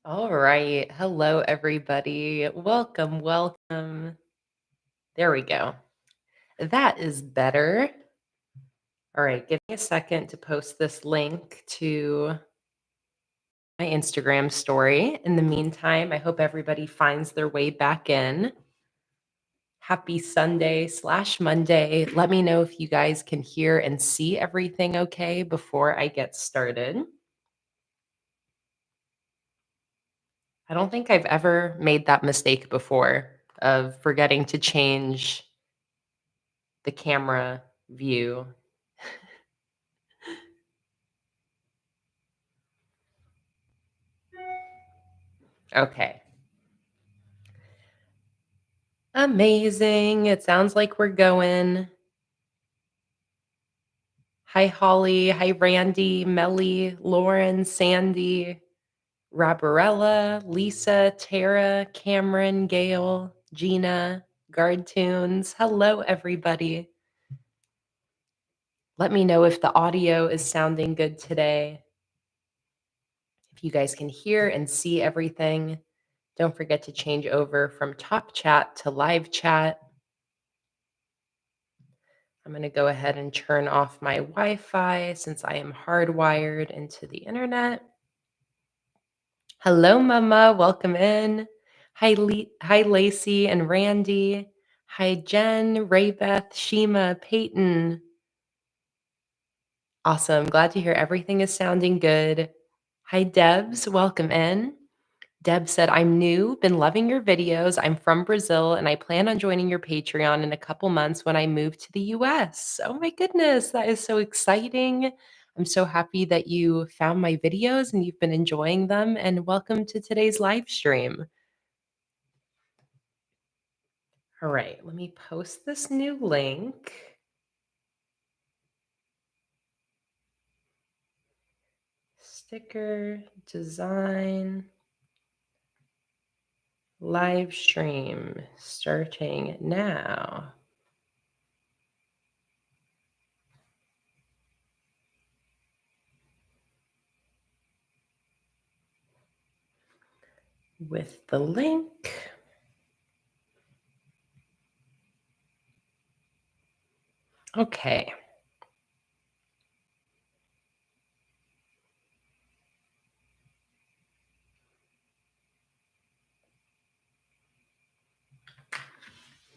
All right. Hello, everybody. Welcome, welcome. There we go. That is better. All right. Give me a second to post this link to my Instagram story. In the meantime, I hope everybody finds their way back in. Happy Sunday/Monday. Let me know if you guys can hear and see everything okay before I get started. I don't think I've ever made that mistake before of forgetting to change the camera view. Okay. Amazing. It sounds like we're going. Hi, Holly. Hi, Randy, Melly, Lauren, Sandy, Rabarella, Lisa, Tara, Cameron, Gail, Gina, Guard Tunes. Hello, everybody. Let me know if the audio is sounding good today. If you guys can hear and see everything, don't forget to change over from top chat to live chat. I'm going to go ahead and turn off my Wi-Fi since I am hardwired into the internet. Hello, Mama. Welcome in. Hi, hi, Lacey and Randy. Hi, Jen, Raybeth, Shima, Peyton. Awesome. Glad to hear everything is sounding good. Hi, Debs. Welcome in. Deb said, I'm new, been loving your videos. I'm from Brazil, and I plan on joining your Patreon in a couple months when I move to the US. Oh my goodness, that is so exciting. I'm so happy that you found my videos and you've been enjoying them, and welcome to today's live stream. All right, let me post this new link. Sticker design. Live stream starting now. With the link. Okay.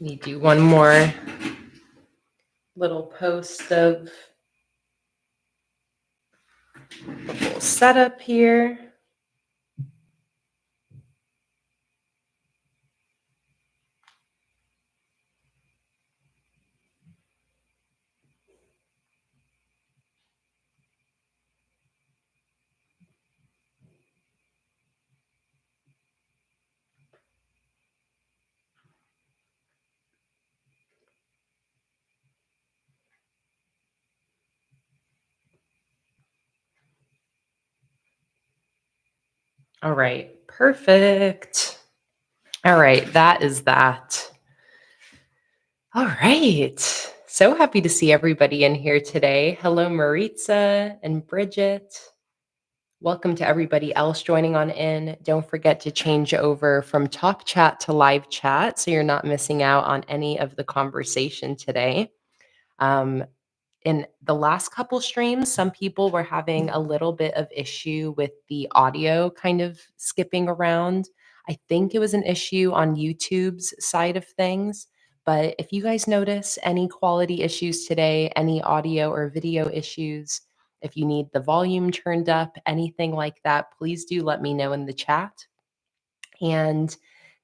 Let me do one more little post of the whole setup here. All right, perfect. All right, that is that. All right. So happy to see everybody in here today. Hello, Maritza and Bridget. Welcome to everybody else joining on in. Don't forget to change over from top chat to live chat so you're not missing out on any of the conversation today. In the last couple streams, some people were having a little bit of issue with the audio kind of skipping around. I think it was an issue on YouTube's side of things. But if you guys notice any quality issues today, any audio or video issues, if you need the volume turned up, anything like that, please do let me know in the chat. And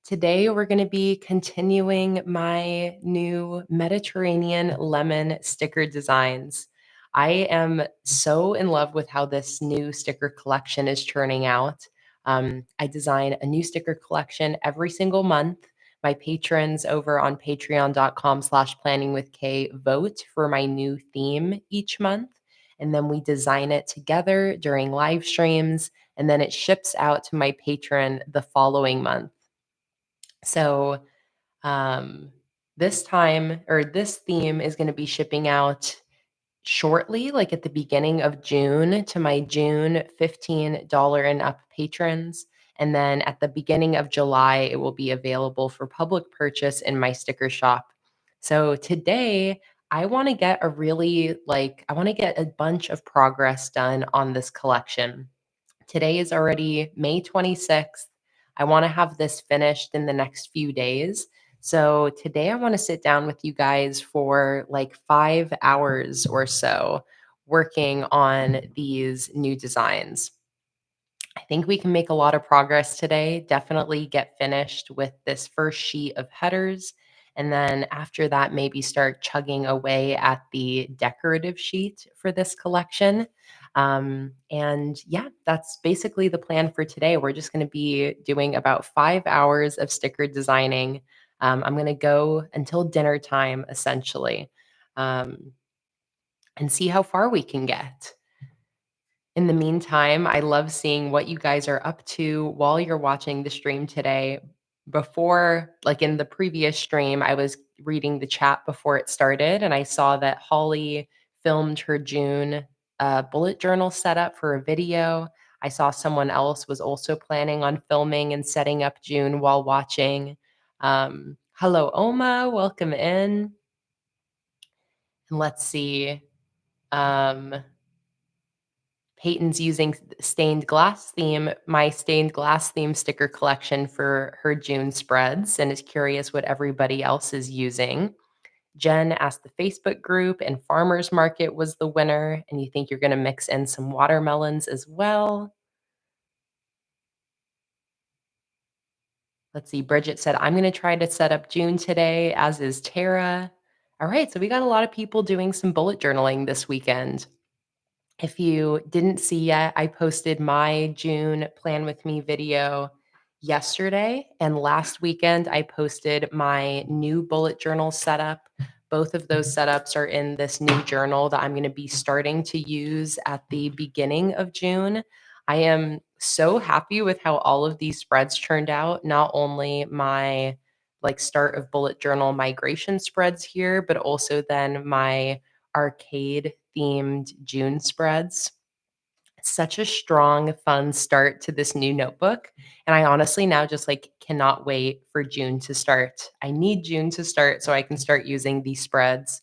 today we're going to be continuing my new Mediterranean lemon sticker designs. I am so in love with how this new sticker collection is turning out. I design a new sticker collection every single month. My patrons over on patreon.com/planningwithkay vote for my new theme each month. And then we design it together during live streams, and then it ships out to my patron the following month. So this time, or this theme is going to be shipping out shortly, like at the beginning of June, to my June $15 and up patrons. And then at the beginning of July, it will be available for public purchase in my sticker shop. So today, I want to get I want to get a bunch of progress done on this collection. Today is already May 26th. I want to have this finished in the next few days. So today I want to sit down with you guys for like 5 hours or so working on these new designs. I think we can make a lot of progress today. Definitely get finished with this first sheet of headers. And then after that, maybe start chugging away at the decorative sheet for this collection. And yeah, that's basically the plan for today. We're just going to be doing about 5 hours of sticker designing. I'm going to go until dinner time, essentially, um, and see how far we can get. In the meantime, I love seeing what you guys are up to while you're watching the stream today. Before, like in the previous stream, I was reading the chat before it started, and I saw that Holly filmed her June bullet journal setup for a video. I saw someone else was also planning on filming and setting up June while watching. Hello, Oma, welcome in. And let's see. Um, Peyton's using stained glass theme, my stained glass theme sticker collection for her June spreads and is curious what everybody else is using. Jen asked the Facebook group, and Farmers Market was the winner. And you think you're going to mix in some watermelons as well? Let's see. Bridget said, I'm going to try to set up June today, as is Tara. All right. So we got a lot of people doing some bullet journaling this weekend. If you didn't see yet, I posted my June Plan With Me video yesterday, and last weekend I posted my new bullet journal setup. Both of those setups are in this new journal that I'm going to be starting to use at the beginning of June. I am so happy with how all of these spreads turned out. Not only my start of bullet journal migration spreads here, but also then my arcade themed June spreads. It's such a strong, fun start to this new notebook. And I honestly now just cannot wait for June to start. I need June to start so I can start using these spreads.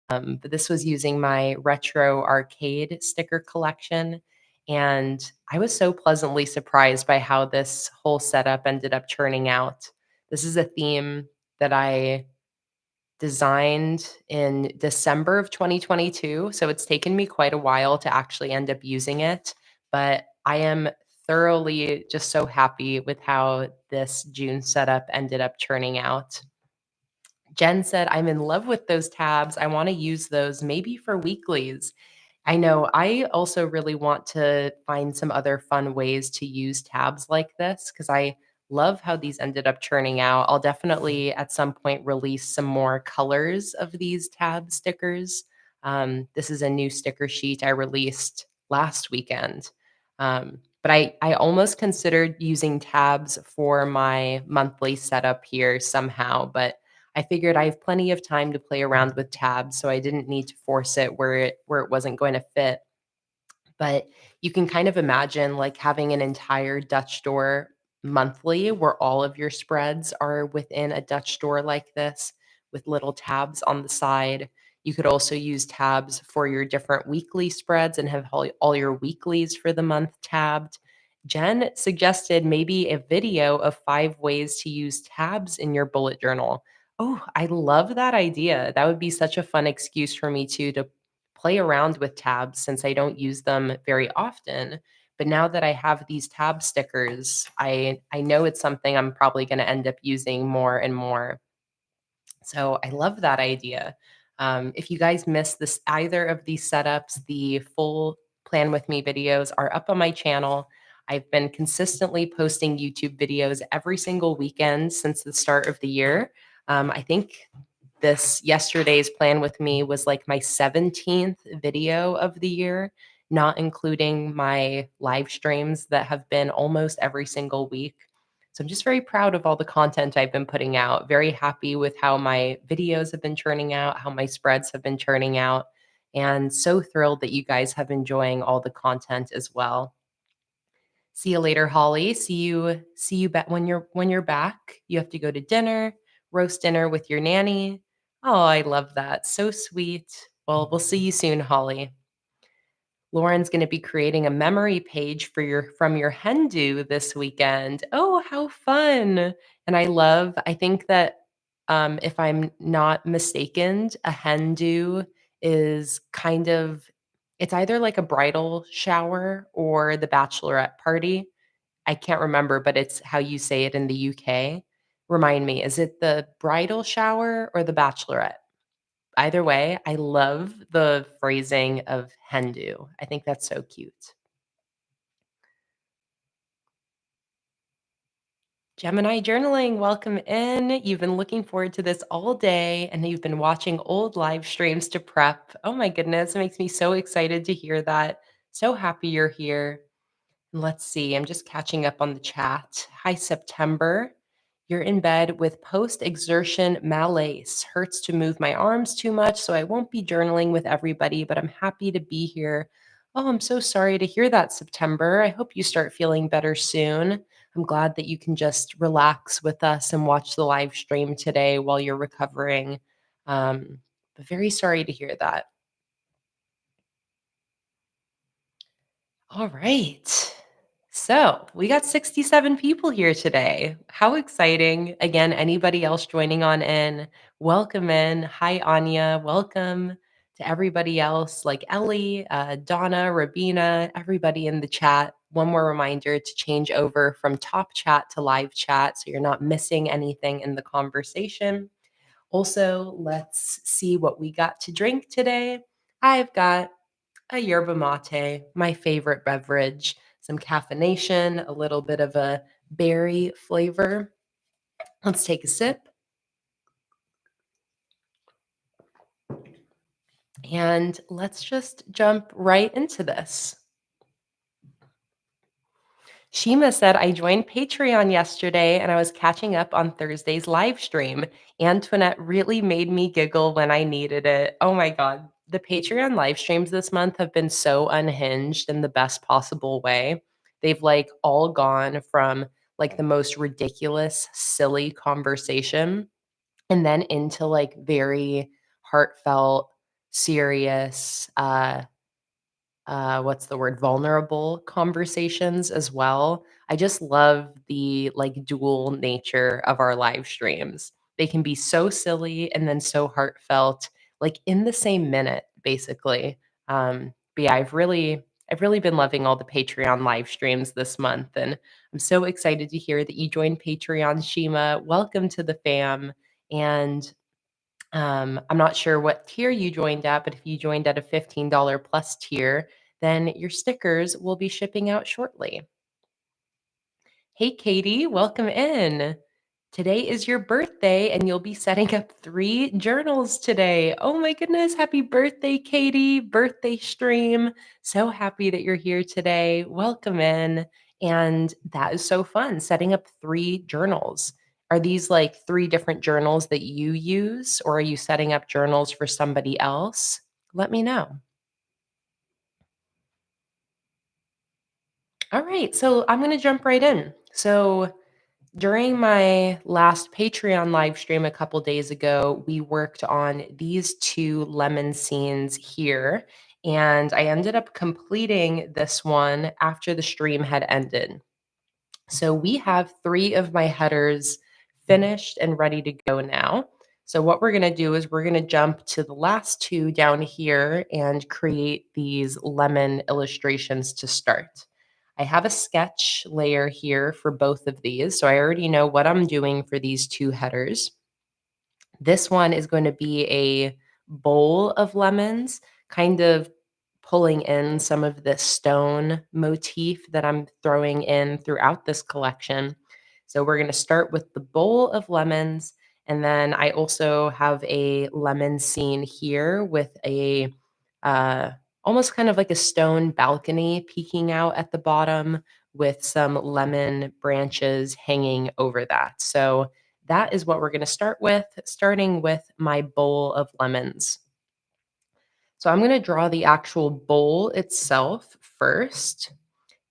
But this was using my retro arcade sticker collection. And I was so pleasantly surprised by how this whole setup ended up turning out. This is a theme that I designed in December of 2022, so it's taken me quite a while to actually end up using it, but I am thoroughly just so happy with how this June setup ended up turning out. Jen said, I'm in love with those tabs. I want to use those maybe for weeklies. I know. I also really want to find some other fun ways to use tabs like this because I love how these ended up turning out. I'll definitely at some point release some more colors of these tab stickers. This is a new sticker sheet I released last weekend. But I almost considered using tabs for my monthly setup here somehow, but I figured I have plenty of time to play around with tabs, so I didn't need to force it where it wasn't going to fit. But you can kind of imagine having an entire Dutch door monthly where all of your spreads are within a Dutch door like this with little tabs on the side. You could also use tabs for your different weekly spreads and have all your weeklies for the month tabbed. Jen suggested maybe a video of 5 ways to use tabs in your bullet journal. Oh, I love that idea. That would be such a fun excuse for me too to play around with tabs since I don't use them very often. But now that I have these tab stickers, I know it's something I'm probably going to end up using more and more. So I love that idea. If you guys missed this either of these setups, the full Plan With Me videos are up on my channel. I've been consistently posting YouTube videos every single weekend since the start of the year. I think this yesterday's Plan With Me was like my 17th video of the year, not including my live streams that have been almost every single week. So I'm just very proud of all the content I've been putting out. Very happy with how my videos have been turning out, how my spreads have been turning out, and so thrilled that you guys have enjoying all the content as well. See you later, Holly. See you back when you're back. You have to go to dinner, roast dinner with your nanny. Oh, I love that. So sweet. Well, we'll see you soon, Holly. Lauren's going to be creating a memory page for your from your hen do this weekend. Oh, how fun. And I think that if I'm not mistaken, a hen do is kind of it's either like a bridal shower or the bachelorette party. I can't remember, but it's how you say it in the UK. Remind me, is it the bridal shower or the bachelorette? Either way, I love the phrasing of hen do. I think that's so cute. Gemini journaling, welcome in. You've been looking forward to this all day and you've been watching old live streams to prep. Oh my goodness, it makes me so excited to hear that. So happy you're here. Let's see, I'm just catching up on the chat. Hi, September. You're in bed with post exertion malaise. Hurts to move my arms too much, so I won't be journaling with everybody, but I'm happy to be here. Oh, I'm so sorry to hear that, September. I hope you start feeling better soon. I'm glad that you can just relax with us and watch the live stream today while you're recovering. But very sorry to hear that. All right. So we got 67 people here today. How exciting. Again, anybody else joining on in, welcome in. Hi, Anya. Welcome to everybody else like Ellie, Donna, Rabina, everybody in the chat. One more reminder to change over from top chat to live chat so you're not missing anything in the conversation. Also, let's see what we got to drink today. I've got a yerba mate, my favorite beverage, some caffeination, a little bit of a berry flavor. Let's take a sip and let's just jump right into this. Shima said, I joined Patreon yesterday and I was catching up on Thursday's live stream. Antoinette really made me giggle when I needed it. Oh my God. The Patreon live streams this month have been so unhinged in the best possible way. They've like all gone from like the most ridiculous, silly conversation and then into like very heartfelt, serious, what's the word, vulnerable conversations as well. I just love the like dual nature of our live streams. They can be so silly and then so heartfelt, like in the same minute, basically. But yeah, I've really been loving all the Patreon live streams this month, and I'm so excited to hear that you joined Patreon, Shima. Welcome to the fam, and I'm not sure what tier you joined at, but if you joined at a $15 plus tier, then your stickers will be shipping out shortly. Hey, Katie, welcome in. Today is your birthday, and you'll be setting up 3 journals today. Oh my goodness, happy birthday, Katie. Birthday stream. So happy that you're here today. Welcome in. And that is so fun, setting up 3 journals. Are these like 3 different journals that you use, or are you setting up journals for somebody else? Let me know. All right, so I'm going to jump right in. So, during my last Patreon live stream a couple days ago, we worked on these 2 lemon scenes here, and I ended up completing this one after the stream had ended. So we have 3 of my headers finished and ready to go now. So what we're going to do is we're going to jump to the last 2 down here and create these lemon illustrations to start. I have a sketch layer here for both of these, so I already know what I'm doing for these 2 headers. This one is going to be a bowl of lemons, kind of pulling in some of this stone motif that I'm throwing in throughout this collection. So we're going to start with the bowl of lemons. And then I also have a lemon scene here with a uh, almost kind of like a stone balcony peeking out at the bottom with some lemon branches hanging over that. So that is what we're going to start with, starting with my bowl of lemons. So I'm going to draw the actual bowl itself first.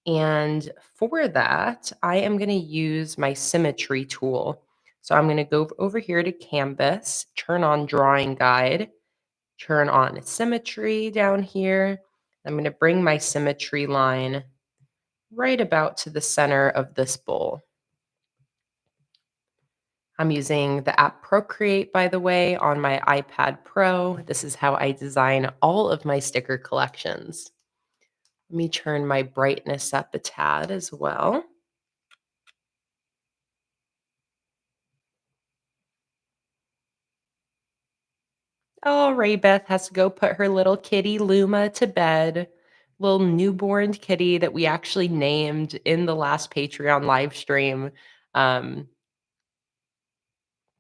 And for that, I am going to use my symmetry tool. So I'm going to go over here to Canvas, turn on Drawing Guide, turn on symmetry down here. I'm going to bring my symmetry line right about to the center of this bowl. I'm using the app Procreate, by the way, on my iPad Pro. This is how I design all of my sticker collections. Let me turn my brightness up a tad as well. Oh, Ray Beth has to go put her little kitty Luma to bed. Little newborn kitty that we actually named in the last Patreon live stream. Um,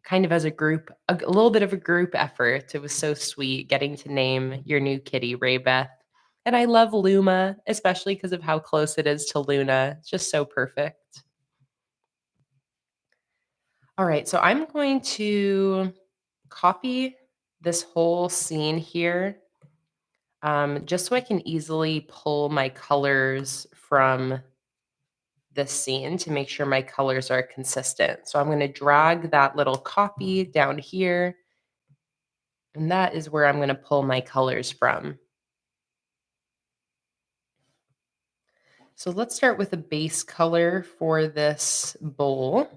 kind of as a group, a little bit of a group effort. It was so sweet getting to name your new kitty, Ray Beth. And I love Luma, especially because of how close it is to Luna. It's just so perfect. All right, so I'm going to copy this whole scene here, just so I can easily pull my colors from this scene to make sure my colors are consistent. So I'm going to drag that little copy down here, and that is where I'm going to pull my colors from. So let's start with a base color for this bowl.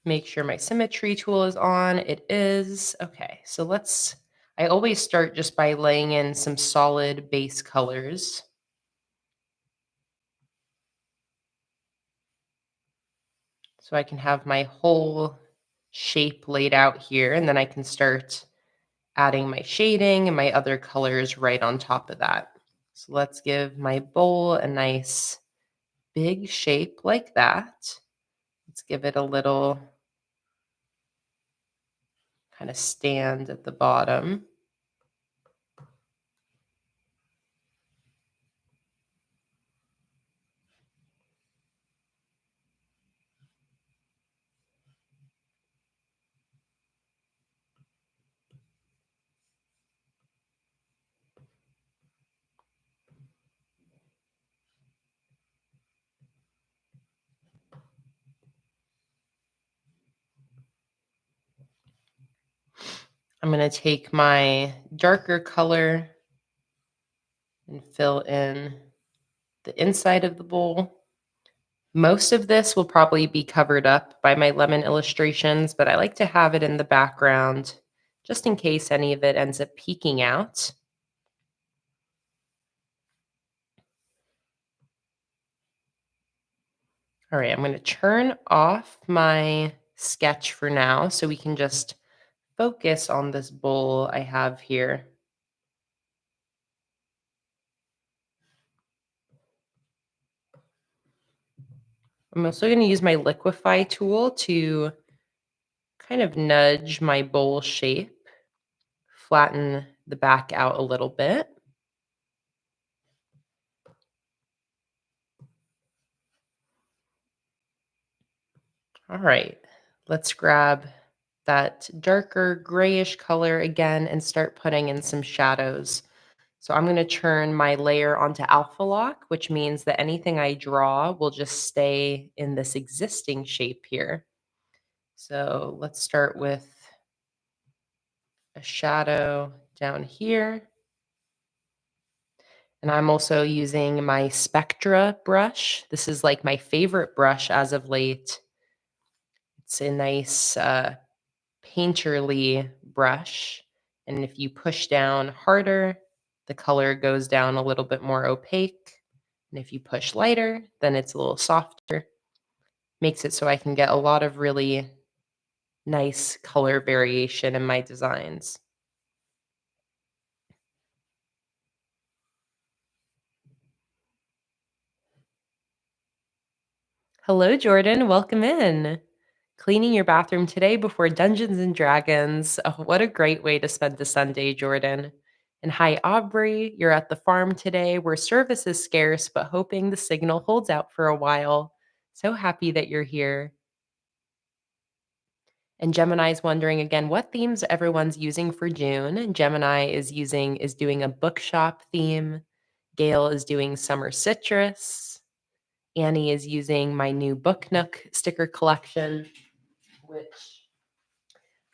Make sure my symmetry tool is on. It is. Okay, so I always start just by laying in some solid base colors. So I can have my whole shape laid out here, and then I can start adding my shading and my other colors right on top of that. So let's give my bowl a nice big shape like that. Let's give it a little kind of stand at the bottom. I'm going to take my darker color and fill in the inside of the bowl. Most of this will probably be covered up by my lemon illustrations, but I like to have it in the background just in case any of it ends up peeking out. All right, I'm going to turn off my sketch for now so we can just focus on this bowl I have here. I'm also going to use my liquify tool to kind of nudge my bowl shape, flatten the back out a little bit. All right, let's grab that darker grayish color again and start putting in some shadows. So I'm going to turn my layer onto alpha lock, which means that anything I draw will just stay in this existing shape here. So let's start with a shadow down here. And I'm also using my Spectra brush. This is like my favorite brush as of late. It's a nice painterly brush. And if you push down harder, the color goes down a little bit more opaque. And if you push lighter, then it's a little softer. Makes it so I can get a lot of really nice color variation in my designs. Hello, Jordan. Welcome in. Cleaning your bathroom today before Dungeons and Dragons. Oh, what a great way to spend the Sunday, Jordan. And hi, Aubrey. You're at the farm today where service is scarce, but hoping the signal holds out for a while. So happy that you're here. And Gemini's wondering again what themes everyone's using for June. Gemini is doing a bookshop theme. Gail is doing summer citrus. Annie is using my new Book Nook sticker collection, which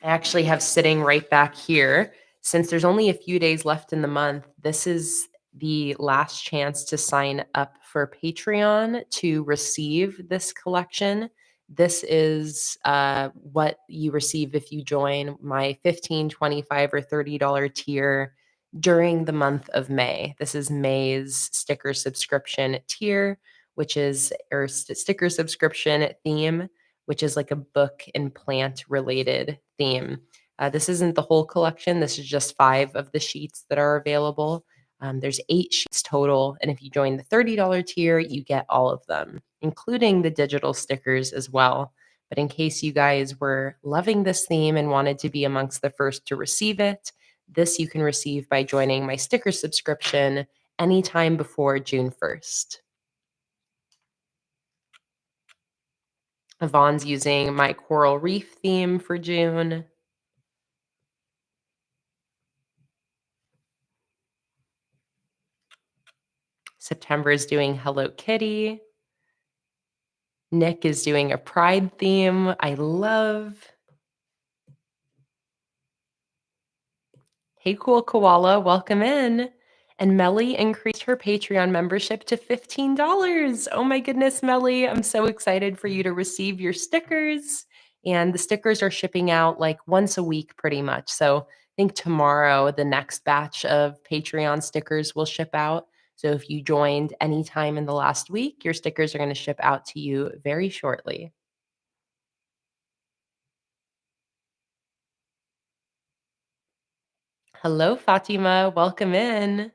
I actually have sitting right back here. Since there's only a few days left in the month, this is the last chance to sign up for Patreon to receive this collection. This is what you receive if you join my 15, 25, or $30 tier during the month of May. This is May's sticker subscription tier, which is, or sticker subscription theme, which is like a book and plant related theme. This isn't the whole collection. This is just 5 of the sheets that are available. There's 8 sheets total. And if you join the $30 tier, you get all of them, including the digital stickers as well. But in case you guys were loving this theme and wanted to be amongst the first to receive it, this you can receive by joining my sticker subscription anytime before June 1st. Yvonne's using my coral reef theme for June. September is doing Hello Kitty. Nick is doing a pride theme. I love. Hey, cool koala, welcome in. And Melly increased her Patreon membership to $15. Oh my goodness, Melly. I'm so excited for you to receive your stickers. And the stickers are shipping out like once a week pretty much. So I think tomorrow the next batch of Patreon stickers will ship out. So if you joined anytime in the last week, your stickers are going to ship out to you very shortly. Hello, Fatima. Welcome in.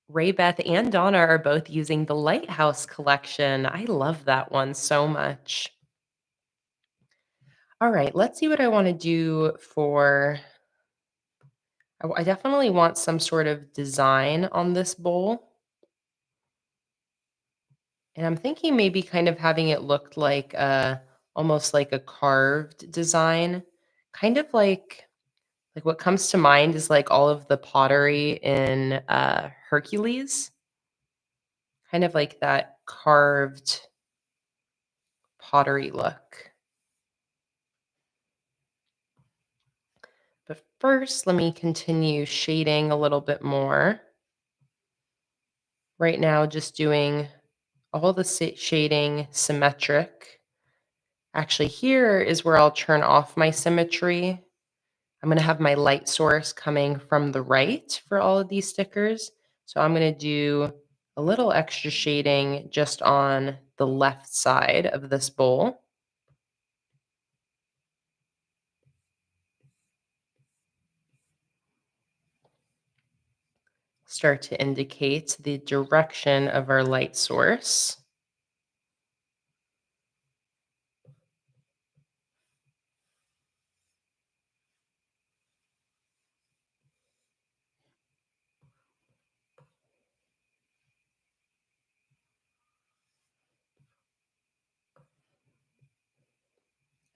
Ray Beth and Donna are both using the Lighthouse collection. I love that one so much. All right, let's see what I want to do for. I definitely want some sort of design on this bowl. And I'm thinking maybe kind of having it look like almost like a carved design. Kind of like what comes to mind is like all of the pottery in Hercules. Kind of like that carved pottery look. But first, let me continue shading a little bit more. Right now, just doing all the shading symmetric. Actually, here is where I'll turn off my symmetry. I'm going to have my light source coming from the right for all of these stickers. So I'm going to do a little extra shading just on the left side of this bowl. Start to indicate the direction of our light source.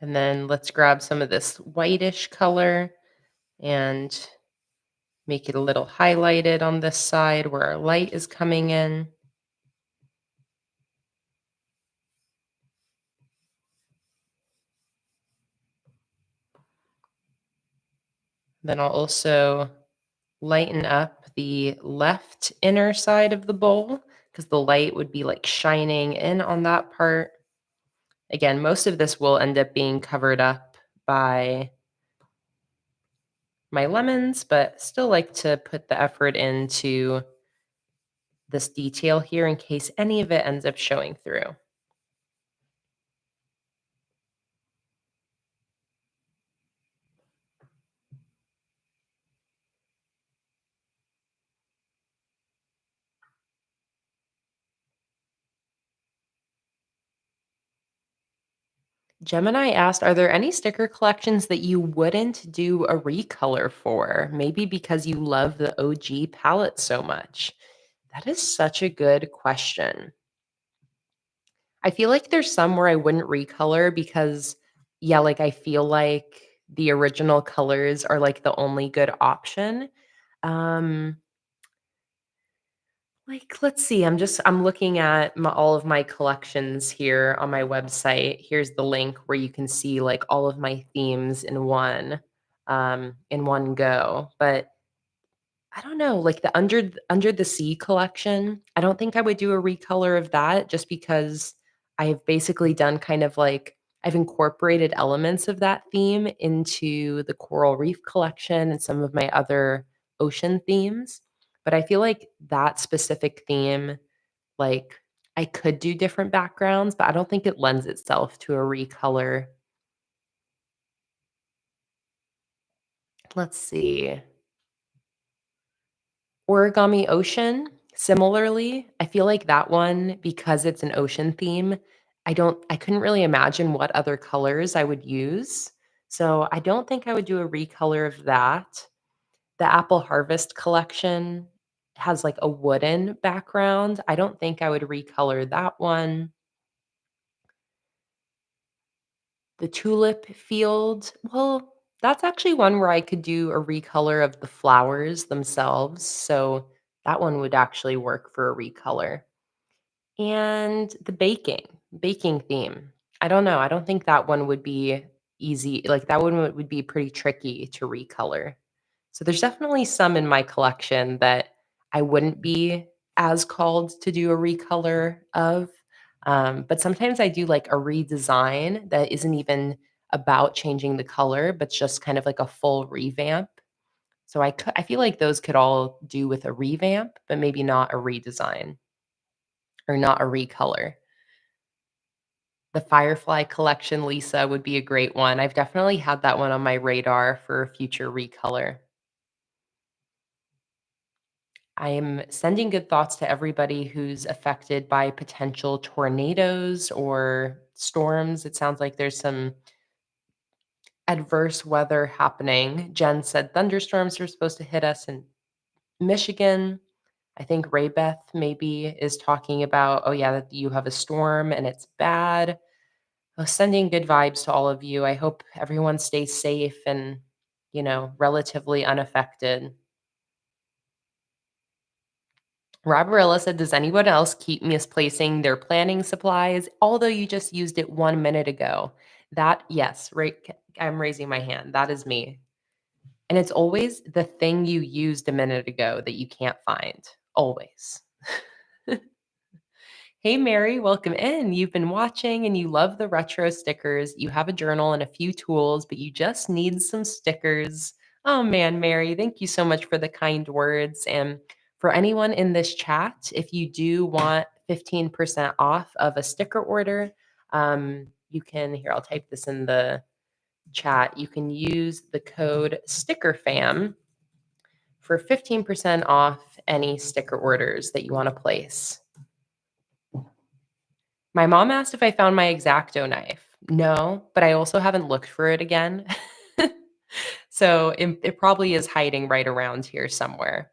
And then let's grab some of this whitish color and make it a little highlighted on this side where our light is coming in. Then I'll also lighten up the left inner side of the bowl because the light would be like shining in on that part. Again, most of this will end up being covered up by my lemons, but still like to put the effort into this detail here in case any of it ends up showing through. Gemini asked, are there any sticker collections that you wouldn't do a recolor for? Maybe because you love the OG palette so much. That is such a good question. I feel like there's some where I wouldn't recolor because, yeah, like, I feel like the original colors are, like, the only good option. Um, like, let's see, I'm looking at all of my collections here on my website. Here's the link where you can see, like, all of my themes in one go, but I don't know, like the Under the Sea collection, I don't think I would do a recolor of that just because I've basically done kind of like I've incorporated elements of that theme into the Coral Reef collection and some of my other ocean themes. But I feel like that specific theme, like I could do different backgrounds, but I don't think it lends itself to a recolor. Let's see. Origami Ocean, similarly, I feel like that one, because it's an ocean theme, I couldn't really imagine what other colors I would use. So I don't think I would do a recolor of that. The Apple Harvest collection has like a wooden background. I don't think I would recolor that one. The tulip field, well, that's actually one where I could do a recolor of the flowers themselves. So that one would actually work for a recolor. And the baking theme. I don't know, I don't think that one would be easy, like, that one would be pretty tricky to recolor. So there's definitely some in my collection that I wouldn't be as called to do a recolor of, but sometimes I do, like, a redesign that isn't even about changing the color, but just kind of like a full revamp. So I feel like those could all do with a revamp, but maybe not a redesign or not a recolor. The Firefly collection, Lisa, would be a great one. I've definitely had that one on my radar for a future recolor. I am sending good thoughts to everybody who's affected by potential tornadoes or storms. It sounds like there's some adverse weather happening. Jen said thunderstorms are supposed to hit us in Michigan. I think Ray Beth maybe is talking about, oh, yeah, that you have a storm and it's bad. Sending good vibes to all of you. I hope everyone stays safe and, relatively unaffected. Roberilla said, "Does anyone else keep misplacing their planning supplies, although you just used it 1 minute ago?" That, yes, right. I'm raising my hand. That is me. And it's always the thing you used a minute ago that you can't find. Always. Hey, Mary, welcome in. You've been watching and you love the retro stickers. You have a journal and a few tools, but you just need some stickers. Oh, man, Mary, thank you so much for the kind words. And for anyone in this chat, if you do want 15% off of a sticker order, you can, here, I'll type this in the chat. You can use the code STICKERFAM for 15% off any sticker orders that you want to place. My mom asked if I found my X-Acto knife. No, but I also haven't looked for it again. So it probably is hiding right around here somewhere.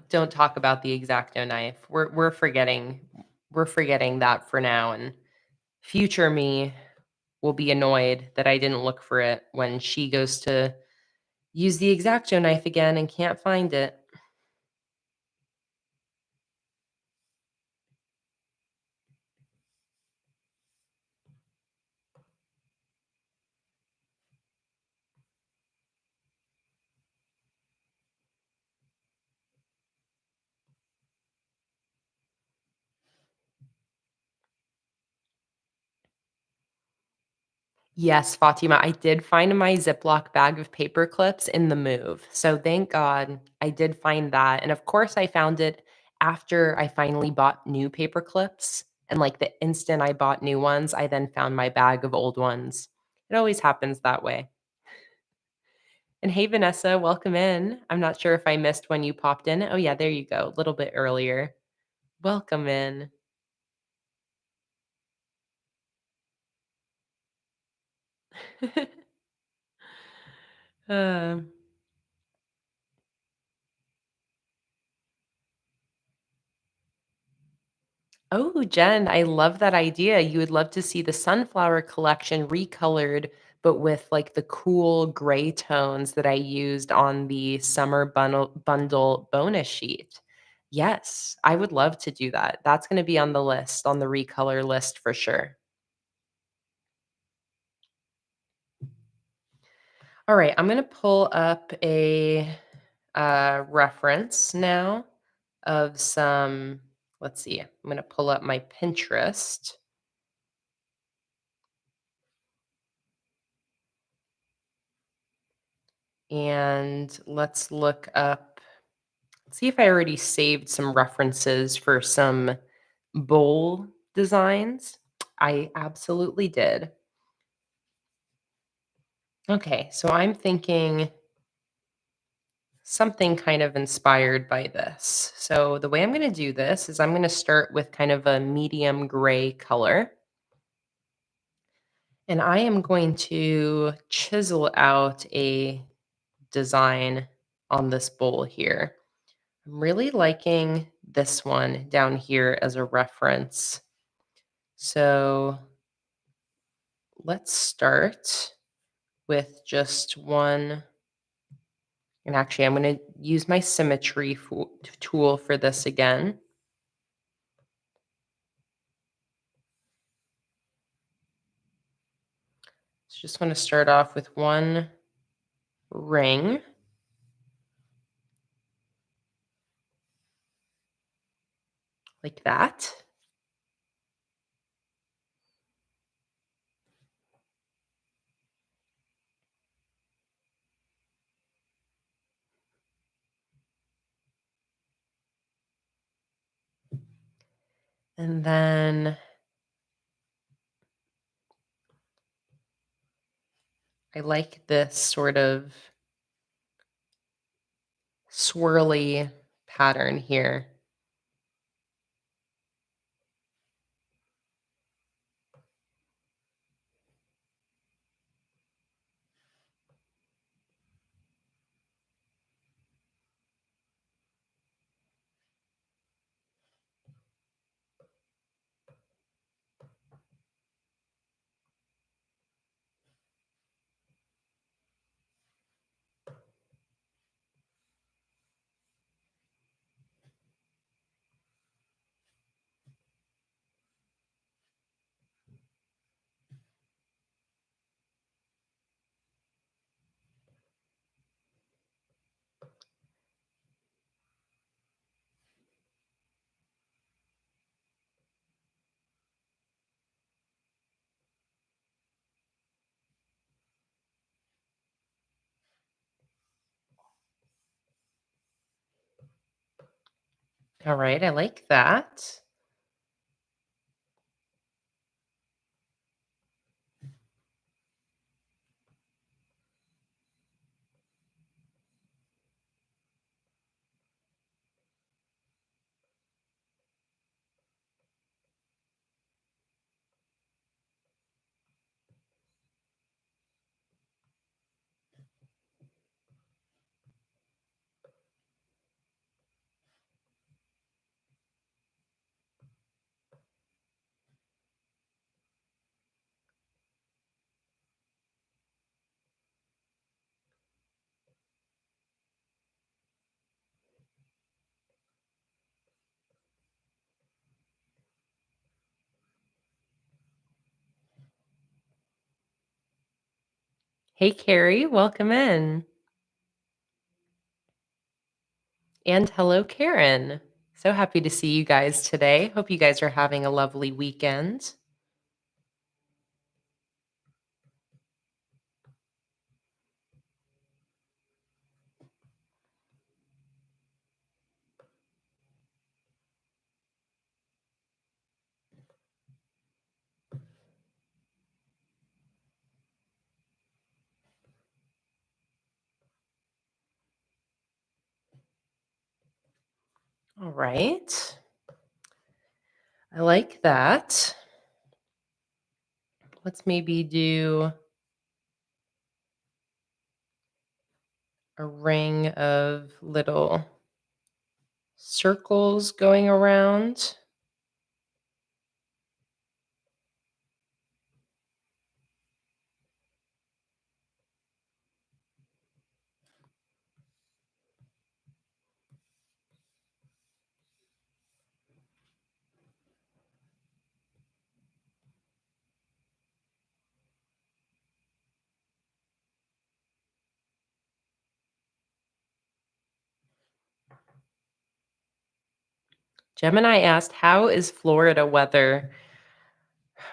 Don't talk about the X-Acto knife. We're forgetting that for now, and future me will be annoyed that I didn't look for it when she goes to use the X-Acto knife again and can't find it. Yes, Fatima, I did find my Ziploc bag of paper clips in the move. So thank God I did find that. And of course, I found it after I finally bought new paper clips. And like the instant I bought new ones, I then found my bag of old ones. It always happens that way. And hey, Vanessa, welcome in. I'm not sure if I missed when you popped in. Oh, yeah, there you go. A little bit earlier. Welcome in. Um, Oh, Jen, I love that idea. You would love to see the sunflower collection recolored, but with like the cool gray tones that I used on the summer bundle bonus sheet. Yes, I would love to do that. That's going to be on the list, on the recolor list for sure. All right, I'm going to pull up a reference now of some, let's see, I'm going to pull up my Pinterest. And let's look up, see if I already saved some references for some bowl designs. I absolutely did. Okay, so I'm thinking something kind of inspired by this. So the way I'm going to do this is I'm going to start with kind of a medium gray color. And I am going to chisel out a design on this bowl here. I'm really liking this one down here as a reference. So let's start with just one. And actually, I'm going to use my symmetry tool for this again. So just want to start off with one ring. Like that. And then I like this sort of swirly pattern here. All right, I like that. Hey, Carrie, welcome in. And hello, Karen. So happy to see you guys today. Hope you guys are having a lovely weekend. All right. I like that. Let's maybe do a ring of little circles going around. Gemini asked, "How is Florida weather?"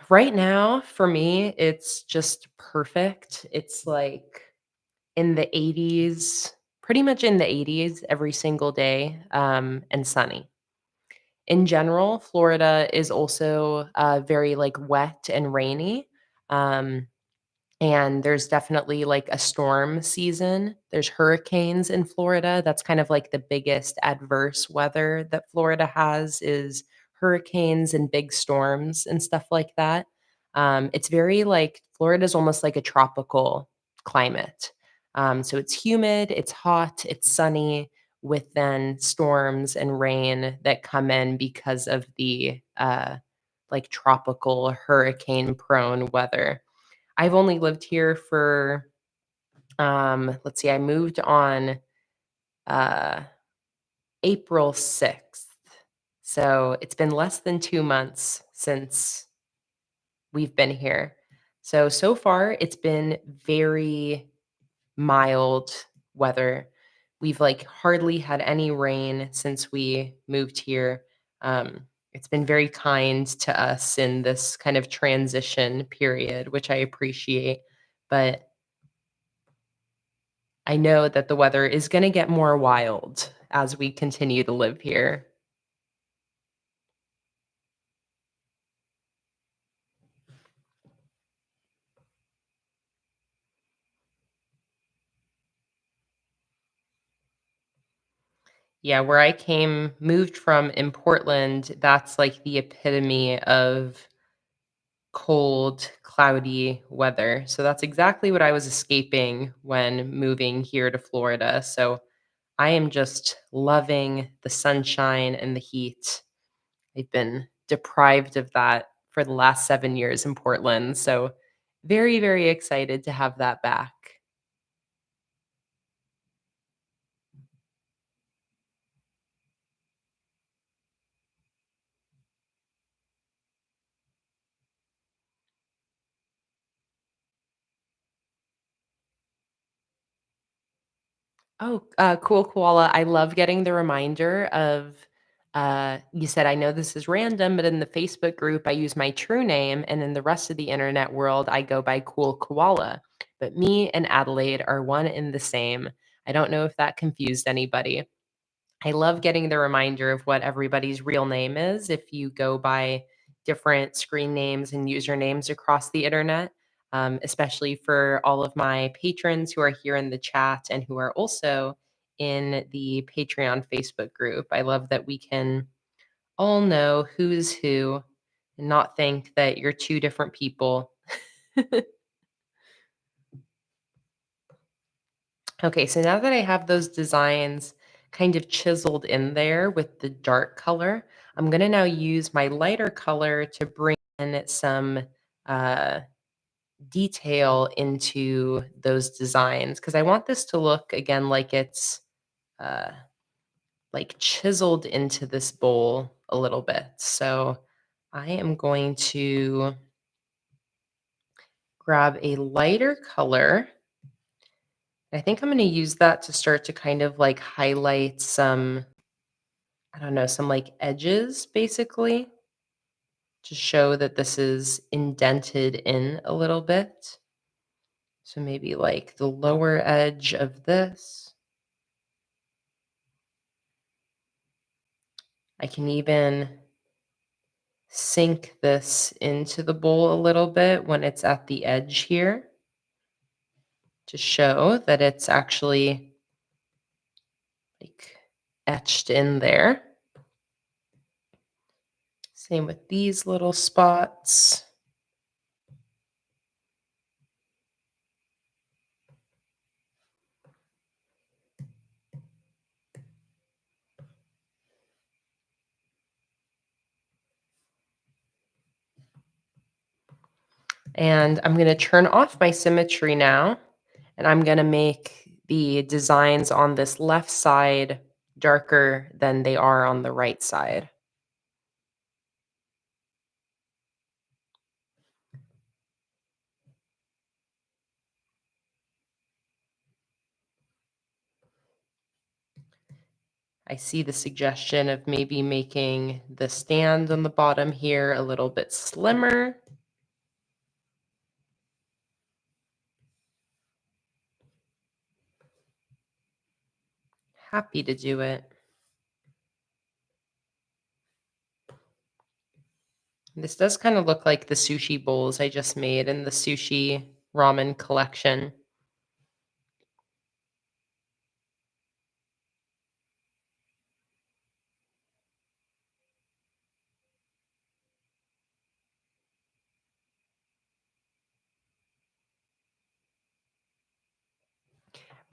Right now, for me, it's just perfect. It's like in the 80s, pretty much in the 80s every single day, and sunny. In general, Florida is also very like wet and rainy. Um, and there's definitely like a storm season. There's hurricanes in Florida. That's kind of like the biggest adverse weather that Florida has is hurricanes and big storms and stuff like that. It's very like Florida's almost like a tropical climate. So it's humid, it's hot, it's sunny, with then storms and rain that come in because of the like tropical hurricane prone weather. I've only lived here for, let's see, I moved on uh, April 6th. So it's been less than 2 months since we've been here. So far, it's been very mild weather. We've like hardly had any rain since we moved here. It's been very kind to us in this kind of transition period, which I appreciate. But I know that the weather is gonna get more wild as we continue to live here. Yeah, where I came moved from in Portland, that's like the epitome of cold, cloudy weather. So that's exactly what I was escaping when moving here to Florida. So I am just loving the sunshine and the heat. I've been deprived of that for the last 7 years in Portland. So very, very excited to have that back. Oh, cool koala. I love getting the reminder of, you said, I know this is random, but in the Facebook group, I use my true name. And in the rest of the internet world, I go by cool koala. But me and Adelaide are one and the same. I don't know if that confused anybody. I love getting the reminder of what everybody's real name is if you go by different screen names and usernames across the internet, especially for all of my patrons who are here in the chat and who are also in the Patreon Facebook group. I love that we can all know who's who and not think that you're two different people. Okay, so now that I have those designs kind of chiseled in there with the dark color, I'm gonna now use my lighter color to bring in some uh, detail into those designs because I want this to look again like it's uh, like chiseled into this bowl a little bit. So I am going to grab a lighter color. I think I'm going to use that to start to kind of like highlight some, I don't know, some like edges basically to show that this is indented in a little bit. So maybe like the lower edge of this. I can even sink this into the bowl a little bit when it's at the edge here to show that it's actually like etched in there. Same with these little spots. And I'm going to turn off my symmetry now, and I'm going to make the designs on this left side darker than they are on the right side. I see the suggestion of maybe making the stand on the bottom here a little bit slimmer. Happy to do it. This does kind of look like the sushi bowls I just made in the sushi ramen collection.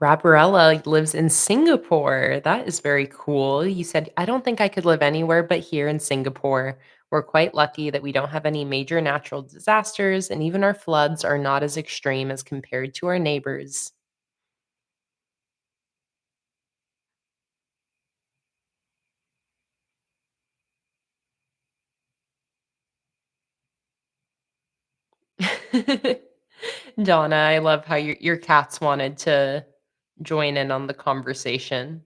Rabarella lives in Singapore. That is very cool. You said, I don't think I could live anywhere but here in Singapore. We're quite lucky that we don't have any major natural disasters, and even our floods are not as extreme as compared to our neighbors. Donna, I love how your cats wanted to join in on the conversation.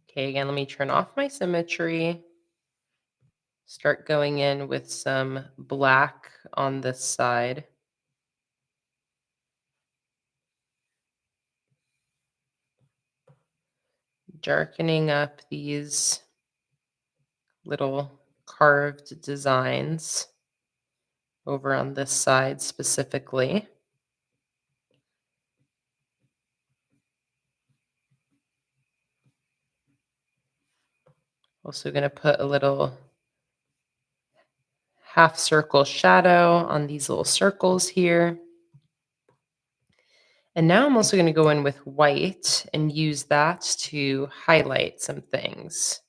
Okay, again, let me turn off my symmetry. Start going in with some black on this side. Darkening up these little carved designs over on this side specifically. Also going to put a little half circle shadow on these little circles here. And now I'm also going to go in with white and use that to highlight some things.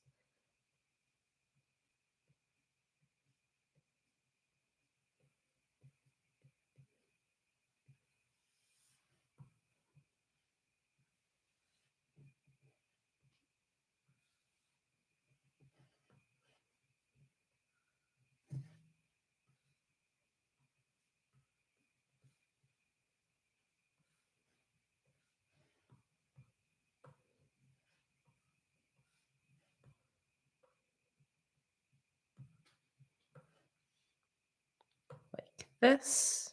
Like this.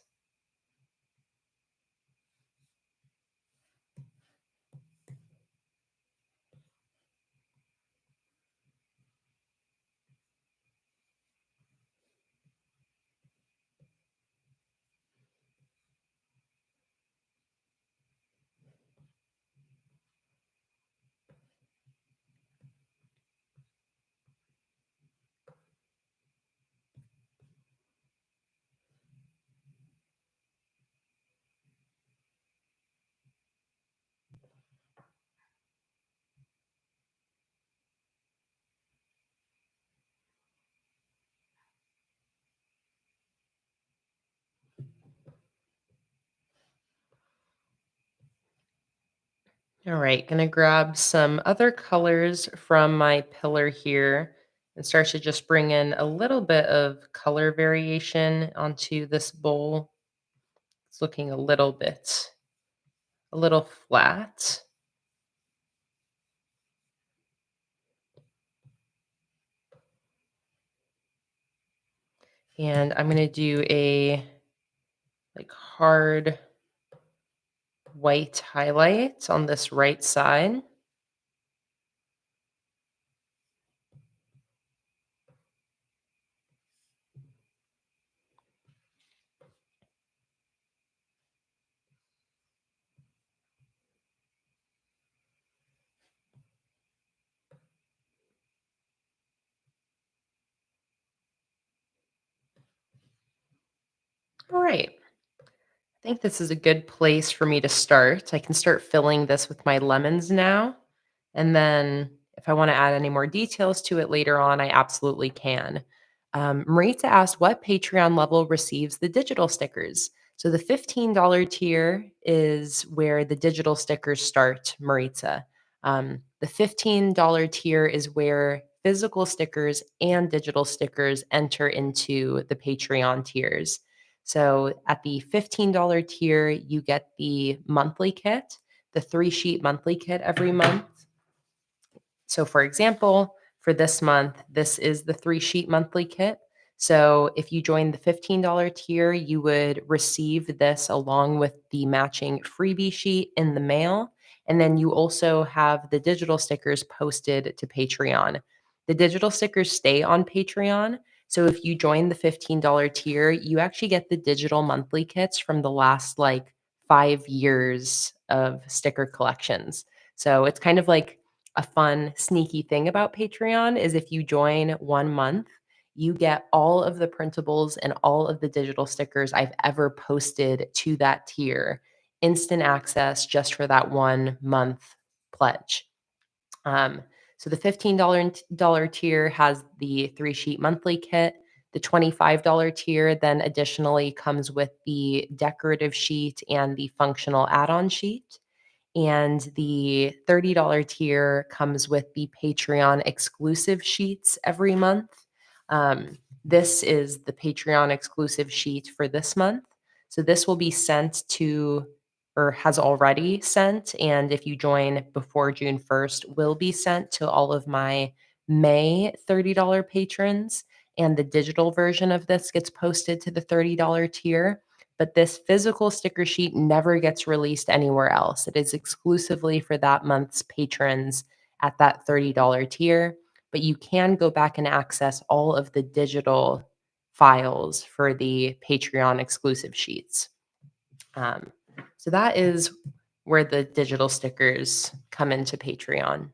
All right, gonna grab some other colors from my pillar here and start to just bring in a little bit of color variation onto this bowl. It's looking a little flat. And I'm gonna do a like hard white highlight on this right side. All right. I think this is a good place for me to start. I can start filling this with my lemons now. And then if I want to add any more details to it later on, I absolutely can. Marita asked what Patreon level receives the digital stickers. So the $15 tier is where the digital stickers start, Marita. The $15 tier is where physical stickers and digital stickers enter into the Patreon tiers. So at the $15 tier, you get the monthly kit, the 3-sheet monthly kit every month. So, for example, for this month, this is the 3-sheet monthly kit. So, if you join the $15 tier, you would receive this along with the matching freebie sheet in the mail. And then you also have the digital stickers posted to Patreon. The digital stickers stay on Patreon. So, if you join the $15 tier, you actually get the digital monthly kits from the last like 5 years of sticker collections. So, it's kind of like a fun, sneaky thing about Patreon is if you join 1 month, you get all of the printables and all of the digital stickers I've ever posted to that tier, instant access just for that 1 month pledge. Um, so the $15 tier has the 3-sheet monthly kit. The $25 tier then additionally comes with the decorative sheet and the functional add on sheet. And the $30 tier comes with the Patreon exclusive sheets every month. This is the Patreon exclusive sheet for this month. So this will be sent to, or has already sent, and if you join before June 1st, will be sent to all of my May $30 patrons. And the digital version of this gets posted to the $30 tier. But this physical sticker sheet never gets released anywhere else. It is exclusively for that month's patrons at that $30 tier. But you can go back and access all of the digital files for the Patreon exclusive sheets. Um, so that is where the digital stickers come into Patreon.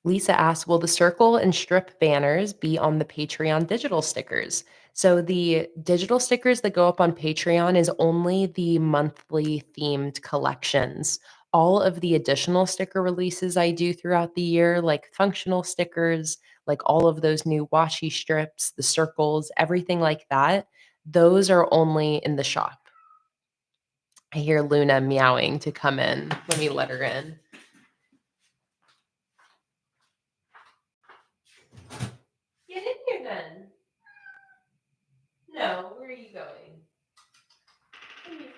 Lisa asks, will the circle and strip banners be on the Patreon digital stickers? So the digital stickers that go up on Patreon is only the monthly themed collections. All of the additional sticker releases I do throughout the year, like functional stickers, like all of those new washi strips, the circles, everything like that, those are only in the shop. I hear Luna meowing to come in. Let me let her in. Get in here then. No, where are you going? Come here.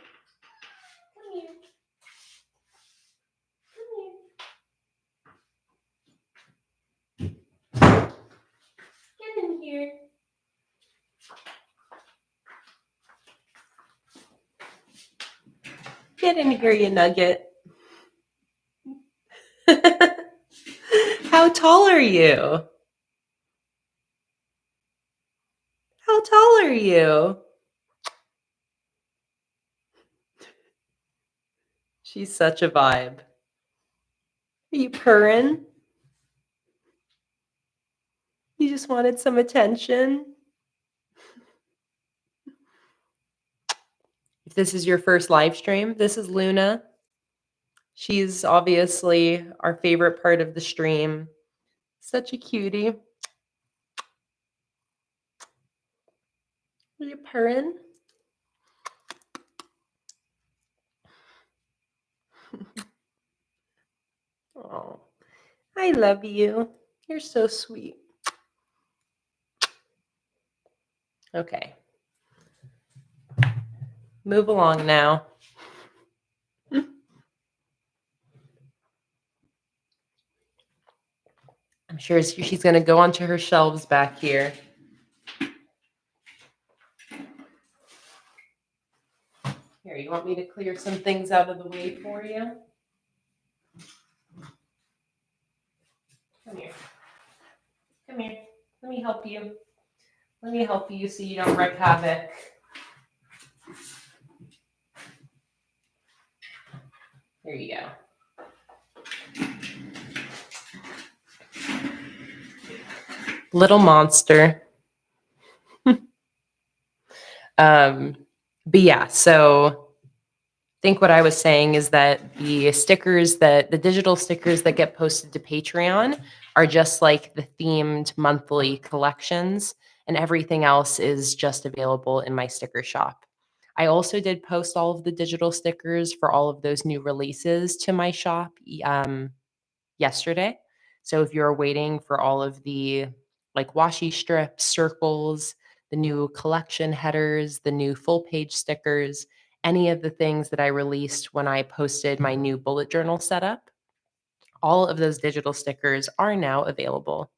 Come here. Come here. Get in here. Get in here, you nugget. How tall are you? How tall are you? She's such a vibe. Are you purring? You just wanted some attention? If this is your first live stream, this is Luna. She's obviously our favorite part of the stream. Such a cutie. Are you purring? Oh, I love you. You're so sweet. Okay. Move along now. I'm sure she's going to go onto her shelves back here. Here, you want me to clear some things out of the way for you? Come here. Come here. Let me help you. Let me help you so you don't wreak havoc. There you go. Little monster. But yeah, so I think what I was saying is that the digital stickers that get posted to Patreon are just like the themed monthly collections, and everything else is just available in my sticker shop. I also did post all of the digital stickers for all of those new releases to my shop yesterday. So if you're waiting for all of the like washi strips, circles, the new collection headers, the new full page stickers, any of the things that I released when I posted my new bullet journal setup, all of those digital stickers are now available.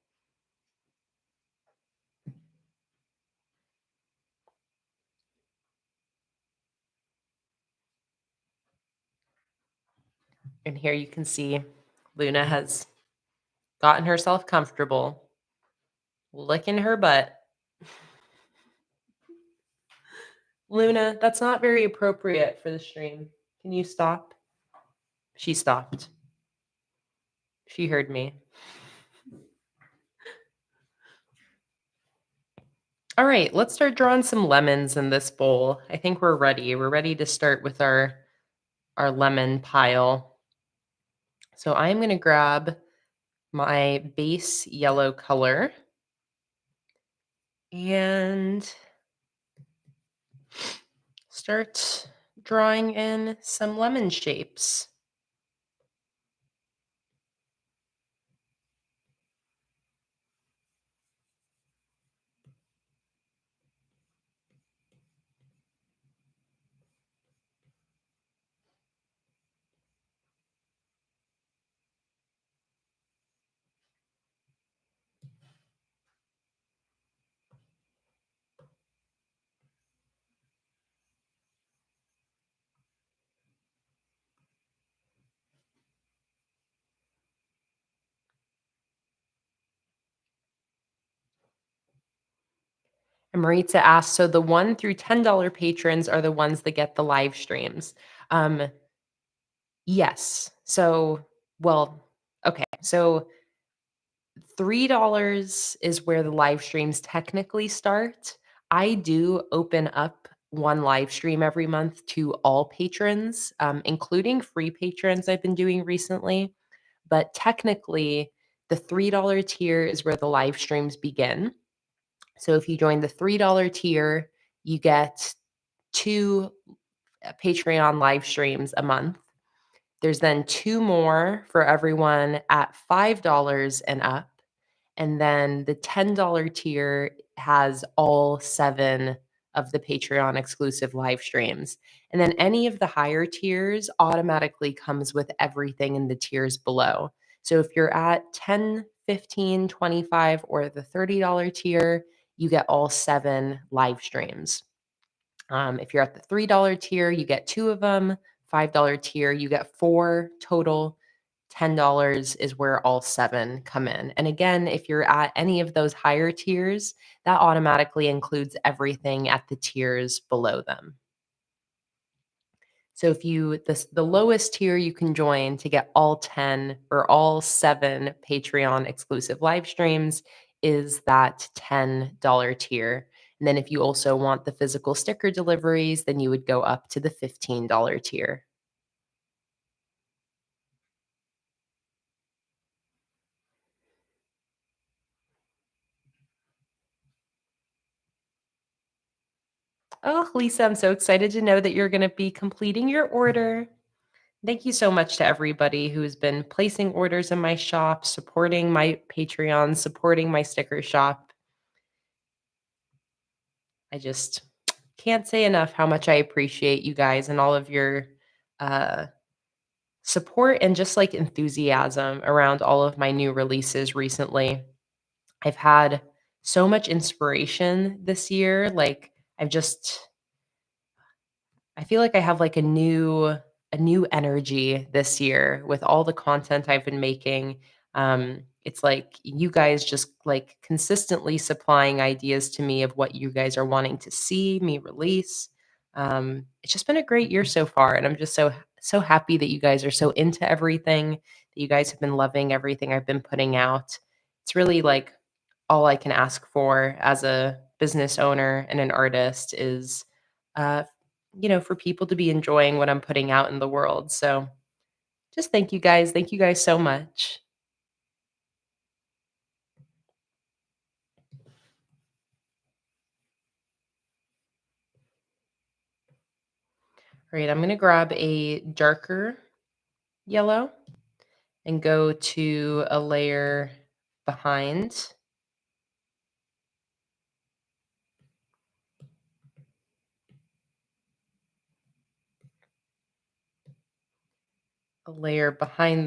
And here you can see Luna has gotten herself comfortable, licking her butt. Luna, that's not very appropriate for the stream. Can you stop? She stopped. She heard me. All right, let's start drawing some lemons in this bowl. I think we're ready. We're ready to start with our lemon pile. So I'm going to grab my base yellow color and start drawing in some lemon shapes. And Maritza asked, so the $1 through $10 patrons are the ones that get the live streams. Yes. So, well, okay. So $3 is where the live streams technically start. I do open up one live stream every month to all patrons, including free patrons I've been doing recently. But technically, the $3 tier is where the live streams begin. So if you join the $3 tier, you get two Patreon live streams a month. There's then two more for everyone at $5 and up. And then the $10 tier has all 7 of the Patreon exclusive live streams. And then any of the higher tiers automatically comes with everything in the tiers below. So if you're at 10, 15, 25, or the $30 tier, you get all 7 live streams. If you're at the $3 tier, you get 2 of them. $5 tier, you get 4 total. $10 is where all 7 come in. And again, if you're at any of those higher tiers, that automatically includes everything at the tiers below them. So if you the lowest tier you can join to get all 10 or all 7 Patreon exclusive live streams is that $10 tier. And then if you also want the physical sticker deliveries, then you would go up to the $15 tier. Oh, Lisa, I'm so excited to know that you're going to be completing your order. Thank you so much to everybody who's been placing orders in my shop, supporting my Patreon, supporting my sticker shop. I just can't say enough how much I appreciate you guys and all of your uh, support and just like enthusiasm around all of my new releases recently. I've had so much inspiration this year. Like, I've just I feel like I have like a new energy this year with all the content I've been making. It's like you guys just like consistently supplying ideas to me of what you guys are wanting to see me release. It's just been a great year so far, and I'm just so happy that you guys are so into everything. That you guys have been loving everything I've been putting out. It's really like all I can ask for as a business owner and an artist is uh, for people to be enjoying what I'm putting out in the world. So just thank you guys. Thank you guys so much. All right, I'm going to grab a darker yellow and go to a layer behind,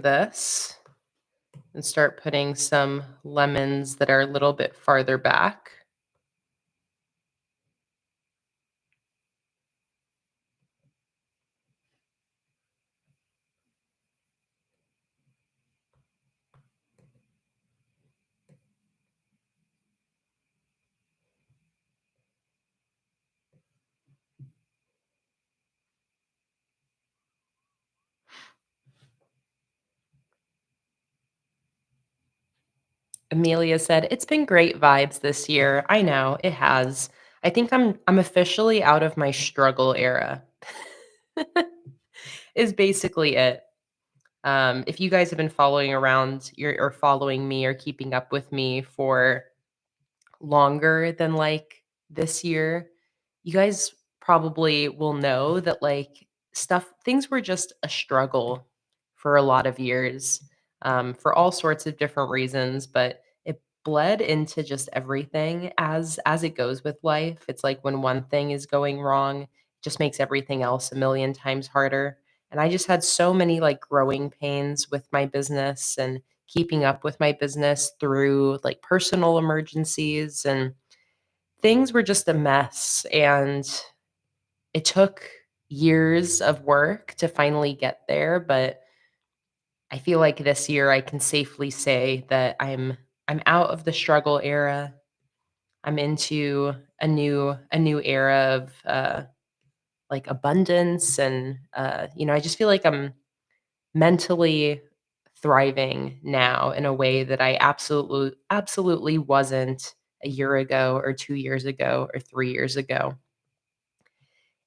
this, and start putting some lemons that are a little bit farther back. Amelia said, "It's been great vibes this year." I know, it has. I think I'm officially out of my struggle era. Is basically it. If you guys have been following around or following me or keeping up with me for longer than like this year, you guys probably will know that like things were just a struggle for a lot of years, for all sorts of different reasons, but it bled into just everything as it goes with life. It's like when one thing is going wrong, it just makes everything else a million times harder. And I just had so many like growing pains with my business and keeping up with my business through like personal emergencies, and things were just a mess, and it took years of work to finally get there, but I feel like this year I can safely say that I'm out of the struggle era. I'm into a new era of like abundance, and I just feel like I'm mentally thriving now in a way that I absolutely wasn't a year ago or 2 years ago or 3 years ago.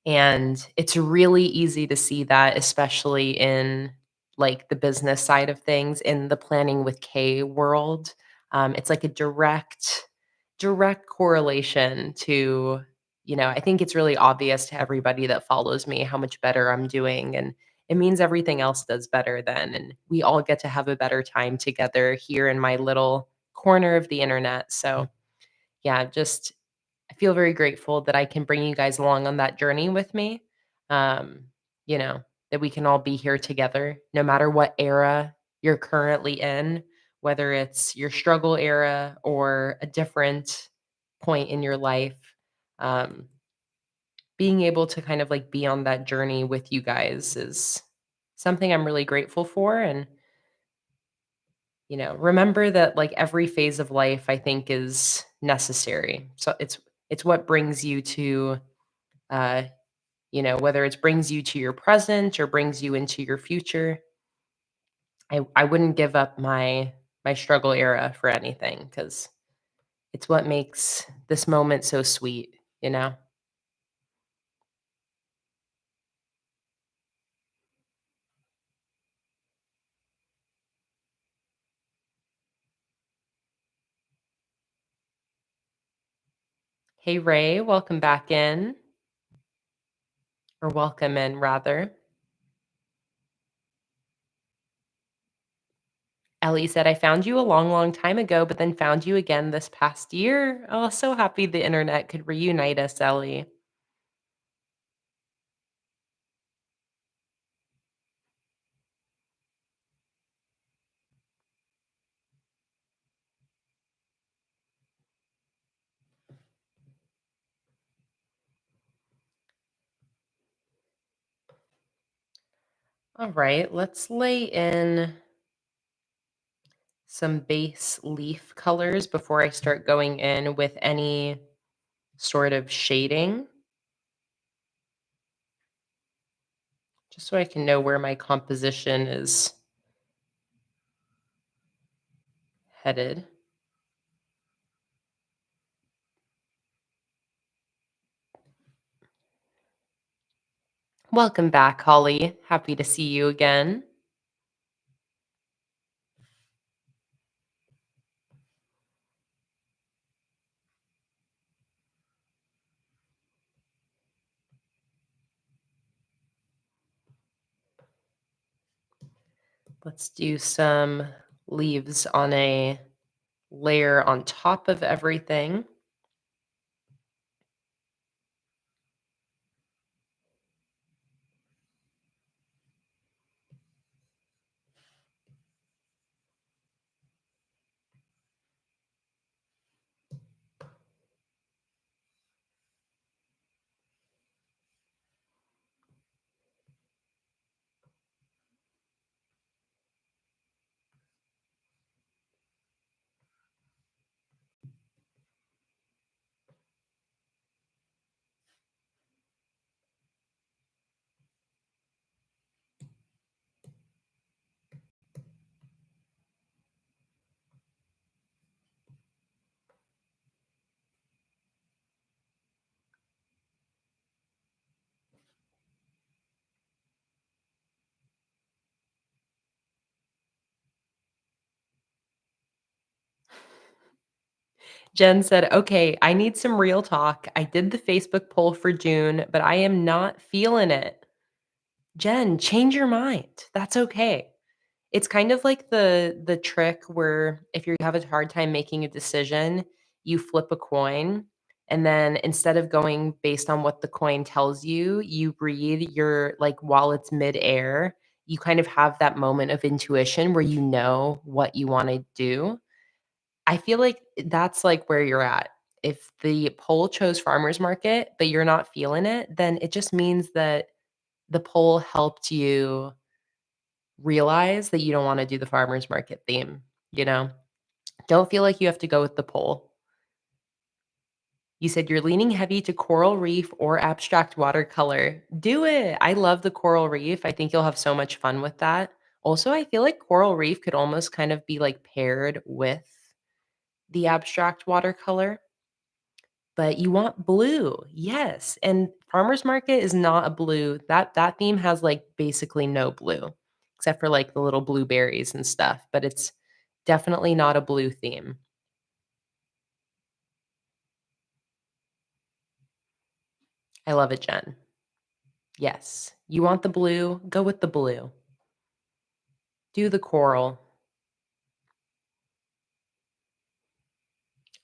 And it's really easy to see that, especially in like the business side of things in the planning with K world. It's like a direct correlation to, I think it's really obvious to everybody that follows me how much better I'm doing. And it means everything else does better then. And we all get to have a better time together here in my little corner of the internet. So, yeah, just I feel very grateful that I can bring you guys along on that journey with me. Um, that we can all be here together, no matter what era you're currently in, whether it's your struggle era or a different point in your life. Um, Being able to kind of like be on that journey with you guys is something I'm really grateful for. And remember that like every phase of life I think is necessary. So it's what brings you to uh whether it brings you to your present or brings you into your future. I wouldn't give up my struggle era for anything, because it's what makes this moment so sweet. Hey Ray, welcome back in, or welcome in rather. Ellie said, "I found you a long, long time ago, but then found you again this past year." Oh, so happy the internet could reunite us, Ellie. All right, let's lay in some base leaf colors before I start going in with any sort of shading, just so I can know where my composition is headed. Welcome back, Holly. Happy to see you again. Let's do some leaves on a layer on top of everything. Jen said, "Okay, I need some real talk. I did the Facebook poll for June, but I am not feeling it." Jen, change your mind. That's okay. It's kind of like the trick where if you have a hard time making a decision, you flip a coin, and then instead of going based on what the coin tells you, you read your like, while it's midair, you kind of have that moment of intuition where you know what you wanna do. I feel like that's, like, where you're at. If the poll chose farmer's market, but you're not feeling it, then it just means that the poll helped you realize that you don't wanna do the farmer's market theme, you know? Don't feel like you have to go with the poll. You said you're leaning heavy to coral reef or abstract watercolor. Do it. I love the coral reef. I think you'll have so much fun with that. Also, I feel like coral reef could almost kind of be, like, paired with the abstract watercolor. But you want blue, yes, and farmer's market is not a blue. That theme has, like, basically no blue, except for, like, the little blueberries and stuff, but it's definitely not a blue theme. I love it, Jen. Yes. You want the blue? Go with the blue. Do the coral.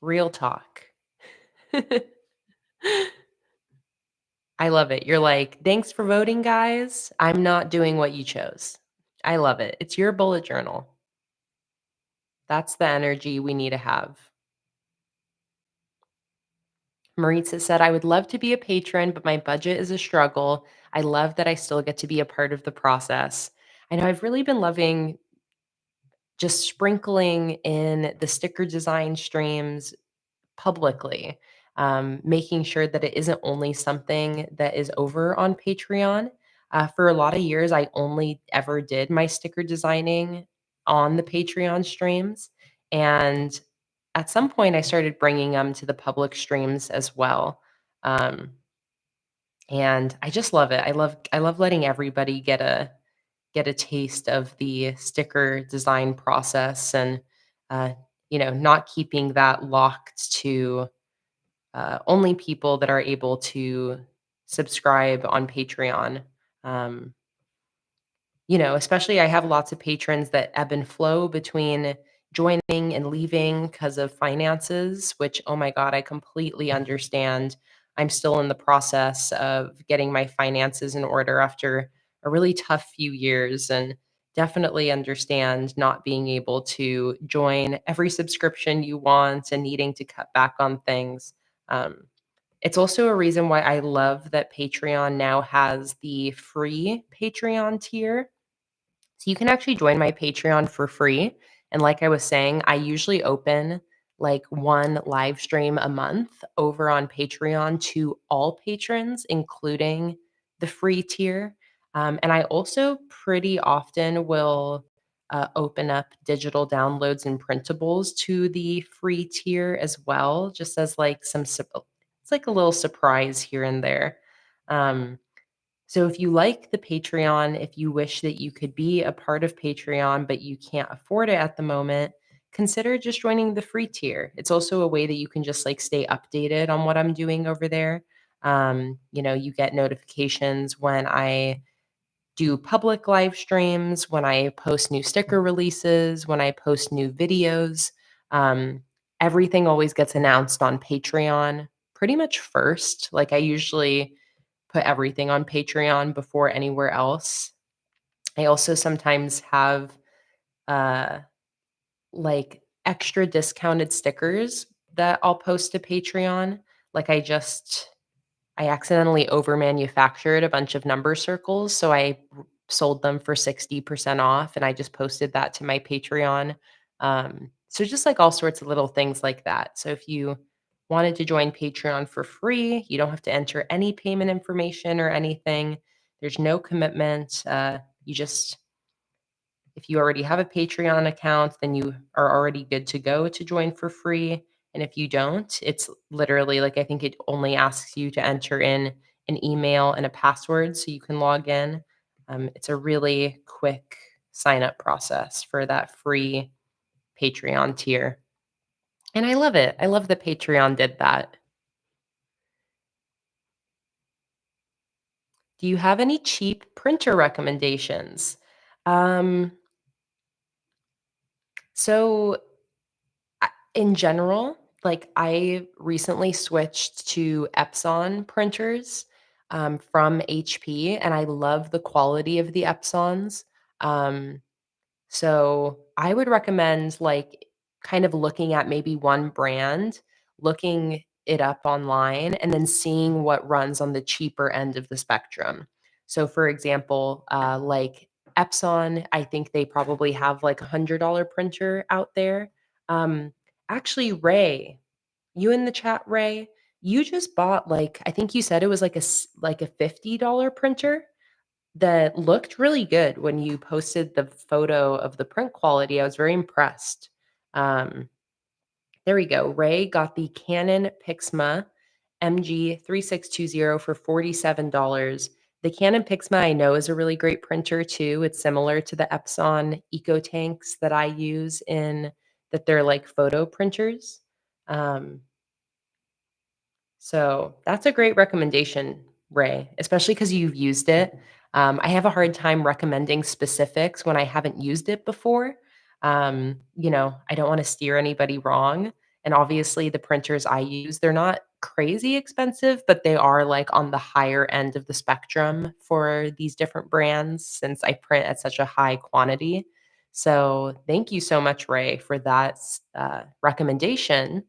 Real talk. I love it. You're like, "Thanks for voting, guys. I'm not doing what you chose." I love it. It's your bullet journal. That's the energy we need to have. Maritza said, "I would love to be a patron, but my budget is a struggle. I love that I still get to be a part of the process." I know I've really been loving just sprinkling in the sticker design streams publicly, making sure that it isn't only something that is over on Patreon. For a lot of years, I only ever did my sticker designing on the Patreon streams. And at some point, I started bringing them to the public streams as well. Um, and I just love it. I love letting everybody get a taste of the sticker design process and uh, not keeping that locked to only people that are able to subscribe on Patreon. Um, especially I have lots of patrons that ebb and flow between joining and leaving because of finances, which, oh my God, I completely understand. I'm still in the process of getting my finances in order after a really tough few years and definitely understand not being able to join every subscription you want and needing to cut back on things. Um, it's also a reason why I love that Patreon now has the free Patreon tier, so you can actually join my Patreon for free. And like I was saying, I usually open like one live stream a month over on Patreon to all patrons, including the free tier. And I also pretty often will open up digital downloads and printables to the free tier as well, just as like it's like a little surprise here and there. Um, so if you like the Patreon, if you wish that you could be a part of Patreon, but you can't afford it at the moment, consider just joining the free tier. It's also a way that you can just like stay updated on what I'm doing over there. You get notifications when I do public live streams, when I post new sticker releases, when I post new videos. Um, Everything always gets announced on Patreon pretty much first. Like I usually put everything on Patreon before anywhere else. I also sometimes have uh like extra discounted stickers that I'll post to Patreon. Like I accidentally over manufactured a bunch of number circles, so sold them for 60% off, and I just posted that to my Patreon. So just like all sorts of little things like that. So if you wanted to join Patreon for free, you don't have to enter any payment information or anything. There's no commitment. You just if you already have a Patreon account, then you are already good to go to join for free. And if you don't, it's literally like I think it only asks you to enter in an email and a password so you can log in. It's a really quick sign up process for that free Patreon tier. And I love it. I love that Patreon did that. Do you have any cheap printer recommendations? Um, so in general, like, I recently switched to Epson printers, from HP, and I love the quality of the Epsons. Um, so I would recommend, like, kind of looking at maybe one brand, looking it up online, and then seeing what runs on the cheaper end of the spectrum. So, for example, like Epson, I think they probably have like a $100 printer out there. Um, Actually, Ray, you in the chat, Ray, you just bought like I think you said it was like like a $50 printer that looked really good when you posted the photo of the print quality. I was very impressed. Um, there we go. Ray got the Canon Pixma MG3620 for $47. The Canon Pixma I know is a really great printer too. It's similar to the Epson EcoTanks that I use in that they're like photo printers. Um, so that's a great recommendation, Ray, especially because you've used it. I have a hard time recommending specifics when I haven't used it before. I don't want to steer anybody wrong. And obviously, the printers I use, they're not crazy expensive, but they are like on the higher end of the spectrum for these different brands since I print at such a high quantity. So, thank you so much, Ray, for that recommendation.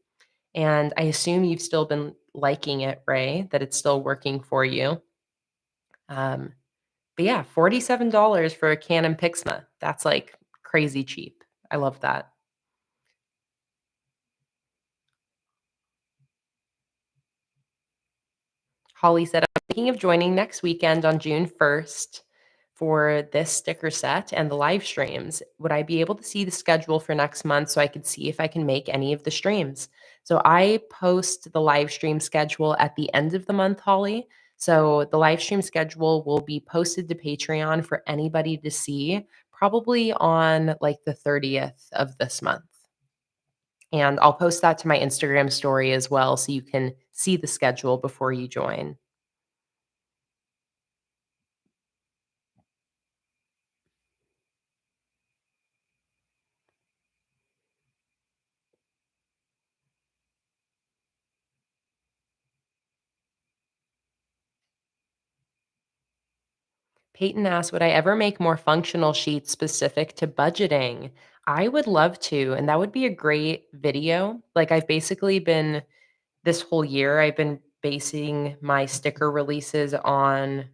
And I assume you've still been liking it, Ray, that it's still working for you. Um, but yeah, $47 for a Canon Pixma. That's like crazy cheap. I love that. Holly said, I'm thinking of joining next weekend on June 1st for this sticker set and the live streams. Would I be able to see the schedule for next month so I could see if I can make any of the streams? So I post the live stream schedule at the end of the month, Holly. So the live stream schedule will be posted to Patreon for anybody to see, probably on like the 30th of this month. And I'll post that to my Instagram story as well so you can see the schedule before you join. Peyton asked, would I ever make more functional sheets specific to budgeting? I would love to, and that would be a great video. Like I've basically been this whole year, I've been basing my sticker releases on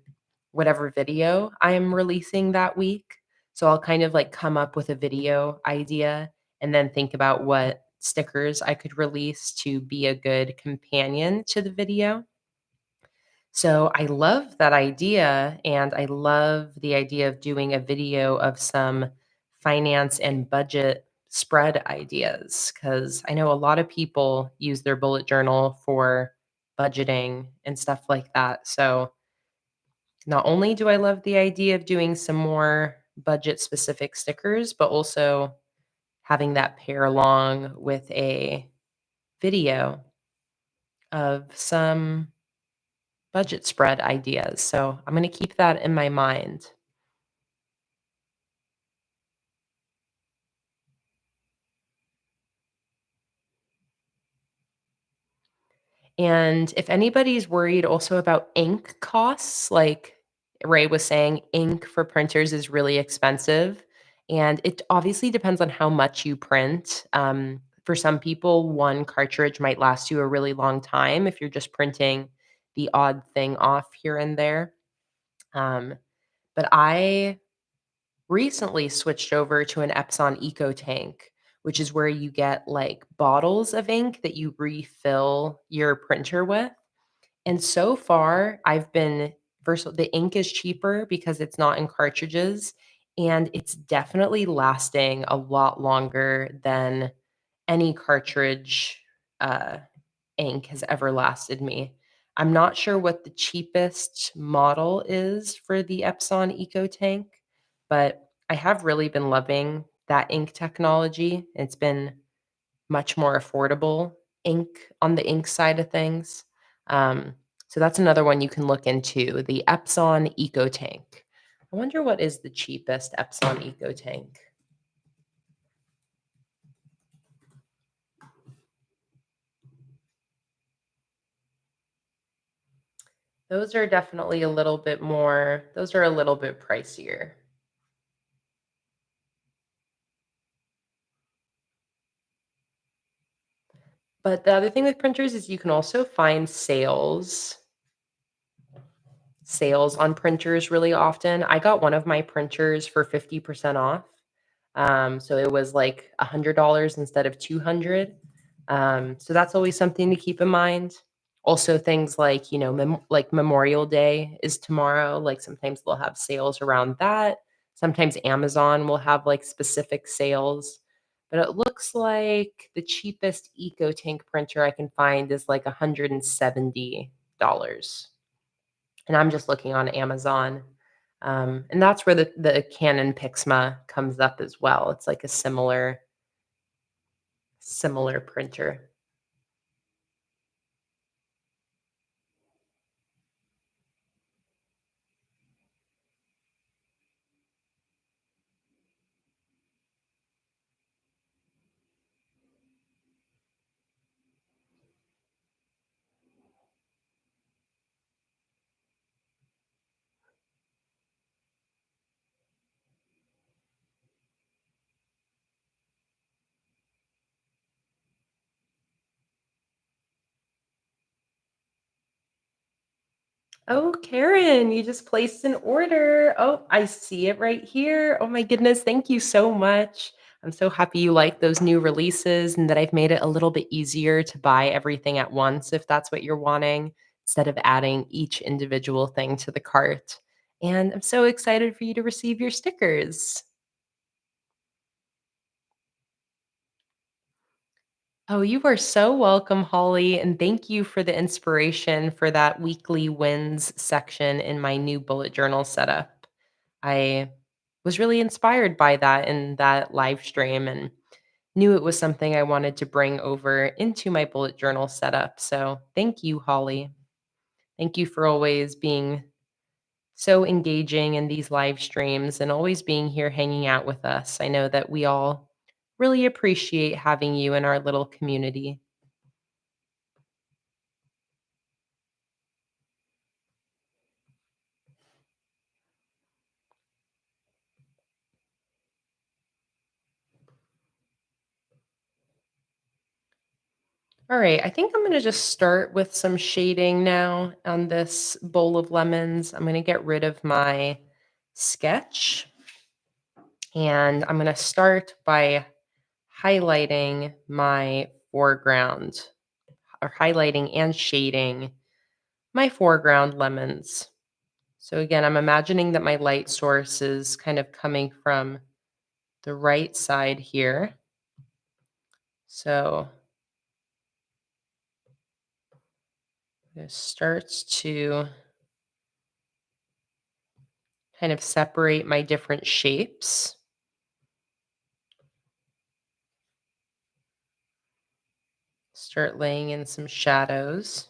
whatever video I'm releasing that week. So I'll kind of like come up with a video idea and then think about what stickers I could release to be a good companion to the video. So I love that idea, and I love the idea of doing a video of some finance and budget spread ideas because I know a lot of people use their bullet journal for budgeting and stuff like that. So not only do I love the idea of doing some more budget specific stickers, but also having that pair along with a video of some budget spread ideas. So I'm going to keep that in my mind. And if anybody's worried also about ink costs, like Ray was saying, ink for printers is really expensive. And it obviously depends on how much you print. For some people, one cartridge might last you a really long time if you're just printing the odd thing off here and there. Um, but I recently switched over to an Epson Eco Tank, which is where you get like bottles of ink that you refill your printer with. And so far, I've been versatile. The ink is cheaper because it's not in cartridges, and it's definitely lasting a lot longer than any cartridge uh, ink has ever lasted me. I'm not sure what the cheapest model is for the Epson Eco Tank, but I have really been loving that ink technology. It's been much more affordable ink on the ink side of things. Um, so that's another one you can look into, the Epson Eco Tank. I wonder what is the cheapest Epson Eco Tank. Those are definitely a little bit more, those are a little bit pricier. But the other thing with printers is you can also find sales on printers really often. I got one of my printers for 50% off. So it was like $100 instead of 200. So that's always something to keep in mind. Also, things like, like Memorial Day is tomorrow. Like sometimes they'll have sales around that. Sometimes Amazon will have like specific sales. But it looks like the cheapest Eco Tank printer I can find is like $170. And I'm just looking on Amazon. And that's where the Canon Pixma comes up as well. It's like a similar printer. Oh, Karen, you just placed an order. Oh, I see it right here. Oh my goodness, thank you so much. I'm so happy you like those new releases and that I've made it a little bit easier to buy everything at once if that's what you're wanting, instead of adding each individual thing to the cart. And I'm so excited for you to receive your stickers. Oh, you are so welcome, Holly, and thank you for the inspiration for that weekly wins section in my new bullet journal setup. I was really inspired by that in that live stream and knew it was something I wanted to bring over into my bullet journal setup. So, thank you, Holly. Thank you for always being so engaging in these live streams and always being here hanging out with us. I know that we all really appreciate having you in our little community. All right, I think I'm going to just start with some shading now on this bowl of lemons. I'm going to get rid of my sketch and I'm going to start by highlighting my foreground, or highlighting and shading my foreground lemons. So again, I'm imagining that my light source is kind of coming from the right side here. So it starts to kind of separate my different shapes. Start laying in some shadows.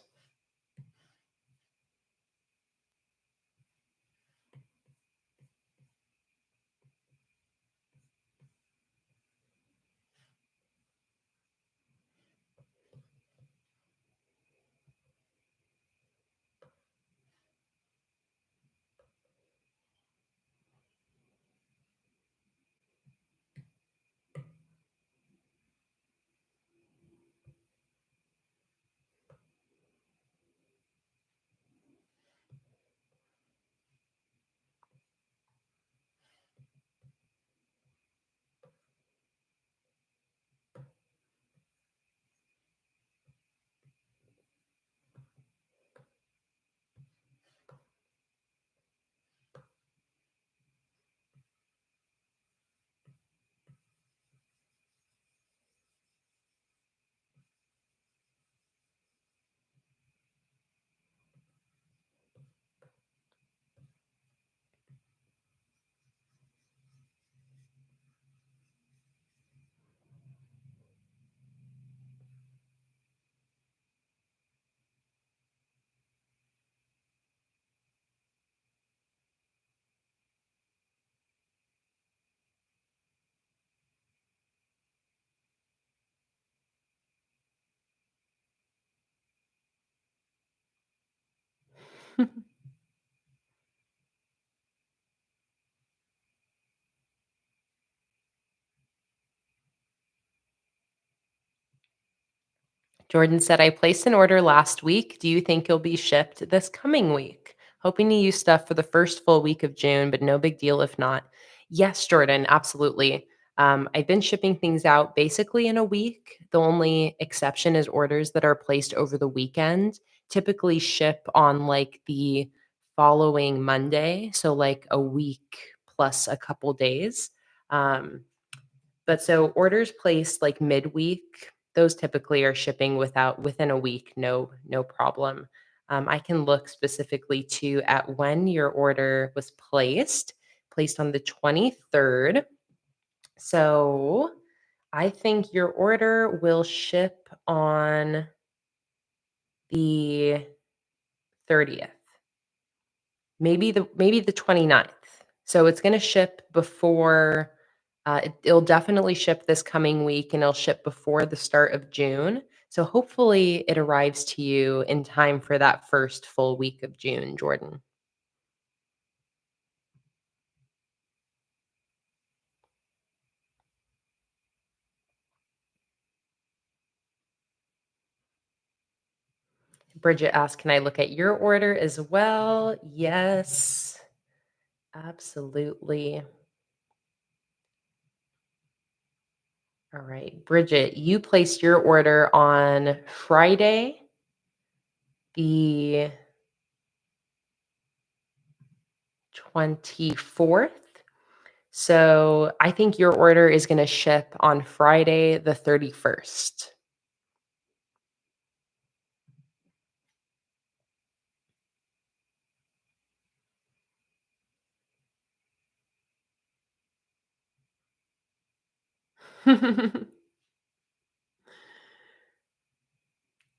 Jordan said, I placed an order last week. Do you think you'll be shipped this coming week? Hoping to use stuff for the first full week of June, but no big deal if not. Yes, Jordan, absolutely. I've been shipping things out basically in a week. The only exception is orders that are placed over the weekend typically ship on like the following Monday. So, like a week plus a couple days. But so orders placed like midweek, those typically are shipping within a week, no problem. I can look specifically to at when your order was placed on the 23rd. So I think your order will ship on the 30th. Maybe the 29th. So it's gonna ship before, it'll definitely ship this coming week, and it'll ship before the start of June. So hopefully it arrives to you in time for that first full week of June, Jordan. Bridget asked, "Can I look at your order as well?" Yes, absolutely. All right, Bridget, you placed your order on Friday, the 24th. So I think your order is gonna ship on Friday the 31st.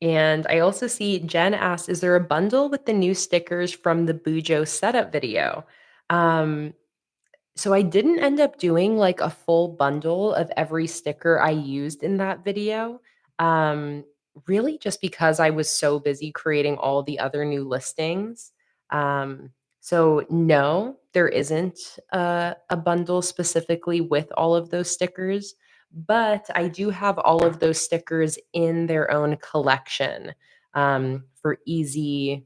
And I also see Jen asked, "Is there a bundle with the new stickers from the Bujo setup video?" Um, So I didn't end up doing, like, a full bundle of every sticker I used in that video, um, really just because I was so busy creating all the other new listings. So no, there isn't a bundle specifically with all of those stickers, but I do have all of those stickers in their own collection, for easy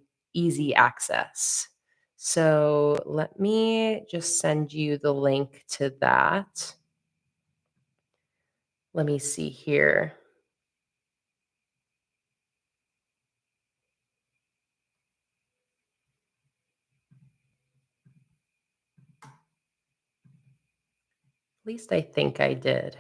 access. So let me just send you the link to that. Let me see here. At least I think I did.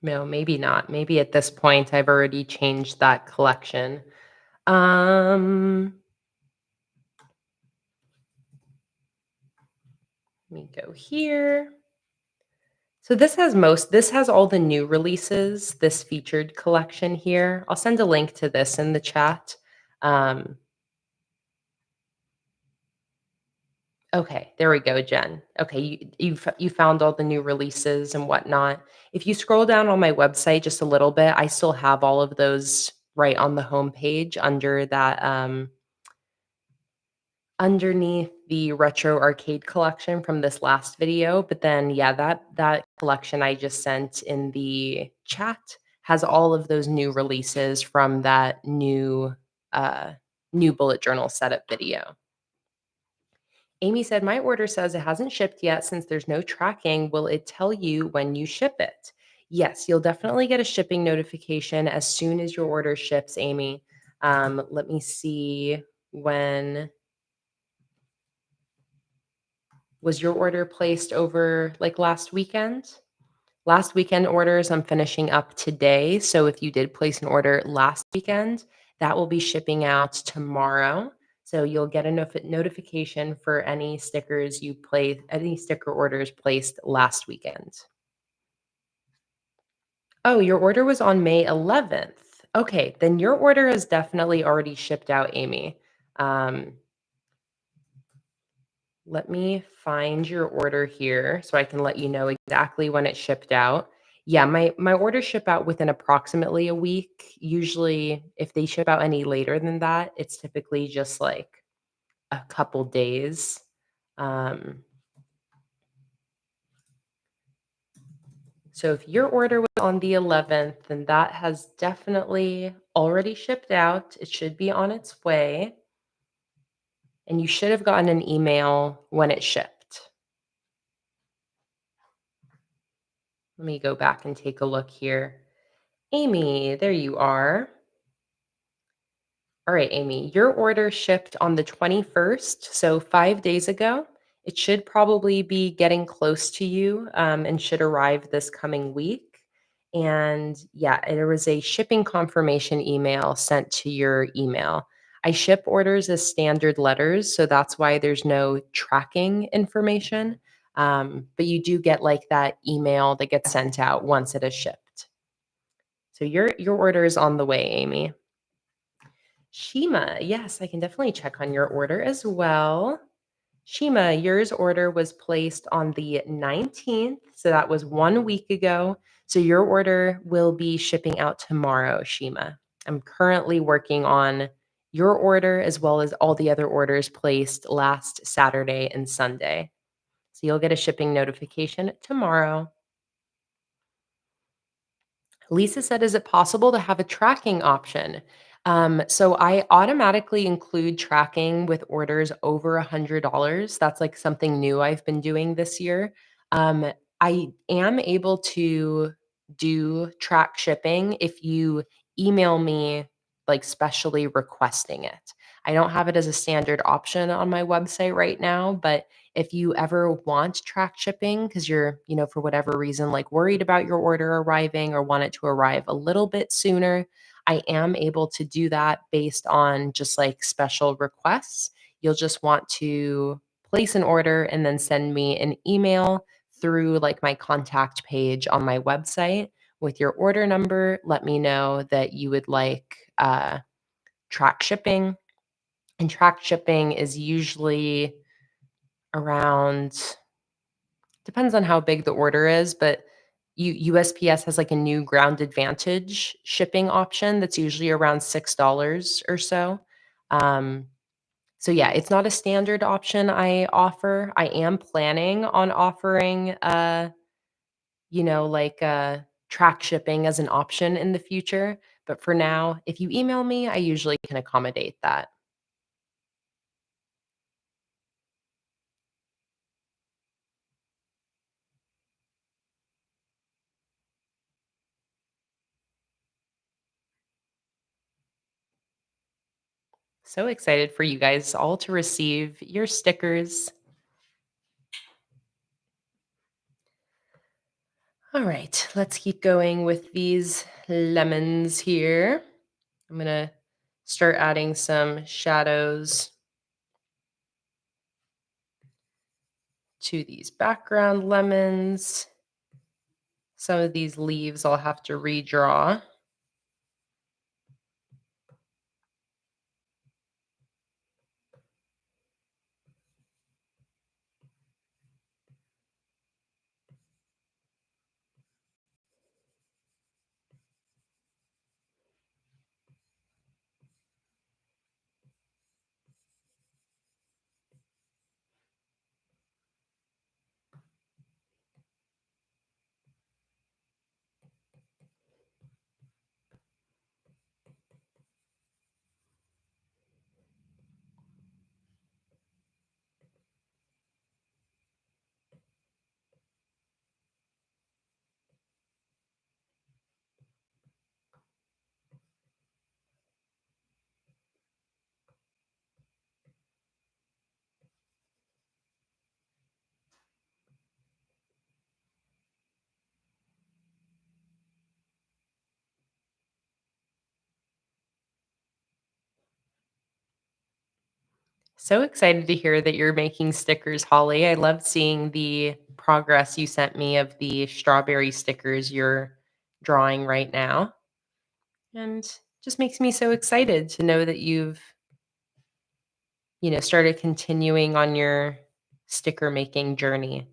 No, maybe not. Maybe at this point I've already changed that collection. Um, Let me go here. So this has all the new releases, this featured collection here. I'll send a link to this in the chat. Um, Okay, there we go, Jen. Okay, you found all the new releases and whatnot. If you scroll down on my website just a little bit, I still have all of those right on the homepage under that underneath the retro arcade collection from this last video. But then yeah, that collection I just sent in the chat has all of those new releases from that uh new bullet journal setup video. Amy said, "My order says it hasn't shipped yet since there's no tracking. Will it tell you when you ship it?" Yes, you'll definitely get a shipping notification as soon as your order ships, Amy. Let me see, when was your order placed over like last weekend? Last weekend orders I'm finishing up today. So if you did place an order last weekend, that will be shipping out tomorrow. So you'll get a notification for any sticker orders placed last weekend. Oh, your order was on May 11th. Okay, then your order is definitely already shipped out, Amy. Um, Let me find your order here so I can let you know exactly when it shipped out. Yeah, my orders ship out within approximately a week. Usually, if they ship out any later than that, it's typically just like a couple days. Um, so if your order was on the 11th, then that has definitely already shipped out. It should be on its way, and you should have gotten an email when it shipped. Let me go back and take a look here. Amy, there you are. All right, Amy, your order shipped on the 21st, so 5 days ago. It should probably be getting close to you and should arrive this coming week. And yeah, there was a shipping confirmation email sent to your email. I ship orders as standard letters, so that's why there's no tracking information. But you do get like that email that gets sent out once it is shipped. So your order is on the way, Amy. Shima, yes, I can definitely check on your order as well. Shima, yours order was placed on the 19th, so that was 1 week ago. So your order will be shipping out tomorrow, Shima. I'm currently working on your order as well as all the other orders placed last Saturday and Sunday. So you'll get a shipping notification tomorrow. Lisa said, "Is it possible to have a tracking option?" So I automatically include tracking with orders over $100. That's like something new I've been doing this year. I am able to do track shipping if you email me like specially requesting it. I don't have it as a standard option on my website right now, but if you ever want track shipping because you're, for whatever reason, like worried about your order arriving or want it to arrive a little bit sooner, I am able to do that based on just like special requests. You'll just want to place an order and then send me an email through like my contact page on my website with your order number. Let me know that you would like track shipping. And track shipping is usually around, depends on how big the order is, but USPS has like a new Ground Advantage shipping option that's usually around $6 or so. Um, so yeah, it's not a standard option I offer. I am planning on offering track shipping as an option in the future, but for now, if you email me, I usually can accommodate that. So excited for you guys all to receive your stickers. All right, let's keep going with these lemons here. I'm going to start adding some shadows to these background lemons. Some of these leaves I'll have to redraw. So excited to hear that you're making stickers, Holly. I love seeing the progress you sent me of the strawberry stickers you're drawing right now. And just makes me so excited to know that you've, started continuing on your sticker making journey?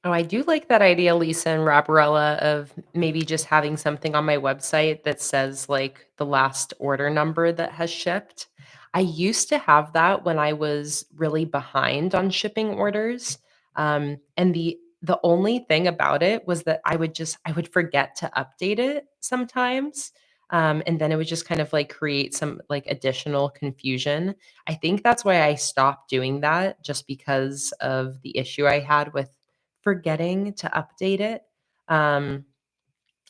Oh, I do like that idea, Lisa and Rabarella, of maybe just having something on my website that says like the last order number that has shipped. I used to have that when I was really behind on shipping orders. And the only thing about it was that I would forget to update it sometimes. And then it would just kind of like create some like additional confusion. I think that's why I stopped doing that, just because of the issue I had with forgetting to update it. Um,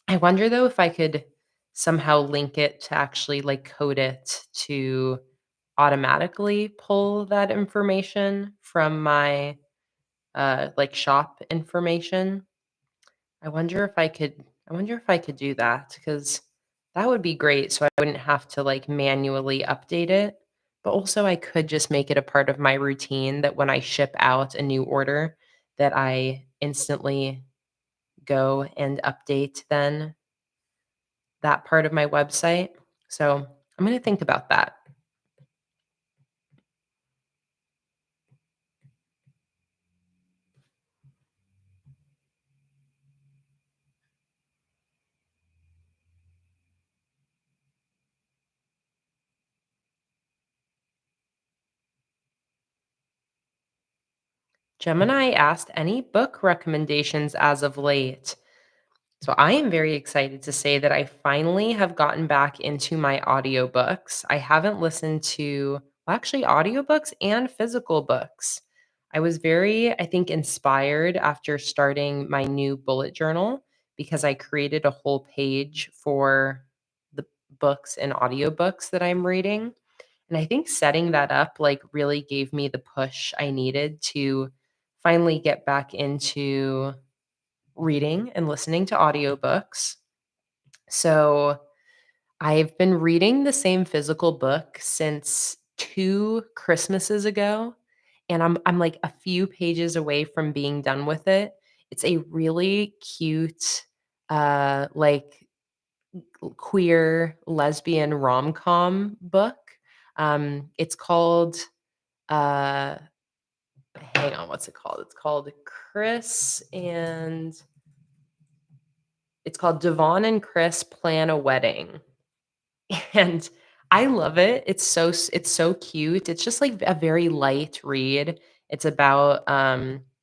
I wonder though if I could somehow link it to actually like code it to automatically pull that information from my like shop information. I wonder if I could do that, cuz that would be great so I wouldn't have to like manually update it. But also I could just make it a part of my routine that when I ship out a new order that I instantly go and update then that part of my website. So I'm going to think about that. Gemini asked any book recommendations as of late. So I am very excited to say that I finally have gotten back into my audiobooks. I haven't listened to, well, actually, audiobooks and physical books. I was very, I think, inspired after starting my new bullet journal because I created a whole page for the books and audiobooks that I'm reading. And I think setting that up like really gave me the push I needed to finally get back into reading and listening to audiobooks. So I've been reading the same physical book since 2 Christmases ago, and I'm like a few pages away from being done with it. It's a really cute, like queer lesbian rom-com book. It's called, uh, hang on, what's it called? It's called Chris and it's called Devon and Chris Plan a Wedding, and I love it. It's so cute. It's just, like, a very light read. It's about,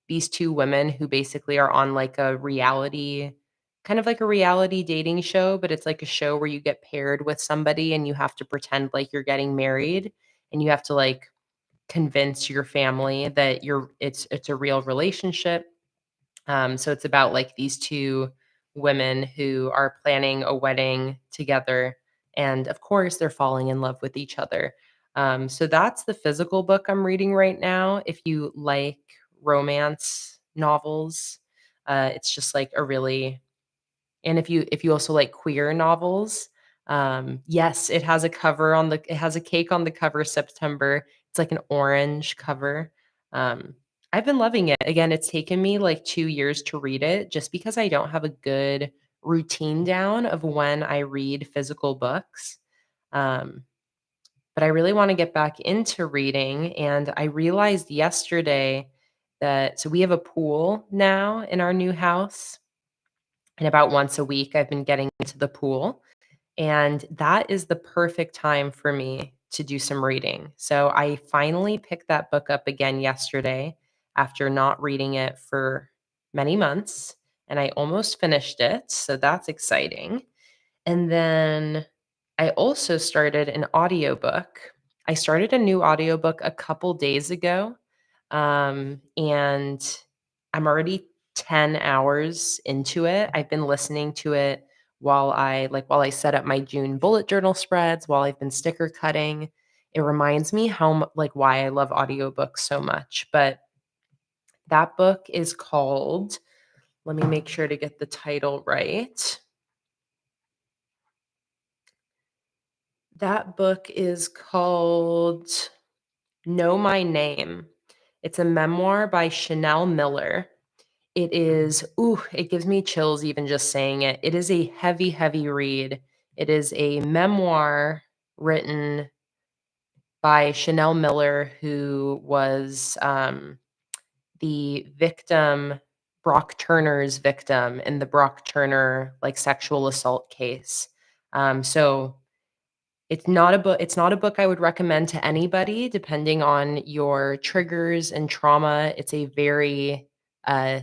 these 2 women who basically are on, like, a reality kind of like a reality dating show, but it's like a show where you get paired with somebody and you have to pretend like you're getting married, and you have to, like, convince your family that it's a real relationship. So it's about like these 2 women who are planning a wedding together, and of course, they're falling in love with each other. So that's the physical book I'm reading right now. If you like romance novels, it's just like a really and if you also like queer novels, yes, it has a cake on the cover, September. It's like an orange cover. Um, I've been loving it. Again, it's taken me like 2 years to read it just because I don't have a good routine down of when I read physical books. Um, but I really wanna get back into reading, and I realized yesterday that so we have a pool now in our new house, and about once a week, I've been getting into the pool, and that is the perfect time for me to do some reading. So I finally picked that book up again yesterday after not reading it for many months, and I almost finished it. So that's exciting. And then I also started an audiobook. I started a new audiobook a couple days ago. And I'm already 10 hours into it. I've been listening to it while I set up my June bullet journal spreads, while I've been sticker cutting. It reminds me why I love audiobooks so much. But that book is called, let me make sure to get the title right. That book is called Know My Name. It's a memoir by Chanel Miller. It gives me chills even just saying it. It is a heavy, heavy read. It is a memoir written by Chanel Miller, who was the victim, Brock Turner's victim in the Brock Turner sexual assault case. So it's not a book I would recommend to anybody depending on your triggers and trauma. It's a very,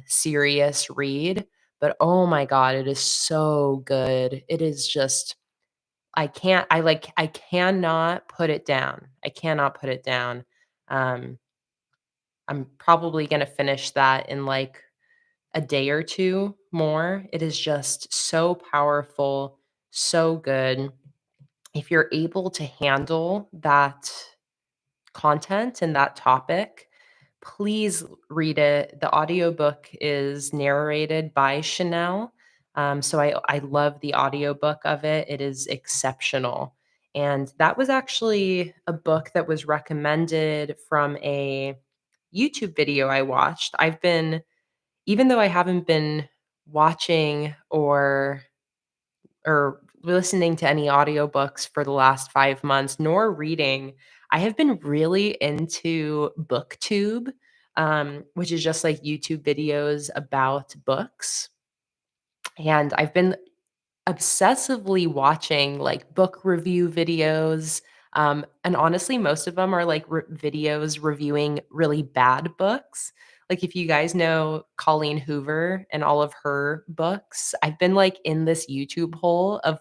serious read, but, oh my god, it is so good. It is just I cannot put it down. I cannot put it down. Um, I'm probably gonna finish that in, a day or 2 more. It is just so powerful, so good. If you're able to handle that content and that topic, please read it. The audiobook is narrated by Chanel. So I love the audiobook of it. It is exceptional. And that was actually a book that was recommended from a YouTube video I watched. Even though I haven't been watching or listening to any audiobooks for the last 5 months, nor reading. I have been really into BookTube, which is just like YouTube videos about books, and I've been obsessively watching, book review videos, and honestly, most of them are, videos reviewing really bad books. Like, if you guys know Colleen Hoover and all of her books, I've been, in this YouTube hole of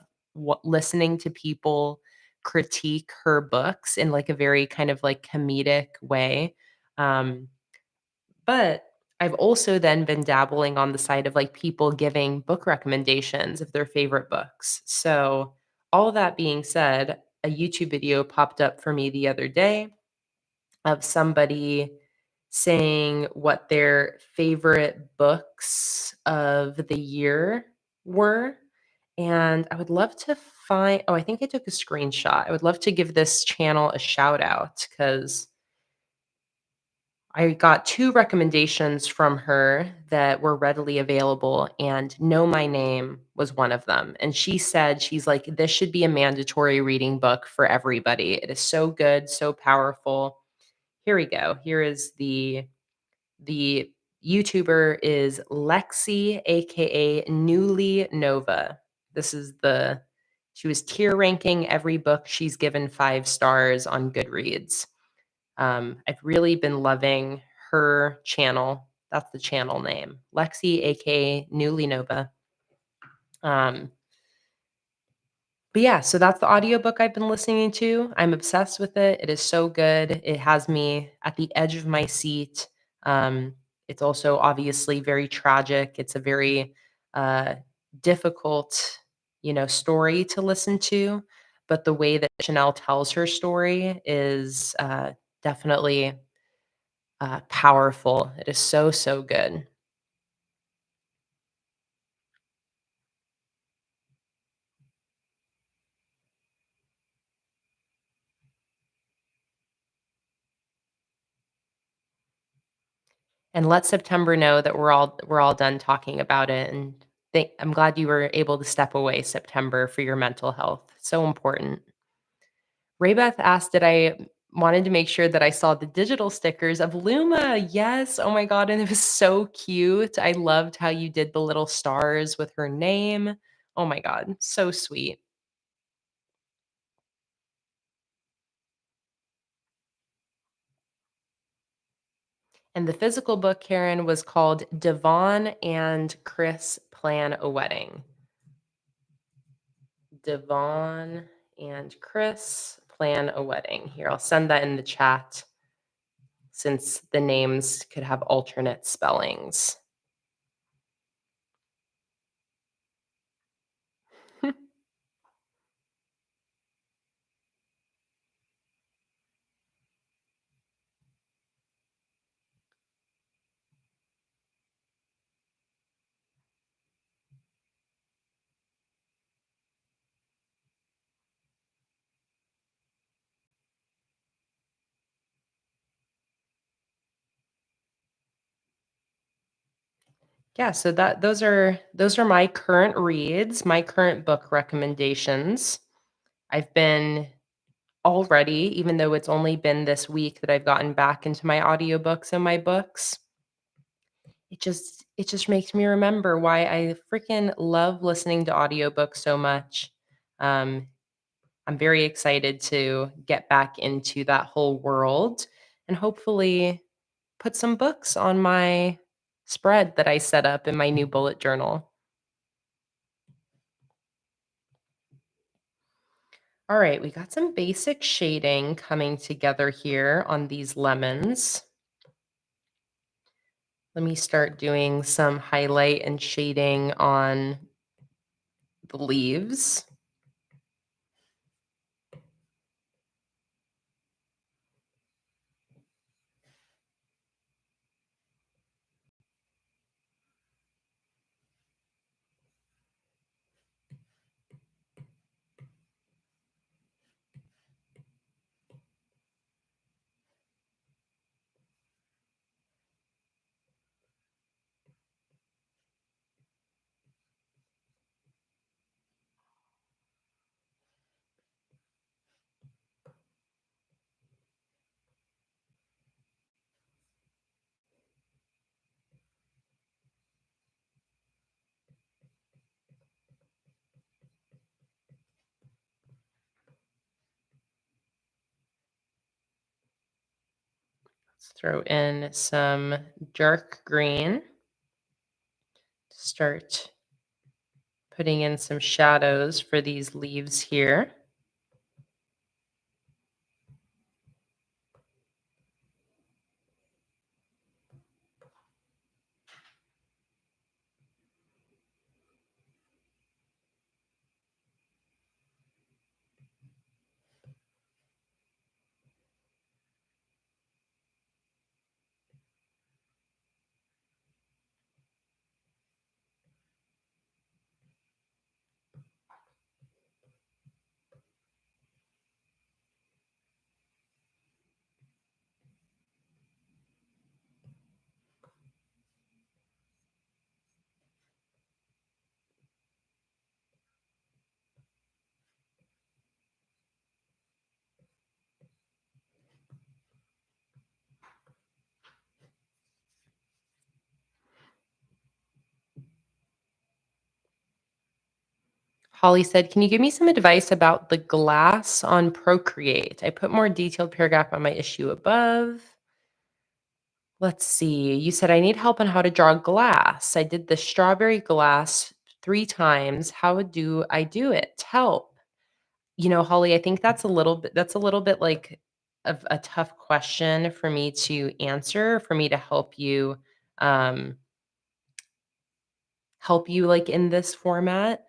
listening to people critique her books in, a very kind of, comedic way, um but I've also then been dabbling on the side of, people giving book recommendations of their favorite books. So, all that being said, a YouTube video popped up for me the other day of somebody saying what their favorite books of the year were, and I would love to I think I took a screenshot. I would love to give this channel a shout out because I got 2 recommendations from her that were readily available, and Know My Name was one of them, and she's like, "This should be a mandatory reading book for everybody. It is so good, so powerful." Here we go. Here is the YouTuber is Lexi, AKA Newly Nova. This is the She was tier ranking every book she's given 5 stars on Goodreads. I've really been loving her channel. That's the channel name. Lexi, aka Newly Nova. Um, but yeah, so that's the audiobook I've been listening to. I'm obsessed with it. It is so good. It has me at the edge of my seat. Um, it's also obviously very tragic. It's a very uh, difficult, story to listen to. But the way that Chanel tells her story is definitely powerful. It is so, so good. And let September know that we're all done talking about it, and I'm glad you were able to step away, September, for your mental health. So important. Raybeth asked, did I wanted to make sure that I saw the digital stickers of Luma. Yes. Oh my god, and it was so cute. I loved how you did the little stars with her name. Oh my god, so sweet. And the physical book, Karen, was called Devon and Chris Plan a Wedding. Devon and Chris Plan a Wedding. Here, I'll send that in the chat since the names could have alternate spellings. Yeah, so those are my current reads, my current book recommendations. I've been already, even though it's only been this week that I've gotten back into my audiobooks and my books, it just makes me remember why I freaking love listening to audiobooks so much. Um, I'm very excited to get back into that whole world and hopefully put some books on my spread that I set up in my new bullet journal. All right, we got some basic shading coming together here on these lemons. Let me start doing some highlight and shading on the leaves. Let's throw in some dark green. Start putting in some shadows for these leaves here. Holly said, "Can you give me some advice about the glass on Procreate? I put more detailed paragraph on my issue above." Let's see. You said, "I need help on how to draw glass. I did the strawberry glass 3 times. How do I do it? Help." Holly, I think that's a little bit like of a tough question for me to answer, for me to um, help you like in this format.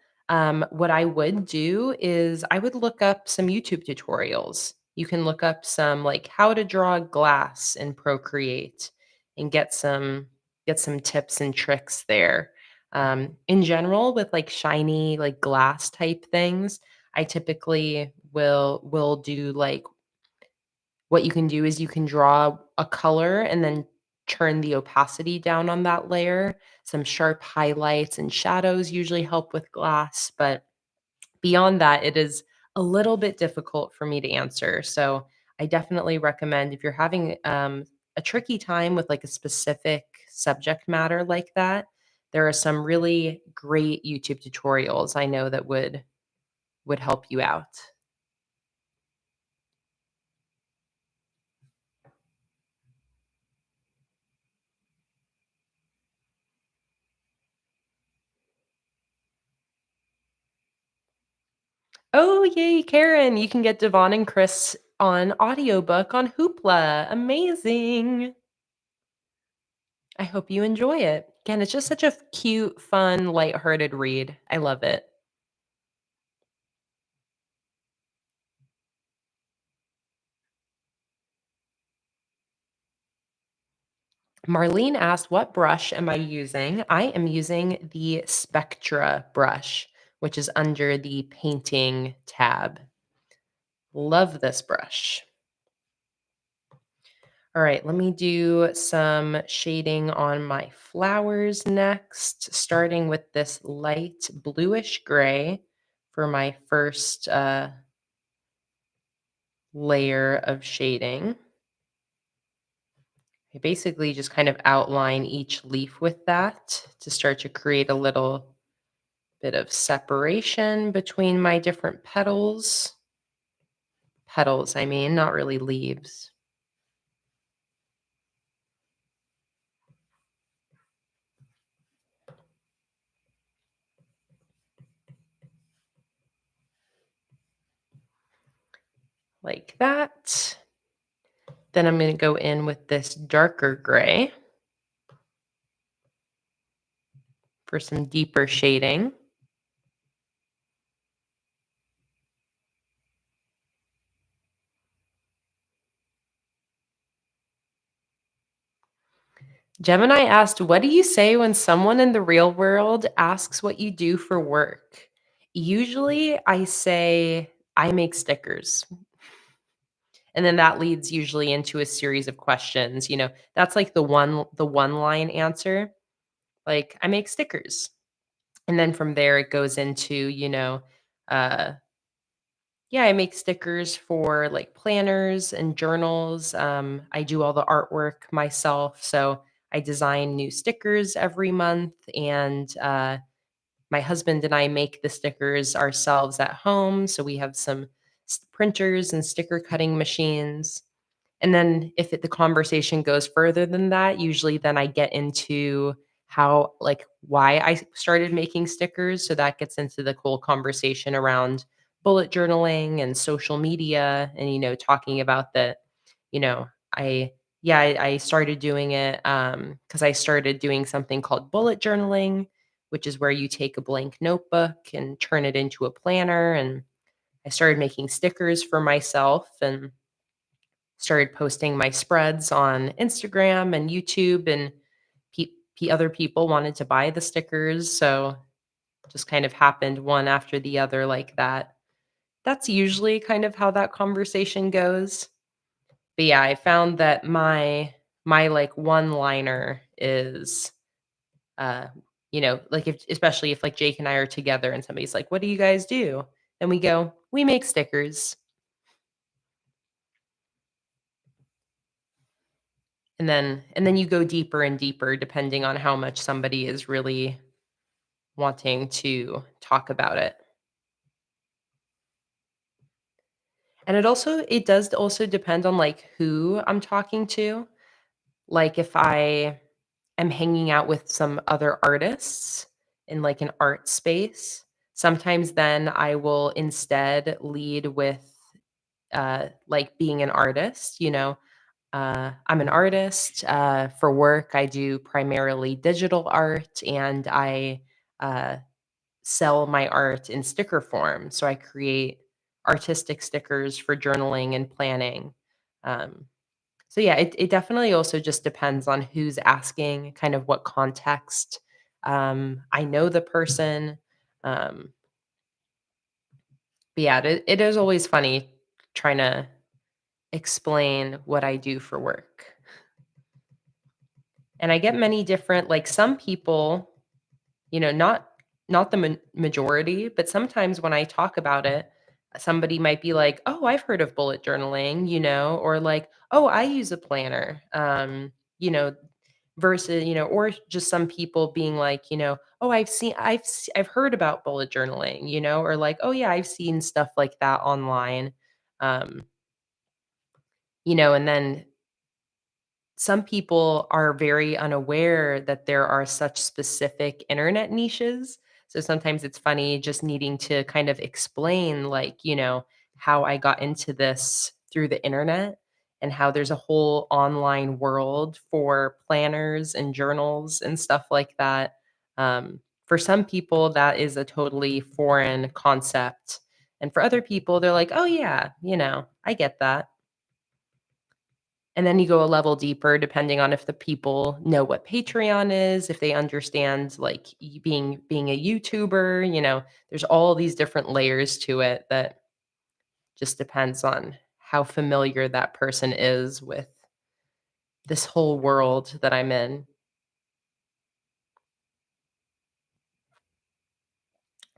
What I would do is I would look up some YouTube tutorials. You can look up some like how to draw glass in Procreate and get some tips and tricks there. In general, with like shiny like glass type things, I typically will do like what you can do is you can draw a color and then turn the opacity down on that layer. Some sharp highlights and shadows usually help with glass, but beyond that, it is a little bit difficult for me to answer. So I definitely recommend if you're having a tricky time with like a specific subject matter like that, there are some really great YouTube tutorials I know that would help you out. Oh, yay, Karen, you can get Devon and Chris on audiobook on Hoopla. Amazing. I hope you enjoy it. Again, it's just such a cute, fun, lighthearted read. I love it. Marlene asked, what brush am I using? I am using the Spectra brush, which is under the painting tab. Love this brush. All right, let me do some shading on my flowers next, starting with this light bluish gray for my first layer of shading. I basically just kind of outline each leaf with that to start to create a little bit of separation between my different petals. Petals, I mean, not really leaves. Like that. Then I'm going to go in with this darker gray for some deeper shading. Gemini asked, what do you say when someone in the real world asks what you do for work? Usually I say, I make stickers. And then that leads usually into a series of questions. That's like the one line answer. Like, I make stickers. And then from there it goes into, uh yeah, I make stickers for like planners and journals. I do all the artwork myself. So I design new stickers every month. And my husband and I make the stickers ourselves at home. So we have some printers and sticker cutting machines. And then if the conversation goes further than that, usually then I get into how, like, why I started making stickers. So that gets into the whole conversation around bullet journaling and social media and, talking about that, you know, I, yeah, I started doing it because I started doing something called bullet journaling, which is where you take a blank notebook and turn it into a planner. And I started making stickers for myself and started posting my spreads on Instagram and YouTube, and other people wanted to buy the stickers, so just kind of happened one after the other like that. That's usually kind of how that conversation goes. But yeah, I found that my like one liner is uh like if especially if like Jake and I are together and somebody's like, "What do you guys do?" And we go, "We make stickers." And then you go deeper and deeper depending on how much somebody is really wanting to talk about it. And it does also depend on, like, who I'm talking to. Like, if I am hanging out with some other artists in, like, an art space, sometimes then I will instead lead with, like, being an artist, I'm an artist, for work, I do primarily digital art, and I, uh sell my art in sticker form. So I create artistic stickers for journaling and planning. Um, so yeah, it definitely also just depends on who's asking, kind of what context. I know the person. Um, but yeah, it is always funny trying to explain what I do for work. And I get many different, like some people, not the majority, but sometimes when I talk about it, somebody might be like, "Oh, I've heard of bullet journaling," or like, "Oh, I use a planner." You know, versus, or just some people being like, "Oh, I've heard about bullet journaling," or like, "Oh yeah, I've seen stuff like that online." Um, and then some people are very unaware that there are such specific internet niches. So sometimes it's funny just needing to kind of explain, like, how I got into this through the internet and how there's a whole online world for planners and journals and stuff like that. For some people, that is a totally foreign concept. And for other people, they're like, oh, yeah, I get that. And then you go a level deeper depending on if the people know what Patreon is, if they understand like being a YouTuber, there's all these different layers to it that just depends on how familiar that person is with this whole world that I'm in.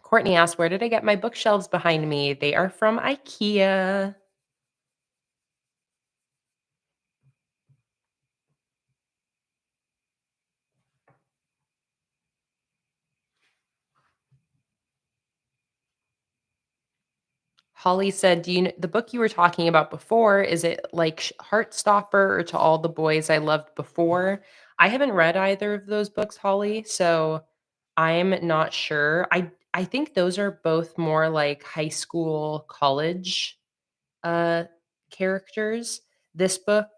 Courtney asked, "Where did I get my bookshelves behind me?" They are from IKEA. Holly said, "Do you kn the book you were talking about before, is it like Heartstopper or To All the Boys I Loved Before?" I haven't read either of those books, Holly, so I'm not sure. I think those are both more like high school, college, uh, characters. This book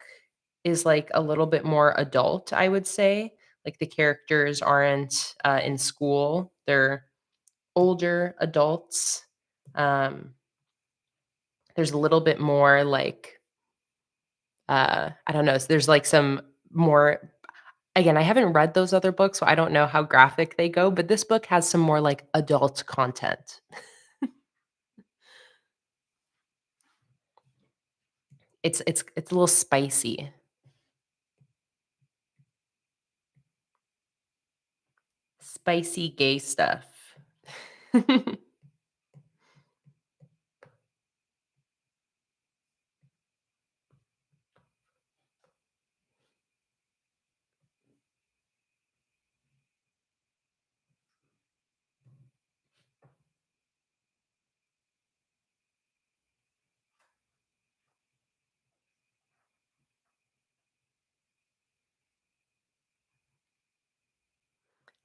is, like, a little bit more adult, I would say. Like, the characters aren't, in school, they're older adults. Um there's a little bit more like, I don't know, there's like some more again, I haven't read those other books, so I don't know how graphic they go, but this book has some more like adult content. It's a little spicy. Spicy gay stuff.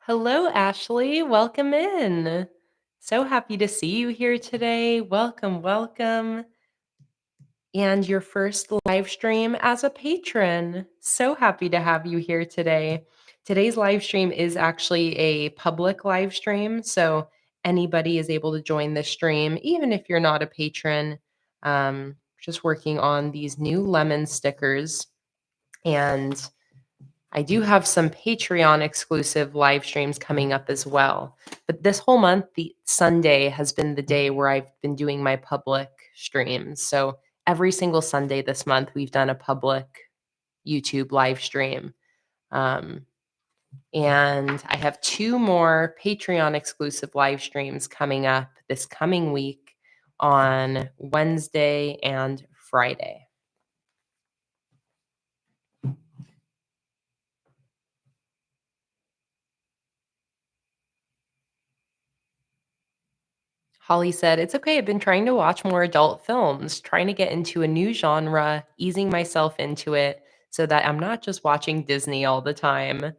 Hello, Ashley, welcome in. So happy to see you here today. Welcome, welcome. And your first live stream as a patron. So happy to have you here today. Today's live stream is actually a public live stream, so anybody is able to join the stream, even if you're not a patron. Just working on these new lemon stickers, and I do have some Patreon exclusive live streams coming up as well. But this whole month, the Sunday has been the day where I've been doing my public streams. So every single Sunday this month, we've done a public YouTube live stream. Um, and I have two more Patreon exclusive live streams coming up this coming week on Wednesday and Friday. Holly said, "It's okay. I've been trying to watch more adult films, trying to get into a new genre, easing myself into it so that I'm not just watching Disney all the time."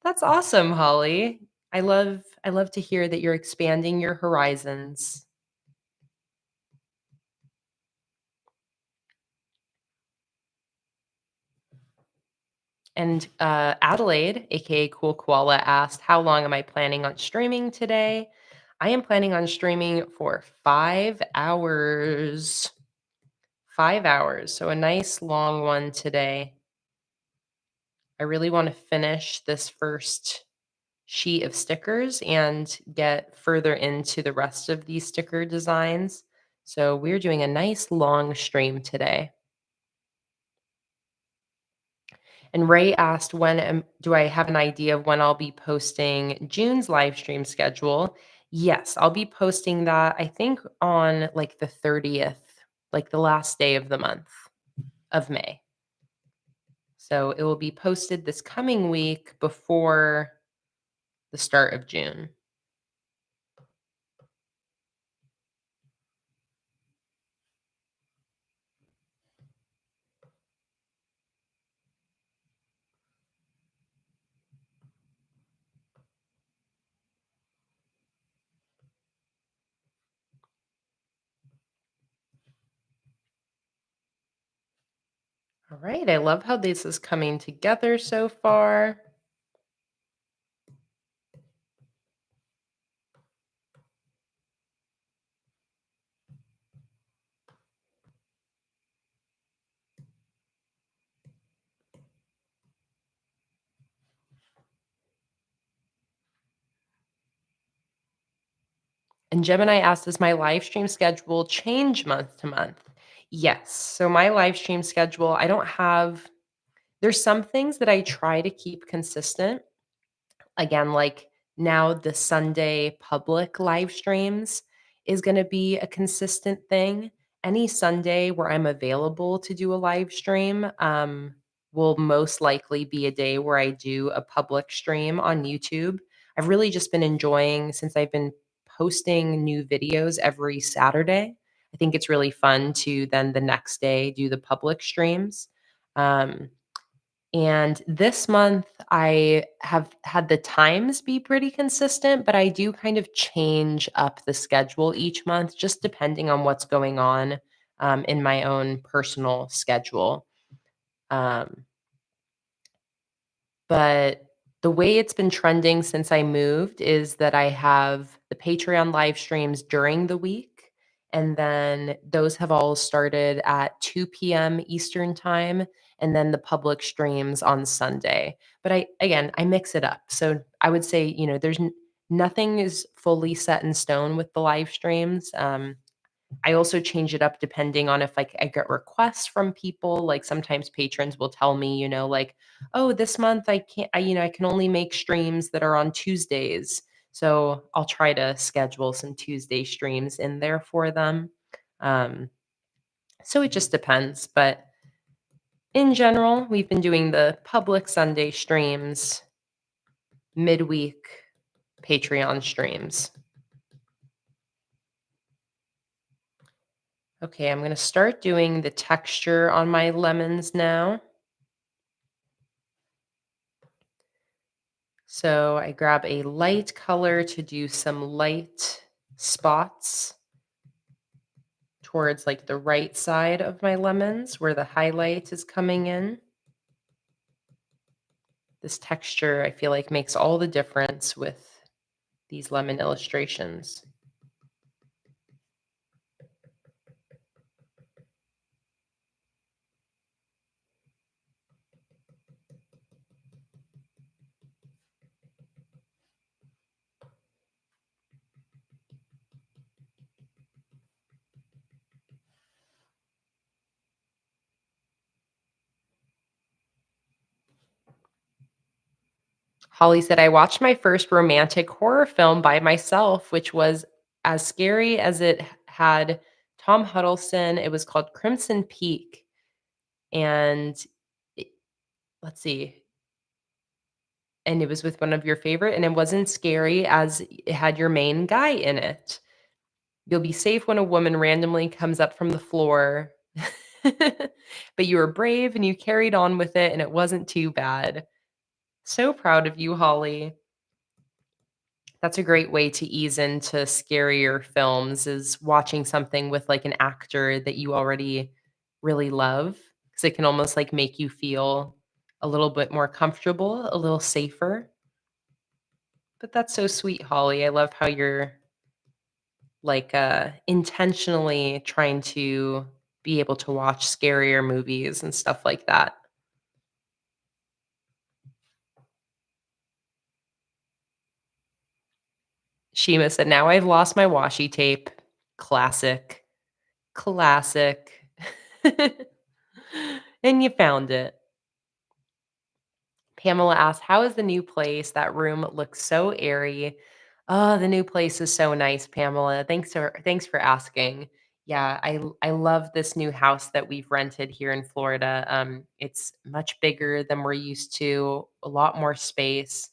That's awesome, Holly. I love to hear that you're expanding your horizons. And Adelaide, aka Cool Koala, asked, "How long am I planning on streaming today?" I am planning on streaming for 5 hours. 5 hours. So a nice long one today. I really want to finish this first sheet of stickers and get further into the rest of these sticker designs. So we're doing a nice long stream today. And Ray asked, do I have an idea of when I'll be posting June's live stream schedule? Yes, I'll be posting that, I think, on like the 30th, like the last day of the month of May. So it will be posted this coming week before the start of June. All right. I love how this is coming together so far. And Gemini asked, does my live stream schedule change month to month? Yes. So my live stream schedule, I don't have, there's some things that I try to keep consistent. Again, like now the Sunday public live streams is going to be a consistent thing. Any Sunday where I'm available to do a live stream will most likely be a day where I do a public stream on YouTube. I've really just been enjoying since I've been posting new videos every Saturday. I think it's really fun to then the next day do the public streams. Um, and this month, I have had the times be pretty consistent, but I do kind of change up the schedule each month, just depending on what's going on in my own personal schedule. Um, but the way it's been trending since I moved is that I have the Patreon live streams during the week, and then those have all started at 2 p.m. Eastern time, and then the public streams on Sunday. But I mix it up. So I would say, nothing is fully set in stone with the live streams. I also change it up depending on if, like, I get requests from people, like, sometimes patrons will tell me, like, "Oh, this month I can't I can only make streams that are on Tuesdays." So, I'll try to schedule some Tuesday streams in there for them. Um, so it just depends, but in general, we've been doing the public Sunday streams, midweek Patreon streams. Okay, I'm gonna start doing the texture on my lemons now. So I grab a light color to do some light spots towards like the right side of my lemons where the highlight is coming in. This texture, I feel like, makes all the difference with these lemon illustrations. Holly said, I watched my first romantic horror film by myself, which was as scary as it had Tom Huddleston. It was called Crimson Peak. And it- let's see, and it was with one of your favorite, and it wasn't scary as it had your main guy in it. You'll be safe when a woman randomly comes up from the floor. But you were brave and you carried on with it, and it wasn't too bad. So proud of you, Holly. That's a great way to ease into scarier films is watching something with like an actor that you already really love because it can almost like make you feel a little bit more comfortable, a little safer. But that's so sweet, Holly. I love how you're like intentionally trying to be able to watch scarier movies and stuff like that. Shima said, "Now I've lost my washi tape." Classic. Classic. And you found it. Pamela asked, "How is the new place? That room looks so airy." Oh, the new place is so nice, Pamela. Thanks for asking. Yeah, I love this new house that we've rented here in Florida. It's much bigger than we're used to, a lot more space.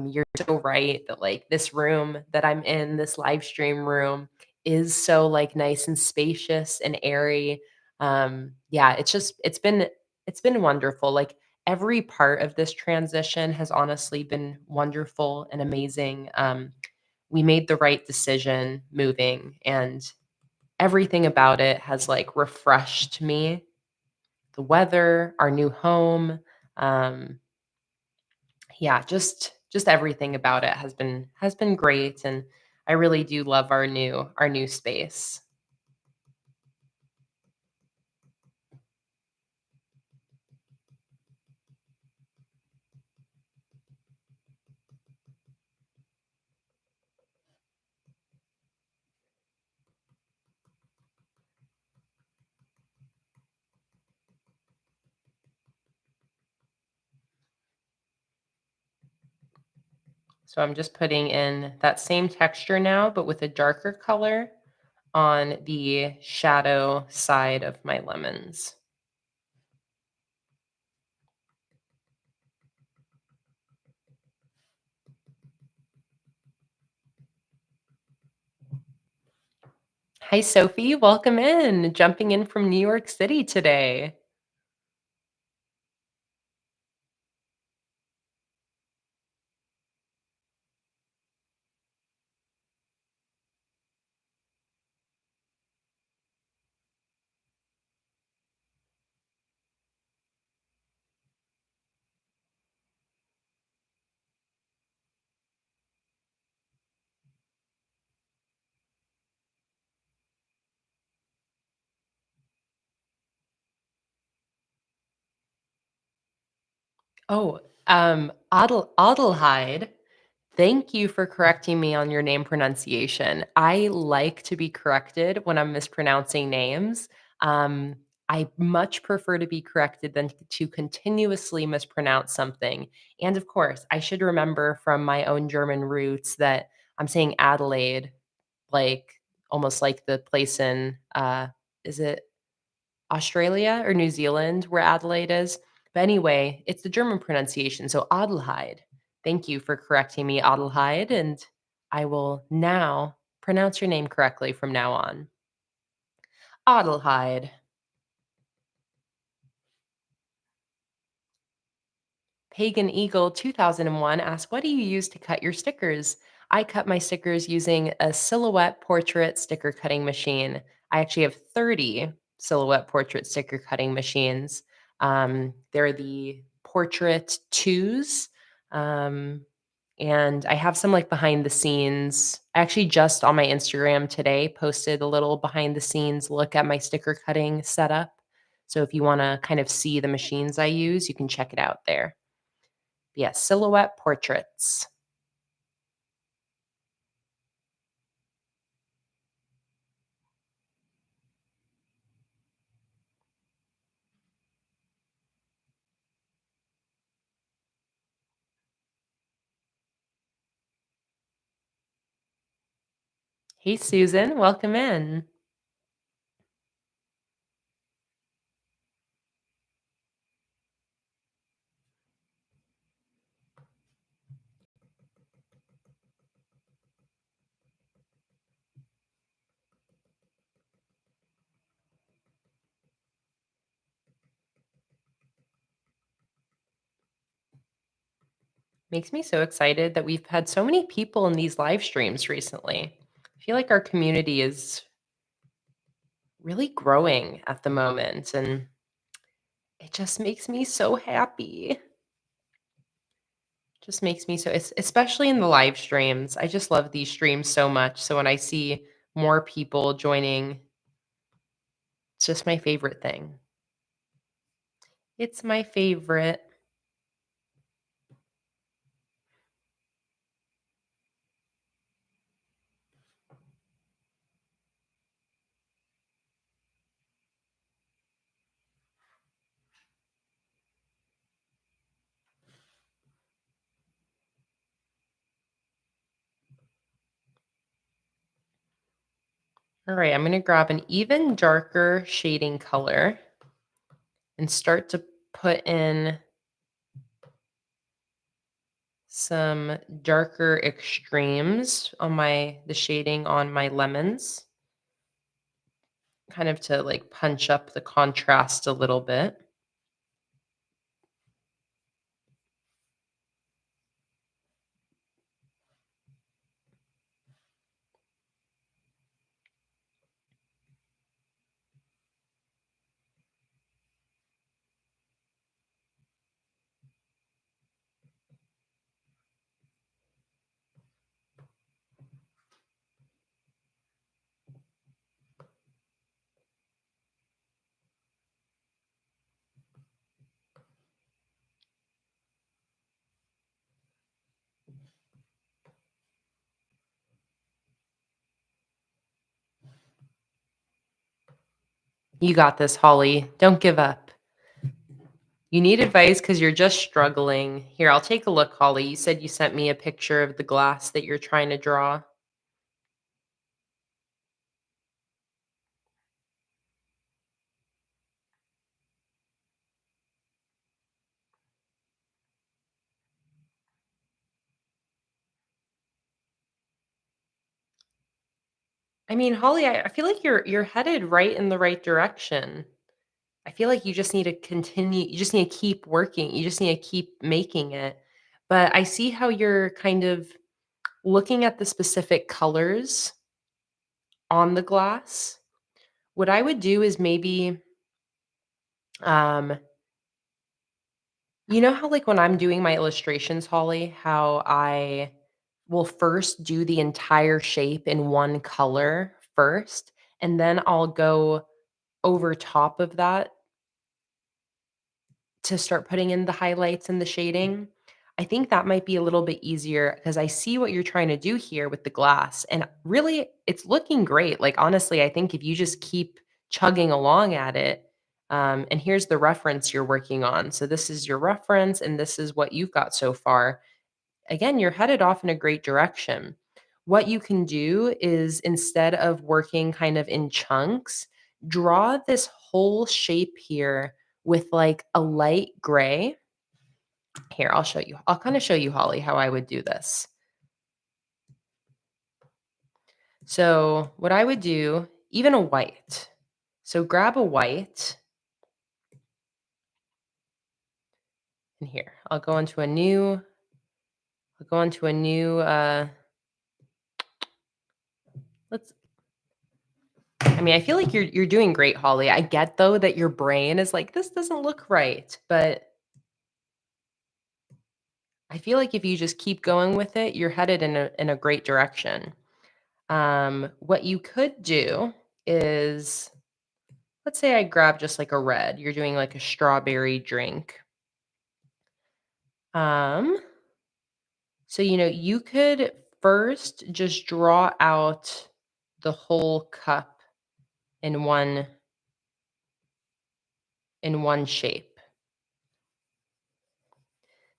You're so right that like this room that I'm in, this live stream room, is so like nice and spacious and airy. Yeah, it's been wonderful. Like every part of this transition has honestly been wonderful and amazing. We made the right decision moving, and everything about it has like refreshed me the weather, our new home. Um, yeah, just everything about it has been great, and I really do love our new space. So I'm just putting in that same texture now, but with a darker color on the shadow side of my lemons. Hi, Sophie. Welcome in. Jumping in from New York City today. Oh, Adelheid. Thank you for correcting me on your name pronunciation. I like to be corrected when I'm mispronouncing names. Um, I much prefer to be corrected than to continuously mispronounce something. And of course, I should remember from my own German roots that I'm saying Adelaide, like almost like the place in is it Australia or New Zealand where Adelaide is? But anyway, it's the German pronunciation, so Adelheid. Thank you for correcting me, Adelheid, and I will now pronounce your name correctly from now on. Adelheid. Pagan Eagle 2001 asks, "What do you use to cut your stickers?" I cut my stickers using a silhouette portrait sticker cutting machine. I actually have 30 silhouette portrait sticker cutting machines. They're the Portrait 2s. Um, and I have some like behind the scenes. I actually just on my Instagram today posted a little behind the scenes look at my sticker cutting setup. So if you want to kind of see the machines I use, you can check it out there. Yes, silhouette portraits. Hey, Susan, welcome in. Makes me so excited that we've had so many people in these live streams recently. I feel like our community is really growing at the moment, and it just makes me so happy. Just makes me so, especially in the live streams. I just love these streams so much. So when I see more people joining, it's just my favorite thing. It's my favorite. All right, I'm going to grab an even darker shading color and start to put in some darker extremes on the shading on my lemons, kind of to like punch up the contrast a little bit. You got this, Holly. Don't give up. You need advice because you're just struggling. Here, I'll take a look, Holly. You said you sent me a picture of the glass that you're trying to draw. I mean, Holly, I feel like you're headed right in the right direction. I feel like you just need to continue, you just need to keep working. You just need to keep making it. But I see how you're kind of looking at the specific colors on the glass. What I would do is maybe um you know how, like, when I'm doing my illustrations, Holly, how I will first do the entire shape in one color first, and then I'll go over top of that to start putting in the highlights and the shading. I think that might be a little bit easier because I see what you're trying to do here with the glass, and really, it's looking great. Like, honestly, I think if you just keep chugging along at it, and here's the reference you're working on. So this is your reference, and this is what you've got so far. Again, you're headed off in a great direction. What you can do is, instead of working kind of in chunks, draw this whole shape here with like a light gray. Here, I'll show you. I'll kind of show you, Holly, how I would do this. So, what I would do, even a white. So, grab a white, and here, I'll go into a new, let's I mean, I feel like you're doing great, Holly. I get though that your brain is like, this doesn't look right, but I feel like if you just keep going with it, you're headed in a great direction. What you could do is, let's say I grab just like a red. You're doing like a strawberry drink. Um, so you could first just draw out the whole cup in one shape.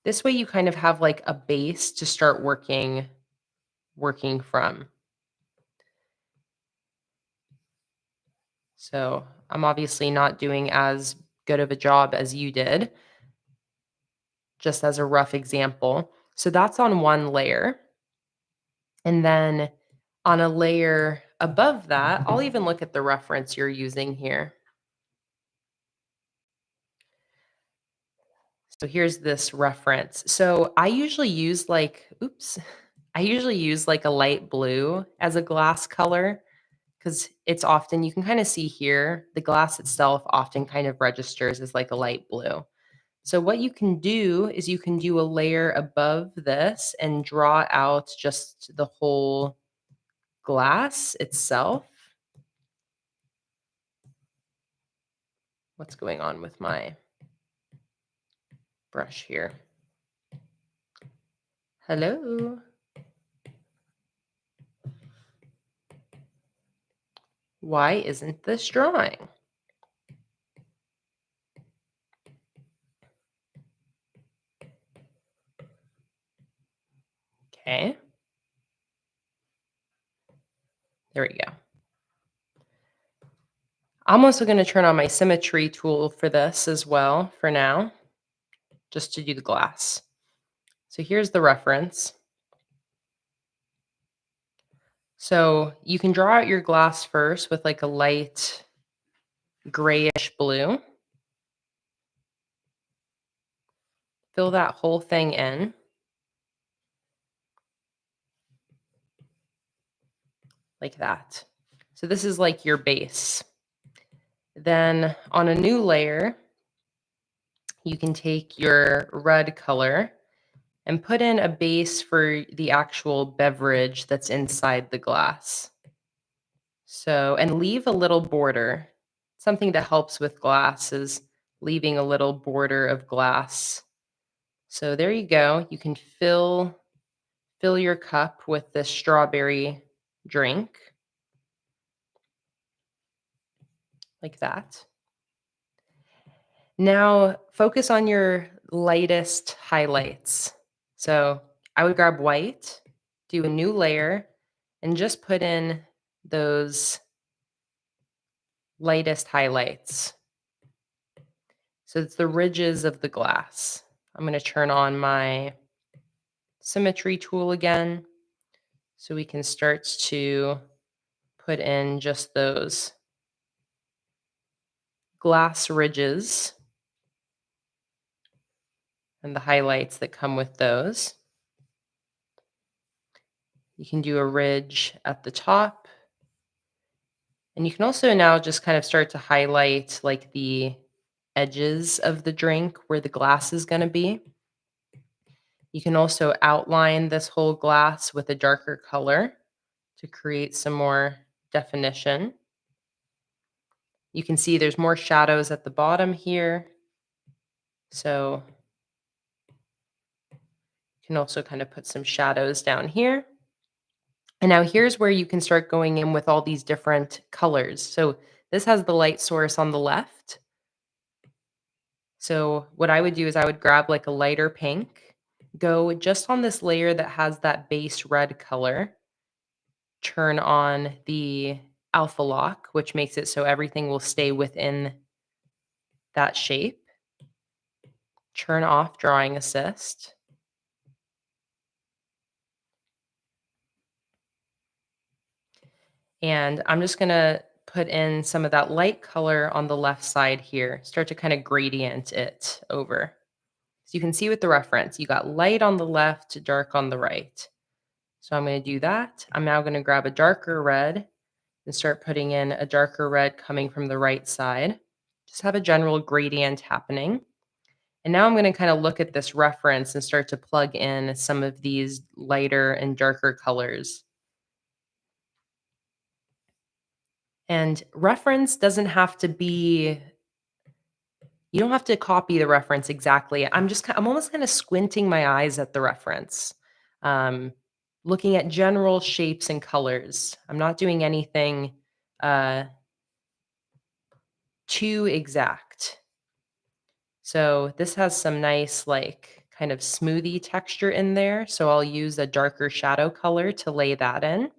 This way you kind of have like a base to start working from. So, I'm obviously not doing as good of a job as you did, just as a rough example. So that's on one layer. And then on a layer above that, I'll even look at the reference you're using here. So here's this reference. So I usually use like, oops, I usually use like a light blue as a glass color because it's often, you can kind of see here, the glass itself often kind of registers as like a light blue. So what you can do is you can do a layer above this and draw out just the whole glass itself. What's going on with my brush here? Hello. Why isn't this drawing? Okay. There we go. I'm also going to turn on my symmetry tool for this as well for now, just to do the glass. So here's the reference. So you can draw out your glass first with like a light grayish blue. Fill that whole thing in. Like that. So this is like your base. Then on a new layer, you can take your red color and put in a base for the actual beverage that's inside the glass. So, and leave a little border. Something that helps with glass is leaving a little border of glass. So there you go. You can fill your cup with this strawberry drink like that. Now focus on your lightest highlights. So I would grab white, do a new layer, and just put in those lightest highlights. So it's the ridges of the glass. I'm going to turn on my symmetry tool again so we can start to put in just those glass ridges and the highlights that come with those. You can do a ridge at the top. And you can also now just kind of start to highlight like the edges of the drink where the glass is going to be. You can also outline this whole glass with a darker color to create some more definition. You can see there's more shadows at the bottom here. So you can also kind of put some shadows down here. And now here's where you can start going in with all these different colors. So this has the light source on the left. So what I would do is I would grab like a lighter pink, go just on this layer that has that base red color, turn on the alpha lock, which makes it so everything will stay within that shape. Turn off drawing assist. And I'm just going to put in some of that light color on the left side here, start to kind of gradient it over. So you can see with the reference, you got light on the left, dark on the right. So I'm going to do that. I'm now going to grab a darker red and start putting in a darker red coming from the right side. Just have a general gradient happening. And now I'm going to kind of look at this reference and start to plug in some of these lighter and darker colors. And reference doesn't have to be, you don't have to copy the reference exactly. I'm almost kind of squinting my eyes at the reference, looking at general shapes and colors. I'm not doing anything too exact. So this has some nice like kind of smoothie texture in there. So I'll use a darker shadow color to lay that in.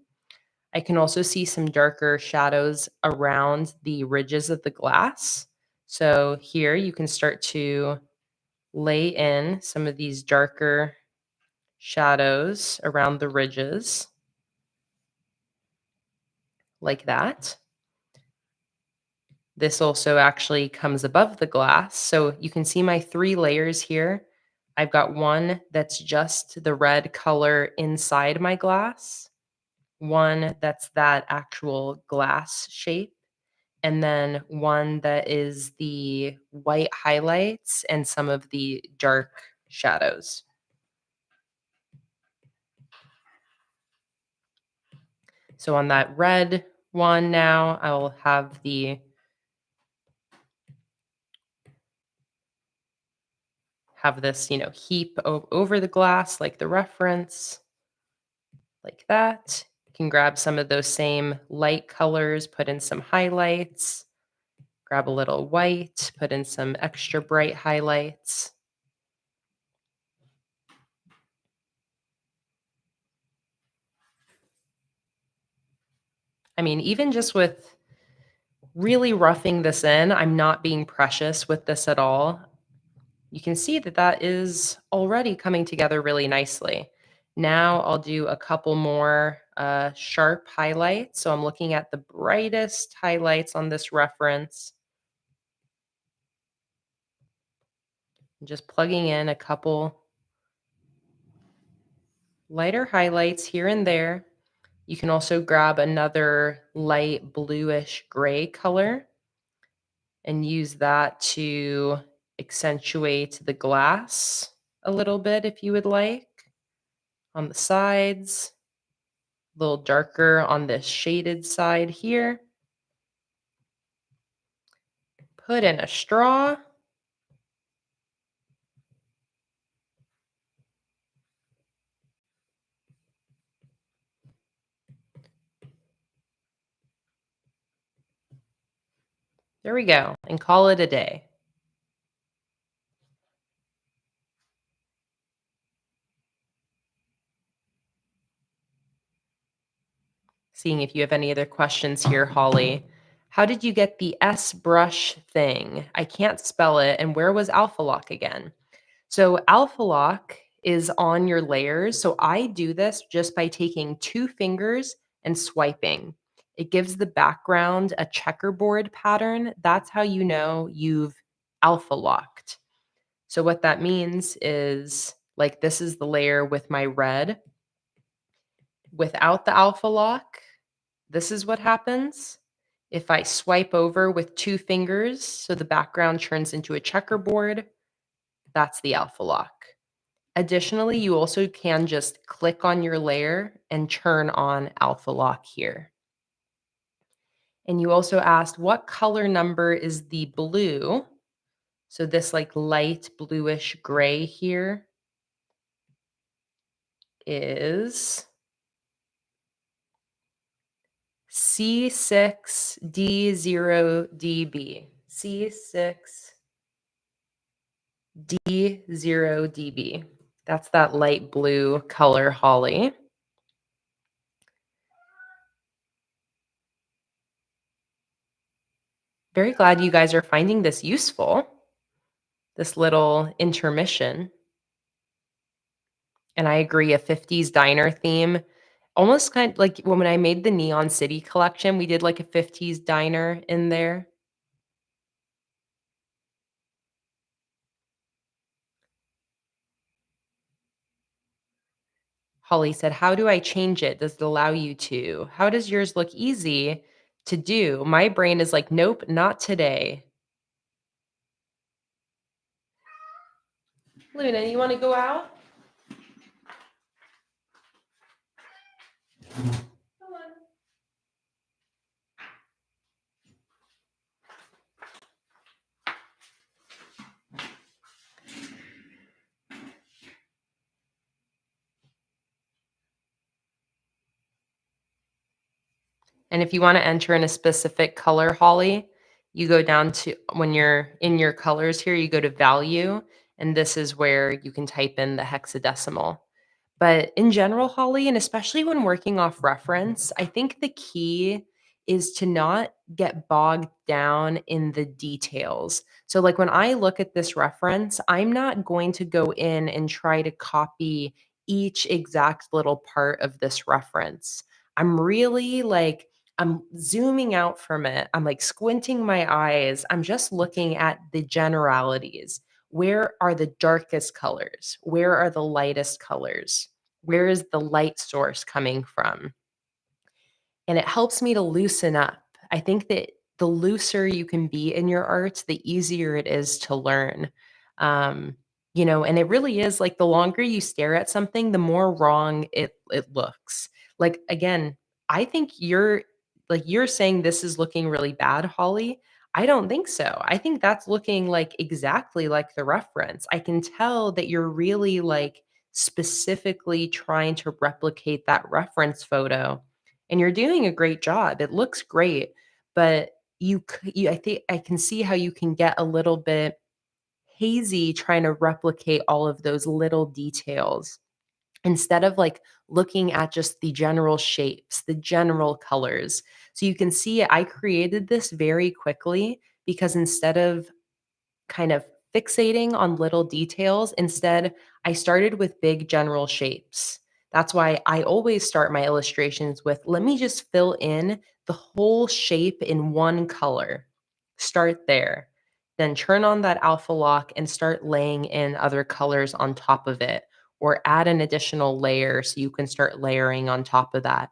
I can also see some darker shadows around the ridges of the glass. So here you can start to lay in some of these darker shadows around the ridges like that. This also actually comes above the glass. So you can see my 3 layers here. I've got one that's just the red color inside my glass, one that's that actual glass shape, and then one that is the white highlights and some of the dark shadows. So on that red one now, I'll have this, heap over the glass like the reference, like that. You can grab some of those same light colors, put in some highlights, grab a little white, put in some extra bright highlights. I mean, even just with really roughing this in, I'm not being precious with this at all. You can see that that is already coming together really nicely. Now I'll do a couple more sharp highlights. So I'm looking at the brightest highlights on this reference. Just plugging in a couple lighter highlights here and there. You can also grab another light bluish gray color and use that to accentuate the glass a little bit if you would like. On the sides, a little darker on this shaded side here. Put in a straw. There we go. And call it a day. Seeing if you have any other questions here, Holly. How did you get the S brush thing? I can't spell it. And where was Alpha Lock again? So Alpha Lock is on your layers. So I do this just by taking 2 fingers and swiping. It gives the background a checkerboard pattern. That's how you know you've alpha locked. So what that means is, like, this is the layer with my red. Without the alpha lock, this is what happens. If I swipe over with 2 fingers, so the background turns into a checkerboard, that's the alpha lock. Additionally, you also can just click on your layer and turn on alpha lock here. And you also asked, what color number is the blue? So this like light bluish gray here is C6D0DB. C6D0DB. That's that light blue color, Holly. Very glad you guys are finding this useful, this little intermission. And I agree, a 50s diner theme, almost kind of like when I made the Neon City collection, we did like a 50s diner in there. Holly said, how do I change it? Does it allow you to? How does yours look easy to do? My brain is like, nope, not today. Luna, you want to go out? Come on. And if you want to enter in a specific color, Holly, you go down to, when you're in your colors here, you go to value, and this is where you can type in the hexadecimal. But in general, Holly, and especially when working off reference, I think the key is to not get bogged down in the details. So, like when I look at this reference, I'm not going to go in and try to copy each exact little part of this reference. I'm really like, I'm zooming out from it. I'm like squinting my eyes. I'm just looking at the generalities. Where are the darkest colors? Where are the lightest colors? Where is the light source coming from? And it helps me to loosen up. I think that the looser you can be in your art, the easier it is to learn. Um, and it really is like the longer you stare at something, the more wrong it looks. Like again, I think you're saying this is looking really bad, Holly. I don't think so. I think that's looking like exactly like the reference. I can tell that you're really like specifically trying to replicate that reference photo, and you're doing a great job. It looks great, but I think I can see how you can get a little bit hazy trying to replicate all of those little details instead of like looking at just the general shapes, the general colors. So you can see I created this very quickly because instead of kind of fixating on little details. Instead, I started with big general shapes. That's why I always start my illustrations with, let me just fill in the whole shape in one color. Start there. Then turn on that alpha lock and start laying in other colors on top of it, or add an additional layer so you can start layering on top of that.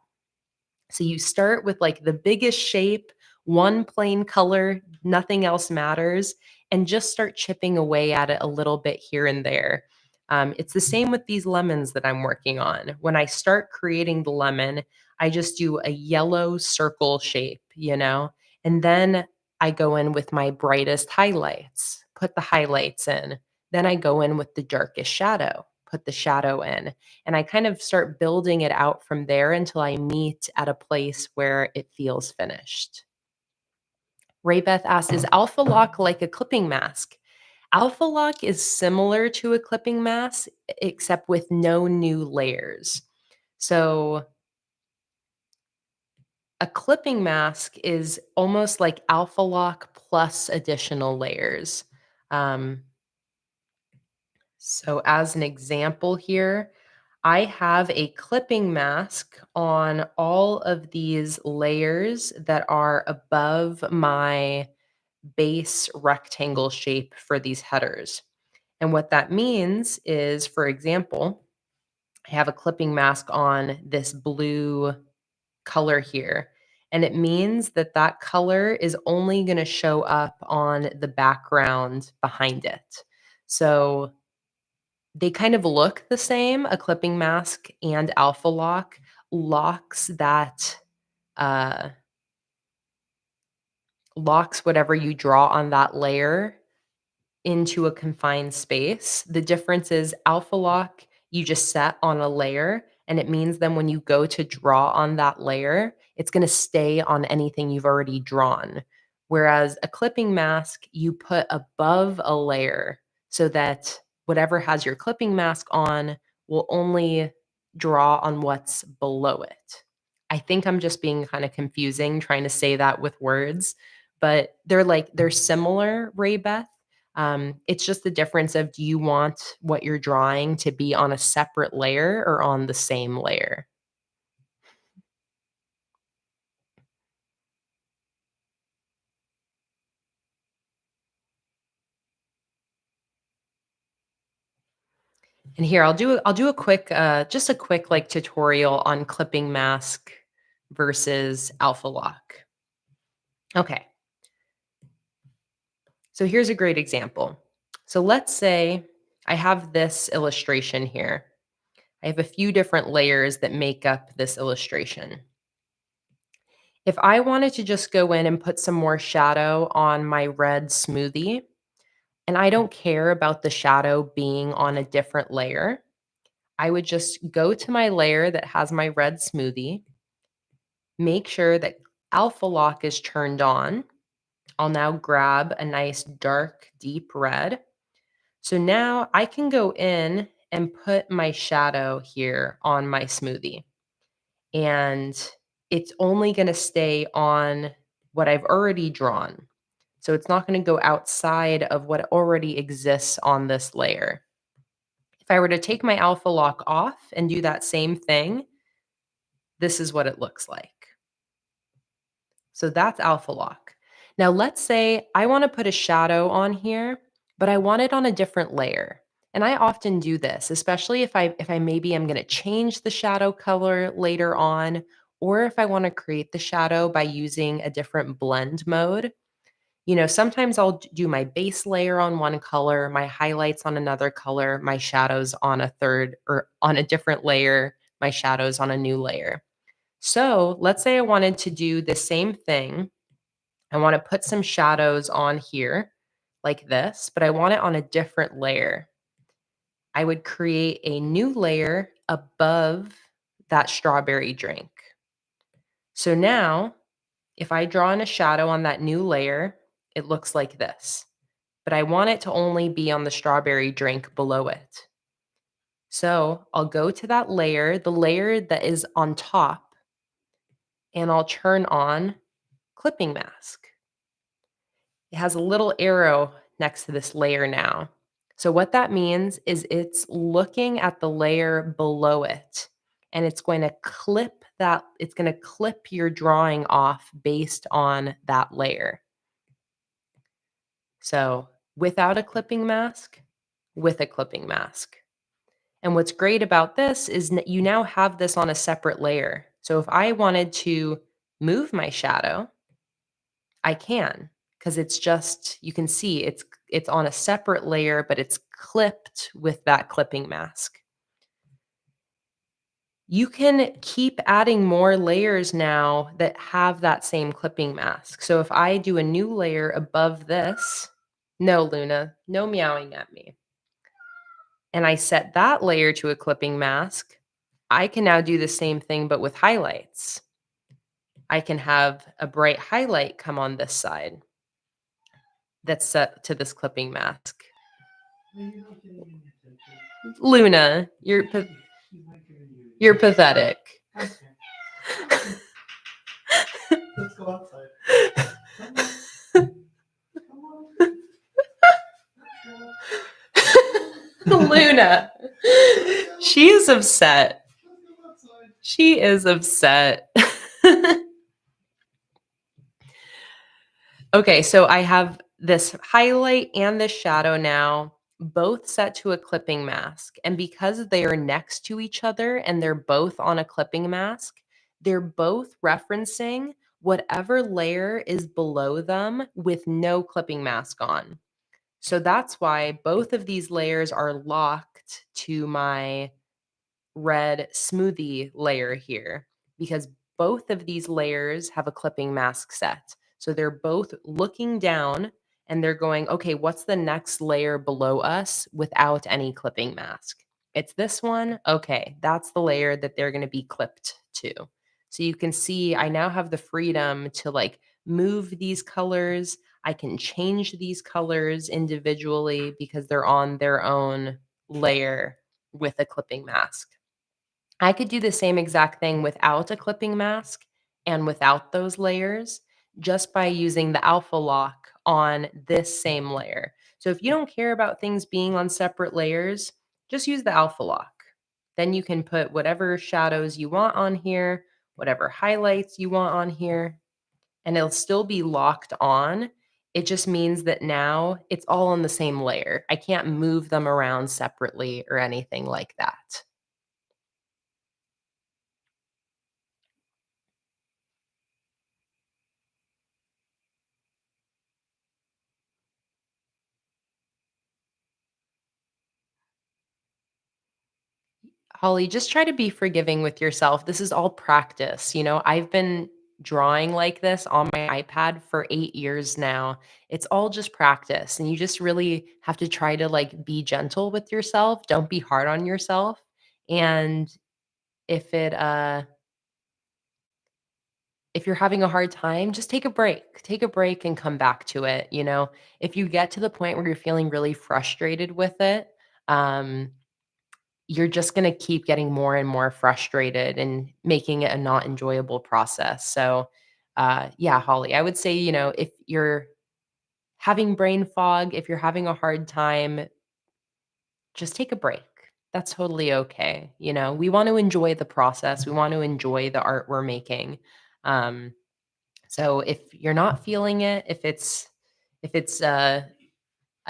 So you start with like the biggest shape, one plain color, nothing else matters, and just start chipping away at it a little bit here and there. It's the same with these lemons that I'm working on. When I start creating the lemon, I just do a yellow circle shape, and then I go in with my brightest highlights, put the highlights in. Then I go in with the darkest shadow, put the shadow in. And I kind of start building it out from there until I meet at a place where it feels finished. Raybeth asked, is Alpha Lock like a clipping mask? Alpha Lock is similar to a clipping mask, except with no new layers. So a clipping mask is almost like Alpha Lock plus additional layers. Um, so as an example here, I have a clipping mask on all of these layers that are above my base rectangle shape for these headers. And what that means is, for example, I have a clipping mask on this blue color here. And it means that that color is only going to show up on the background behind it. So they kind of look the same, a clipping mask and alpha lock locks that uh, locks whatever you draw on that layer into a confined space. The difference is alpha lock, you just set on a layer, and it means then when you go to draw on that layer, it's going to stay on anything you've already drawn. Whereas a clipping mask, you put above a layer so that whatever has your clipping mask on will only draw on what's below it. I think I'm just being kind of confusing trying to say that with words, but they're similar, Ray Beth. It's just the difference of, do you want what you're drawing to be on a separate layer or on the same layer? And here I'll do a quick just a quick like tutorial on clipping mask versus alpha lock. Okay. So here's a great example. So let's say I have this illustration here. I have a few different layers that make up this illustration. If I wanted to just go in and put some more shadow on my red smoothie, and I don't care about the shadow being on a different layer, I would just go to my layer that has my red smoothie, make sure that alpha lock is turned on. I'll now grab a nice dark, deep red. So now I can go in and put my shadow here on my smoothie. And it's only going to stay on what I've already drawn. So it's not going to go outside of what already exists on this layer. If I were to take my alpha lock off and do that same thing, this is what it looks like. So that's alpha lock. Now let's say I want to put a shadow on here, but I want it on a different layer. And I often do this, especially if I maybe am going to change the shadow color later on, or if I want to create the shadow by using a different blend mode. Sometimes I'll do my base layer on one color, my highlights on another color, my shadows on a third or on a different layer, my shadows on a new layer. So let's say I wanted to do the same thing. I want to put some shadows on here like this, but I want it on a different layer. I would create a new layer above that strawberry drink. So now if I draw in a shadow on that new layer, it looks like this. But I want it to only be on the strawberry drink below it. So I'll go to that layer, the layer that is on top, and I'll turn on clipping mask. It has a little arrow next to this layer now. So what that means is it's looking at the layer below it, and it's going to clip your drawing off based on that layer. So without a clipping mask, with a clipping mask. And what's great about this is that you now have this on a separate layer. So if I wanted to move my shadow, I can, because it's just, you can see it's on a separate layer, but it's clipped with that clipping mask. You can keep adding more layers now that have that same clipping mask. So if I do a new layer above this, no, Luna, no meowing at me, and I set that layer to a clipping mask, I can now do the same thing, but with highlights. I can have a bright highlight come on this side. that's set to this clipping mask? Luna, you're pathetic. Let's go outside. Luna. She is upset. She is upset. Okay, so I have this highlight and this shadow now, both set to a clipping mask. And because they are next to each other and they're both on a clipping mask, they're both referencing whatever layer is below them with no clipping mask on. So that's why both of these layers are locked to my red smoothie layer here, because both of these layers have a clipping mask set. So they're both looking down and they're going, okay, what's the next layer below us without any clipping mask? It's this one. Okay, that's the layer that they're going to be clipped to. So you can see I now have the freedom to like move these colors. I can change these colors individually because they're on their own layer with a clipping mask. I could do the same exact thing without a clipping mask and without those layers just by using the alpha lock on this same layer. So if you don't care about things being on separate layers, just use the alpha lock. Then you can put whatever shadows you want on here, whatever highlights you want on here, and it'll still be locked on. It just means that now it's all on the same layer. I can't move them around separately or anything like that. Holly, just try to be forgiving with yourself. This is all practice. I've been drawing like this on my iPad for 8 years now. It's all just practice. And you just really have to try to like be gentle with yourself. Don't be hard on yourself. And if it if you're having a hard time, just take a break. Take a break and come back to it. If you get to the point where you're feeling really frustrated with it, um, you're just going to keep getting more and more frustrated and making it a not enjoyable process. So, yeah, Holly, I would say, if you're having brain fog, if you're having a hard time, just take a break. That's totally okay. We want to enjoy the process, we want to enjoy the art we're making. Um, so if you're not feeling it, if it's a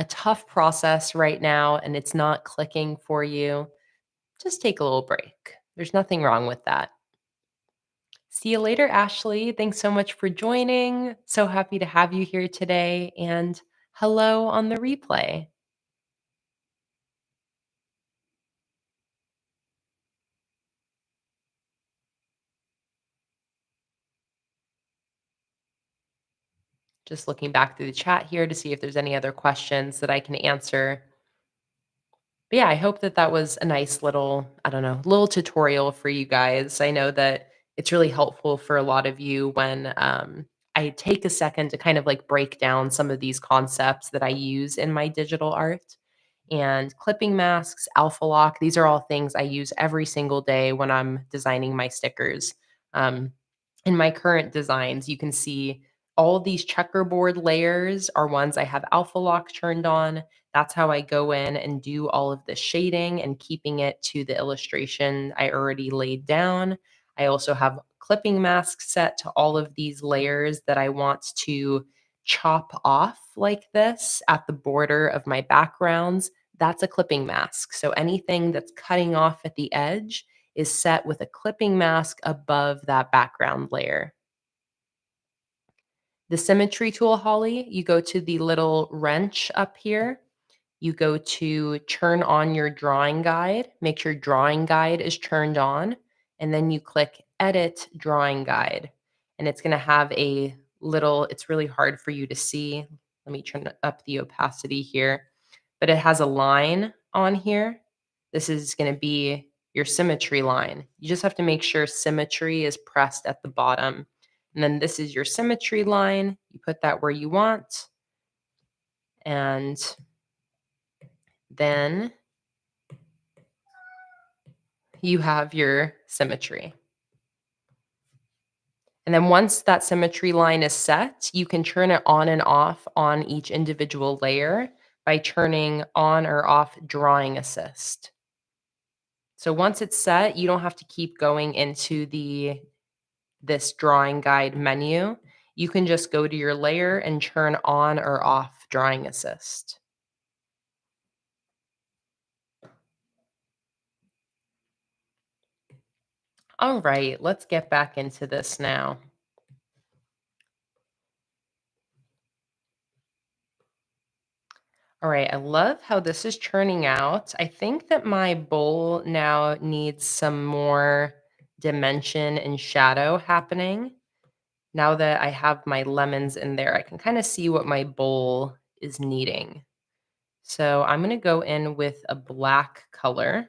tough process right now and it's not clicking for you, just take a little break. There's nothing wrong with that. See you later, Ashley. Thanks so much for joining. So happy to have you here today. And hello on the replay. Just looking back through the chat here to see if there's any other questions that I can answer. But yeah, I hope that that was a nice little, I don't know, little tutorial for you guys. I know that it's really helpful for a lot of you when I take a second to kind of like break down some of these concepts that I use in my digital art. And clipping masks, alpha lock, these are all things I use every single day when I'm designing my stickers. Um, in my current designs, you can see all these checkerboard layers are ones I have alpha lock turned on. That's how I go in and do all of the shading and keeping it to the illustration I already laid down. I also have clipping masks set to all of these layers that I want to chop off like this at the border of my backgrounds. That's a clipping mask. So anything that's cutting off at the edge is set with a clipping mask above that background layer. The symmetry tool, Holly, you go to the little wrench up here. You go to turn on your drawing guide, make sure drawing guide is turned on, and then you click edit drawing guide. And it's going to have a little, it's really hard for you to see. Let me turn up the opacity here, but it has a line on here. This is going to be your symmetry line. You just have to make sure symmetry is pressed at the bottom. And then this is your symmetry line. You put that where you want. And then you have your symmetry. And then once that symmetry line is set, you can turn it on and off on each individual layer by turning on or off drawing assist. So once it's set, you don't have to keep going into this drawing guide menu. You can just go to your layer and turn on or off drawing assist. All right, let's get back into this now. All right, I love how this is turning out. I think that my bowl now needs some more dimension and shadow happening. Now that I have my lemons in there, I can kind of see what my bowl is needing. So I'm going to go in with a black color.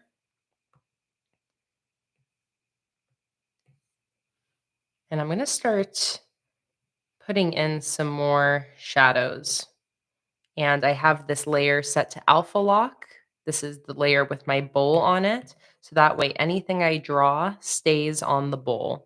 And I'm going to start putting in some more shadows. And I have this layer set to alpha lock. This is the layer with my bowl on it. So that way anything I draw stays on the bowl.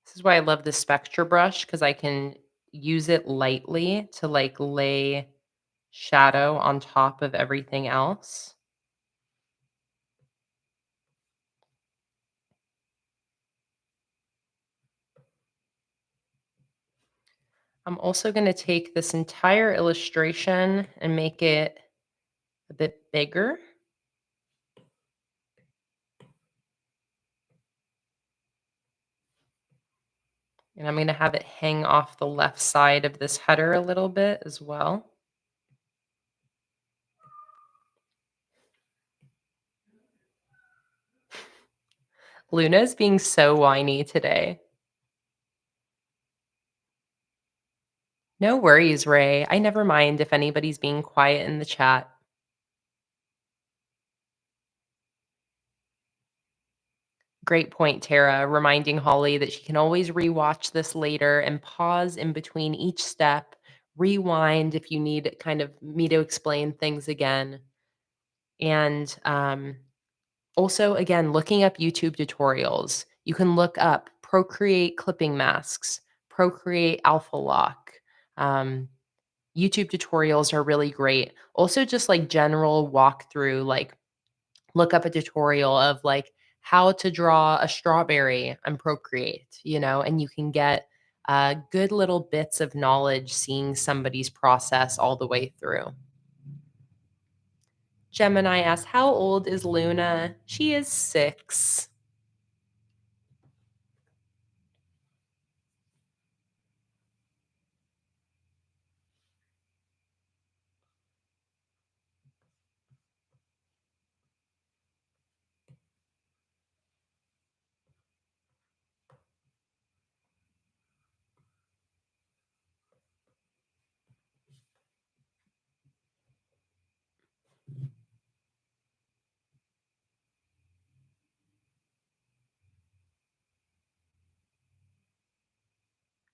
This is why I love the Spectra brush because I can use it lightly to like lay shadow on top of everything else. I'm also going to take this entire illustration and make it a bit bigger. And I'm going to have it hang off the left side of this header a little bit as well. Luna's being so whiny today. No worries, Ray. I never mind if anybody's being quiet in the chat. Great point, Tara, reminding Holly that she can always rewatch this later and pause in between each step, rewind if you need kind of me to explain things again. And also, again, looking up YouTube tutorials. You can look up Procreate clipping masks, Procreate alpha lock. YouTube tutorials are really great. Also, just like general walkthrough, like look up a tutorial of like how to draw a strawberry on Procreate, and you can get good little bits of knowledge seeing somebody's process all the way through. Gemini asks, how old is Luna? She is 6.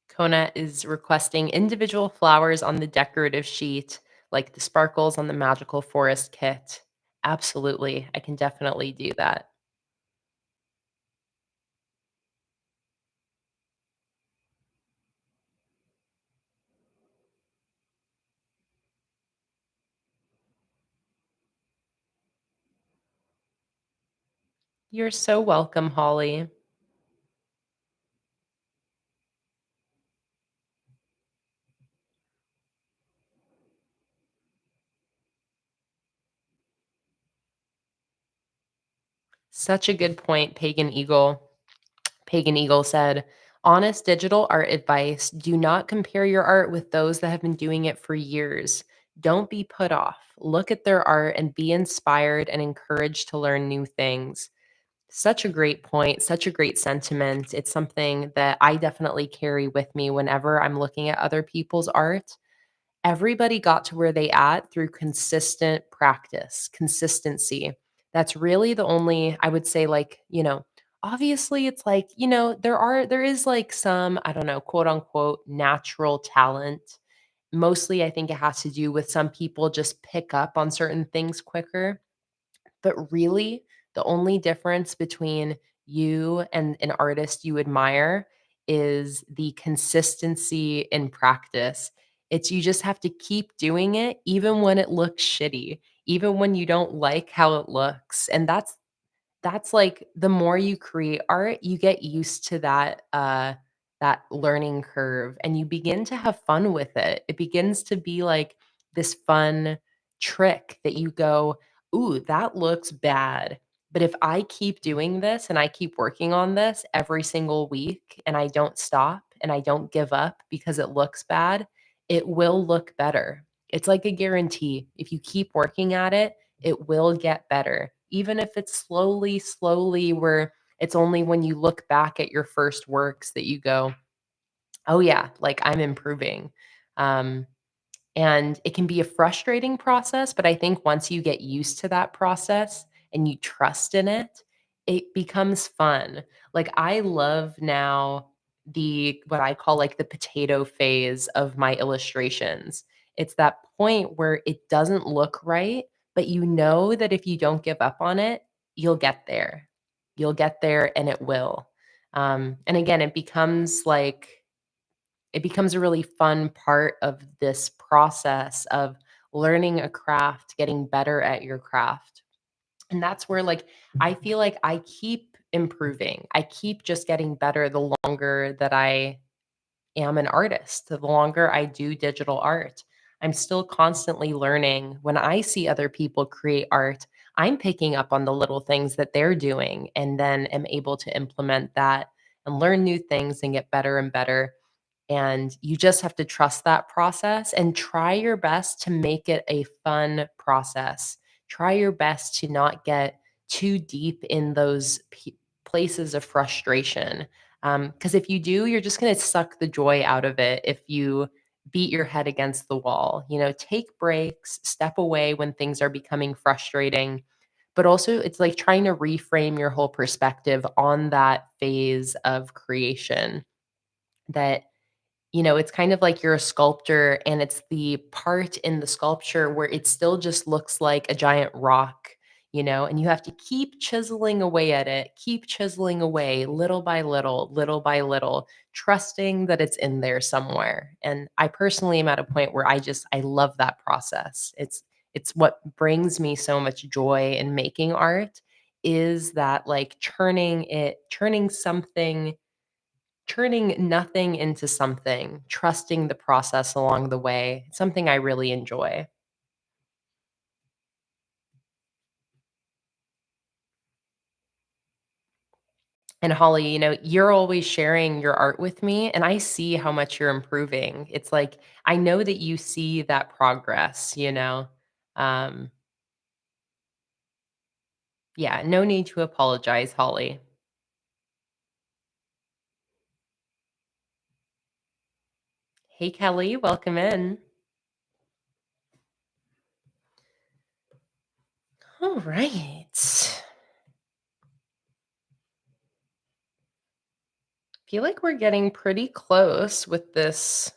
Kona is requesting individual flowers on the decorative sheet, like the sparkles on the Magical Forest kit. Absolutely. I can definitely do that. You're so welcome, Holly. Such a good point, Pagan Eagle. Pagan Eagle said, Honest digital art advice: do not compare your art with those that have been doing it for years. Don't be put off. Look at their art and be inspired and encouraged to learn new things. Such a great point, such a great sentiment. It's something that I definitely carry with me whenever I'm looking at other people's art. Everybody got to where they at through consistent practice, consistency. That's really the only, I would say, like, obviously it's like, there is like some, I don't know, quote unquote natural talent. Mostly I think it has to do with some people just pick up on certain things quicker. But really, the only difference between you and an artist you admire is the consistency in practice. It's you just have to keep doing it even when it looks shitty, even when you don't like how it looks. And that's like the more you create art, you get used to that learning curve and you begin to have fun with it. It begins to be like this fun trick that you go, "Ooh, that looks bad. But if I keep doing this and I keep working on this every single week and I don't stop and I don't give up because it looks bad, it will look better." It's like a guarantee. If you keep working at it, it will get better. Even if it's slowly, slowly, where it's only when you look back at your first works that you go, "Oh, yeah, like I'm improving." Um, and it can be a frustrating process, but I think once you get used to that process and you trust in it, it becomes fun. Like I love now the what I call like the potato phase of my illustrations. It's that point where it doesn't look right, but you know that if you don't give up on it, you'll get there. You'll get there and it will. And again, it becomes a really fun part of this process of learning a craft, getting better at your craft. And that's where like I feel like I keep improving. I keep just getting better the longer that I am an artist, the longer I do digital art. I'm still constantly learning. When I see other people create art, I'm picking up on the little things that they're doing and then am able to implement that and learn new things and get better and better. And you just have to trust that process and try your best to make it a fun process. Try your best to not get too deep in those places of frustration. Because if you do, you're just going to suck the joy out of it if you beat your head against the wall. Take breaks, step away when things are becoming frustrating. But also, it's like trying to reframe your whole perspective on that phase of creation that it's kind of like you're a sculptor and it's the part in the sculpture where it still just looks like a giant rock, and you have to keep chiseling away at it, keep chiseling away little by little, trusting that it's in there somewhere. And I personally am at a point where I love that process. It's what brings me so much joy in making art is that like turning nothing into something, trusting the process along the way, something I really enjoy. And Holly, you're always sharing your art with me, and I see how much you're improving. It's like, I know that you see that progress. Um, yeah, no need to apologize, Holly. Hey, Kelly, welcome in. All right. Feel like we're getting pretty close with this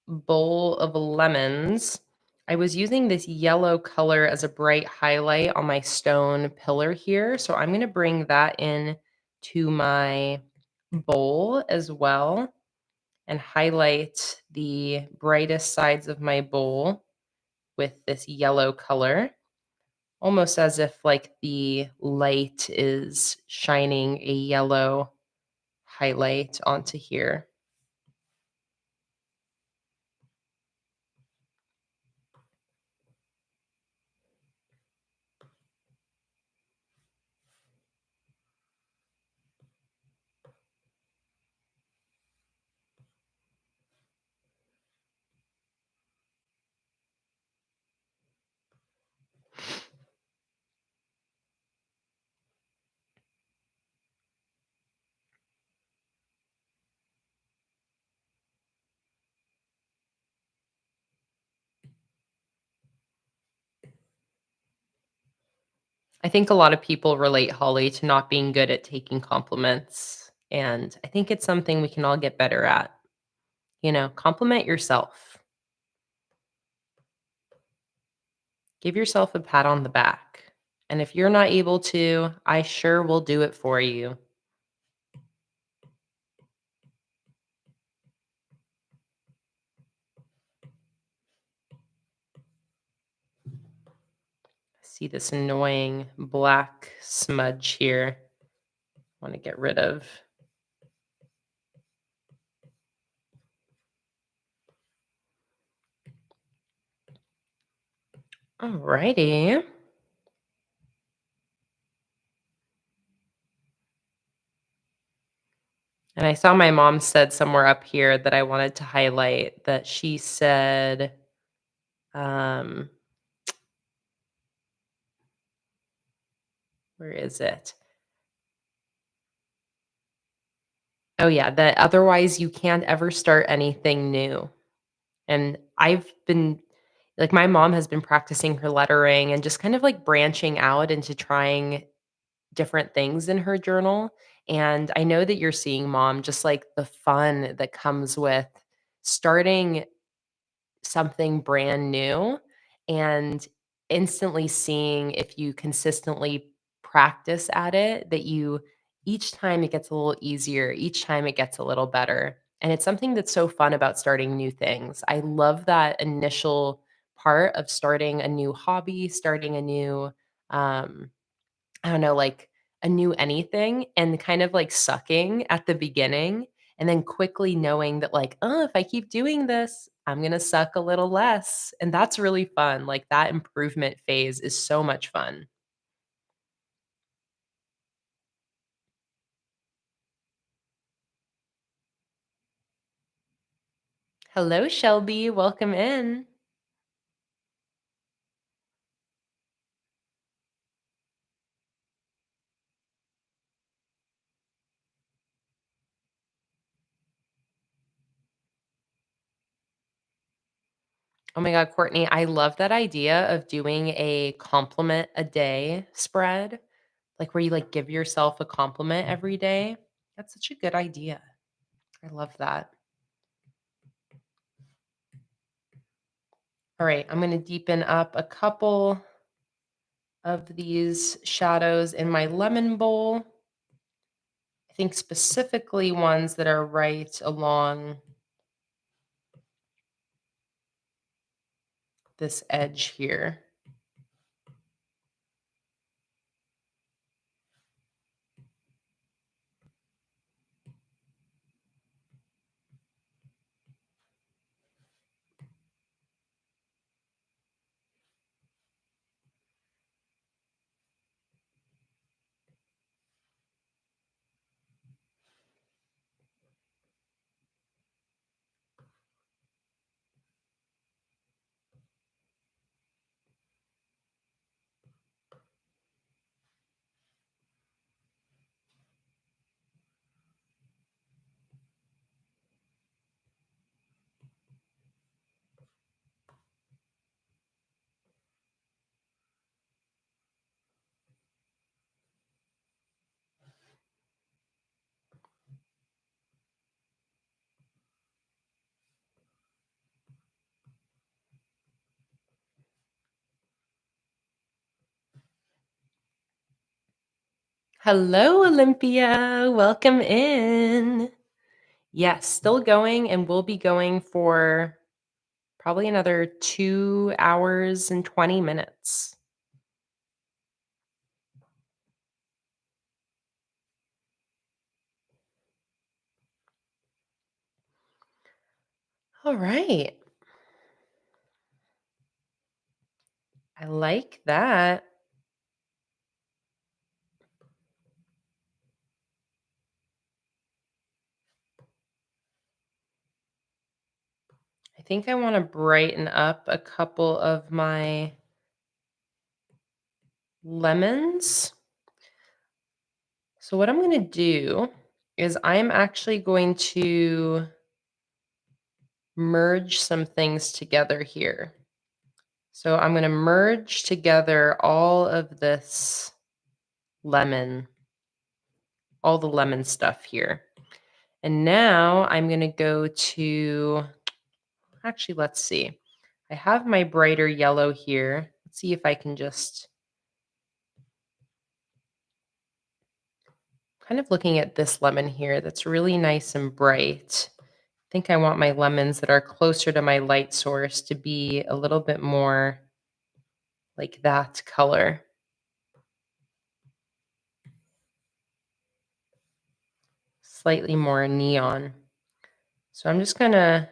bowl of lemons. I was using this yellow color as a bright highlight on my stone pillar here. So I'm going to bring that in to my bowl as well and highlight the brightest sides of my bowl with this yellow color, almost as if like the light is shining a yellow highlight onto here. I think a lot of people relate Holly to not being good at taking compliments. And I think it's something we can all get better at. Compliment yourself. Give yourself a pat on the back. And if you're not able to, I sure will do it for you. See this annoying black smudge here. I want to get rid of. Alrighty. And I saw my mom said somewhere up here that I wanted to highlight that she said, um, where is it? Oh, yeah, that otherwise you can't ever start anything new. And I've been like, my mom has been practicing her lettering and just kind of like branching out into trying different things in her journal. And I know that you're seeing, mom, just like the fun that comes with starting something brand new and instantly seeing if you consistently practice at it that you each time it gets a little easier, each time it gets a little better. And it's something that's so fun about starting new things. I love that initial part of starting a new hobby, starting a new I don't know, like a new anything and kind of like sucking at the beginning and then quickly knowing that like, "Oh, if I keep doing this, I'm gonna suck a little less." And that's really fun. Like that improvement phase is so much fun. Hello, Shelby. Welcome in. Oh my God, Courtney, I love that idea of doing a compliment a day spread, like where you like give yourself a compliment every day. That's such a good idea. I love that. All right, I'm going to deepen up a couple of these shadows in my lemon bowl. I think specifically ones that are right along this edge here. Hello, Olympia. Welcome in. Yes, still going and we'll be going for probably another 2 hours and 20 minutes. All right. I like that. I think I want to brighten up a couple of my lemons. So what I'm going to do is I'm actually going to merge some things together here. So I'm going to merge together all of this lemon, all the lemon stuff here. And now I'm going to go to, actually, let's see. I have my brighter yellow here. Let's see if I can just kind of looking at this lemon here that's really nice and bright. I think I want my lemons that are closer to my light source to be a little bit more like that color. Slightly more neon. So I'm just going to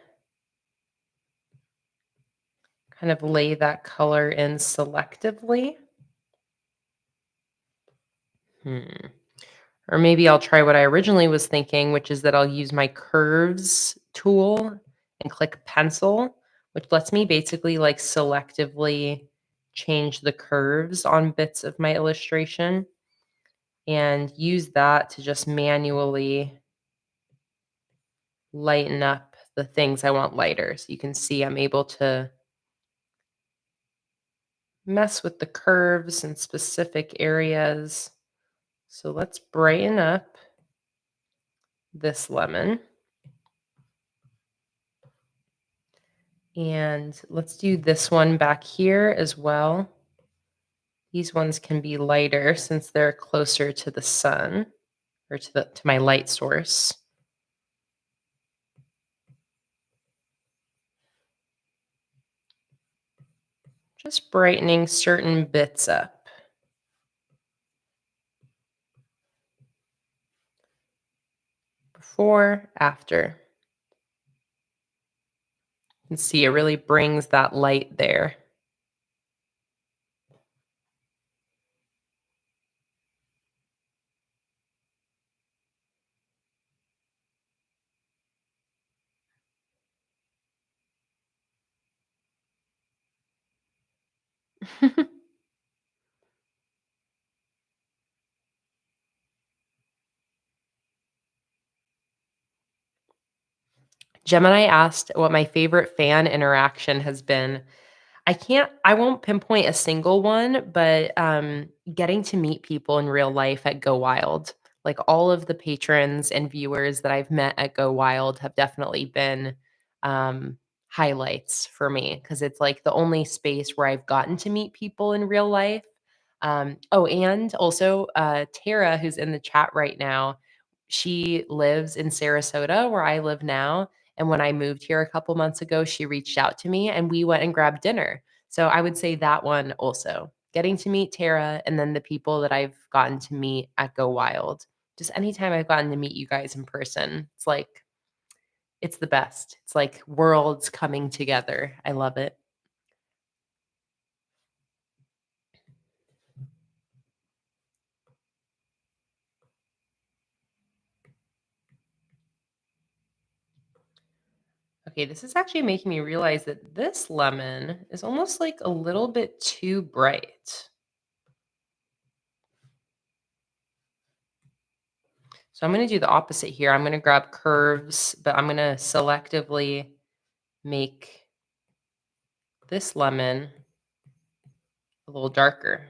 kind of lay that color in selectively. Or maybe I'll try what I originally was thinking, which is that I'll use my curves tool and click pencil, which lets me basically like selectively change the curves on bits of my illustration and use that to just manually lighten up the things I want lighter. So you can see I'm able to mess with the curves in specific areas. So let's brighten up this lemon. And let's do this one back here as well. These ones can be lighter since they're closer to the sun or to my light source. Just brightening certain bits up. Before, after. You can see it really brings that light there. Gemini asked what my favorite fan interaction has been. I won't pinpoint a single one, but getting to meet people in real life at Go Wild. Like all of the patrons and viewers that I've met at Go Wild have definitely been highlights for me because it's like the only space where I've gotten to meet people in real life. And also Tara, who's in the chat right now, she lives in Sarasota, where I live now. And when I moved here a couple months ago, she reached out to me and we went and grabbed dinner. So I would say that one also. Getting to meet Tara and then the people that I've gotten to meet at Go Wild. Just anytime I've gotten to meet you guys in person, it's like, it's the best. It's like worlds coming together. I love it. Okay, this is actually making me realize that this lemon is almost like a little bit too bright. So I'm going to do the opposite here. I'm going to grab curves, but I'm going to selectively make this lemon a little darker.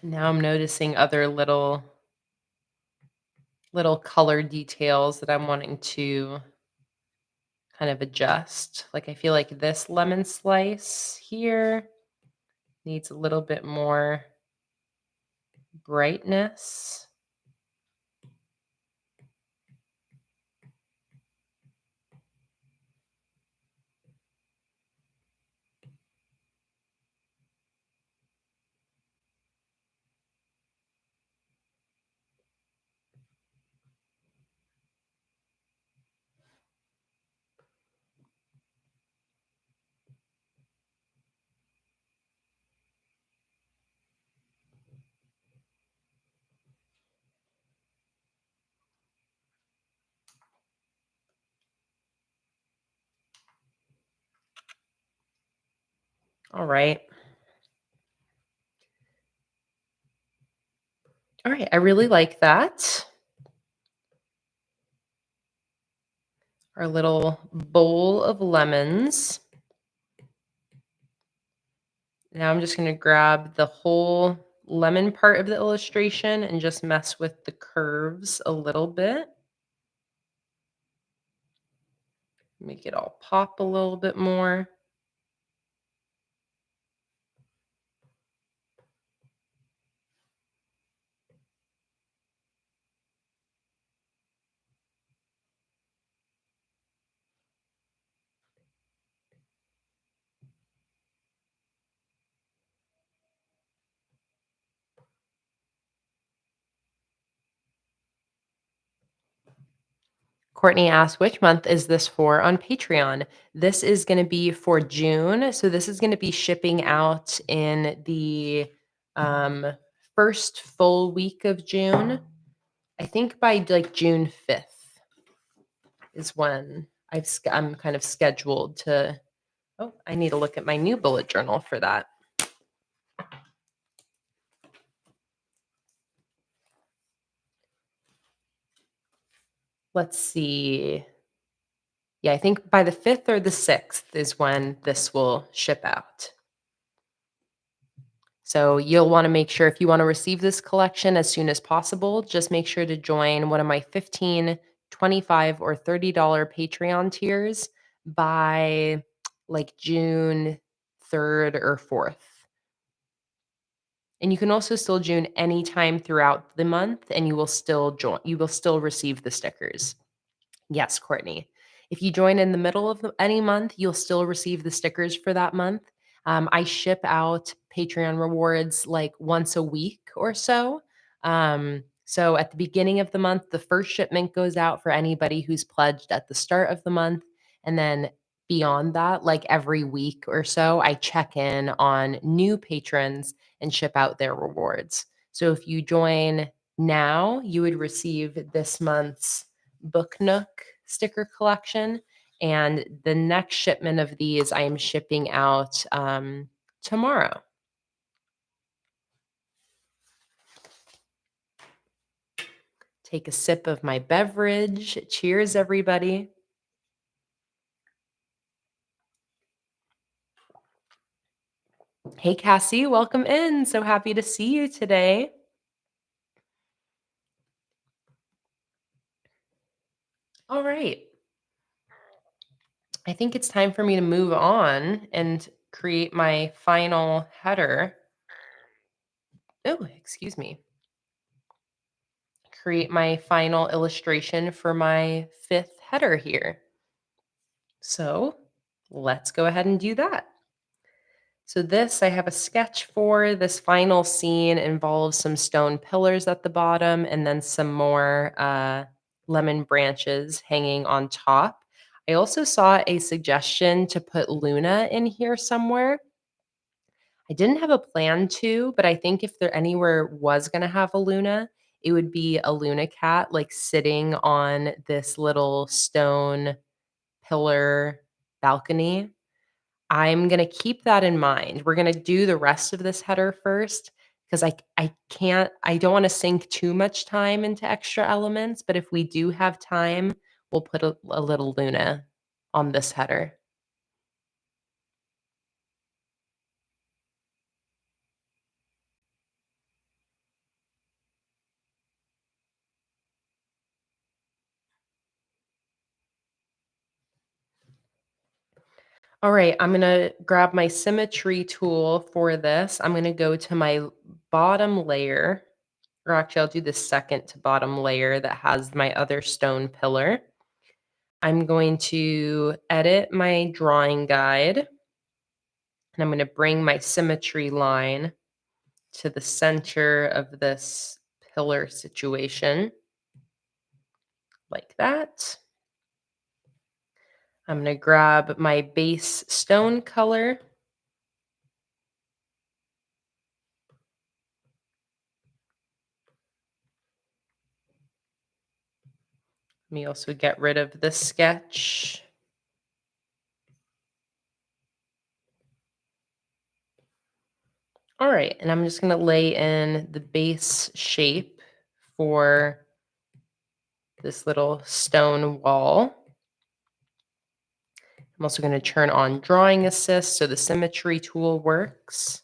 And now I'm noticing other little color details that I'm wanting to kind of adjust. Like I feel like this lemon slice here needs a little bit more brightness. All right. All right, I really like that. Our little bowl of lemons. Now I'm just going to grab the whole lemon part of the illustration and just mess with the curves a little bit. Make it all pop a little bit more. Courtney asked, which month is this for on Patreon? This is going to be for June. So this is going to be shipping out in the um, first full week of June. I think by like June 5th is when I'm kind of scheduled to. Oh, I need to look at my new bullet journal for that. Let's see. Yeah, I think by the 5th or the 6th is when this will ship out. So you'll want to make sure if you want to receive this collection as soon as possible, just make sure to join one of my 15, 25, or $30 Patreon tiers by like June 3rd or 4th. And you can also still join anytime throughout the month and you will still receive the stickers. Yes, Courtney. If you join in the middle of any month, you'll still receive the stickers for that month. I ship out Patreon rewards like once a week or so. So at the beginning of the month, the first shipment goes out for anybody who's pledged at the start of the month. And then beyond that, like every week or so, I check in on new patrons and ship out their rewards. So if you join now, you would receive this month's Book Nook sticker collection. And the next shipment of these I am shipping out tomorrow. Take a sip of my beverage. Cheers, everybody. Hey, Cassie, welcome in. So happy to see you today. All right. I think it's time for me to move on and create my final header. Oh, excuse me. Create my final illustration for my 5th header here. So let's go ahead and do that. So this, I have a sketch for. This final scene involves some stone pillars at the bottom and then some more lemon branches hanging on top. I also saw a suggestion to put Luna in here somewhere. I didn't have a plan to, but I think if there anywhere was going to have a Luna, it would be a Luna cat like sitting on this little stone pillar balcony. I'm gonna keep that in mind. We're gonna do the rest of this header first because I don't want to sink too much time into extra elements, but if we do have time, we'll put a little Luna on this header. All right, I'm gonna grab my symmetry tool for this. I'm gonna go to my bottom layer or actually I'll do the second to bottom layer that has my other stone pillar. I'm going to edit my drawing guide, and I'm going to bring my symmetry line to the center of this pillar situation, like that. I'm going to grab my base stone color. Let me also get rid of the sketch. All right, and I'm just going to lay in the base shape for this little stone wall. I'm also going to turn on drawing assist so the symmetry tool works.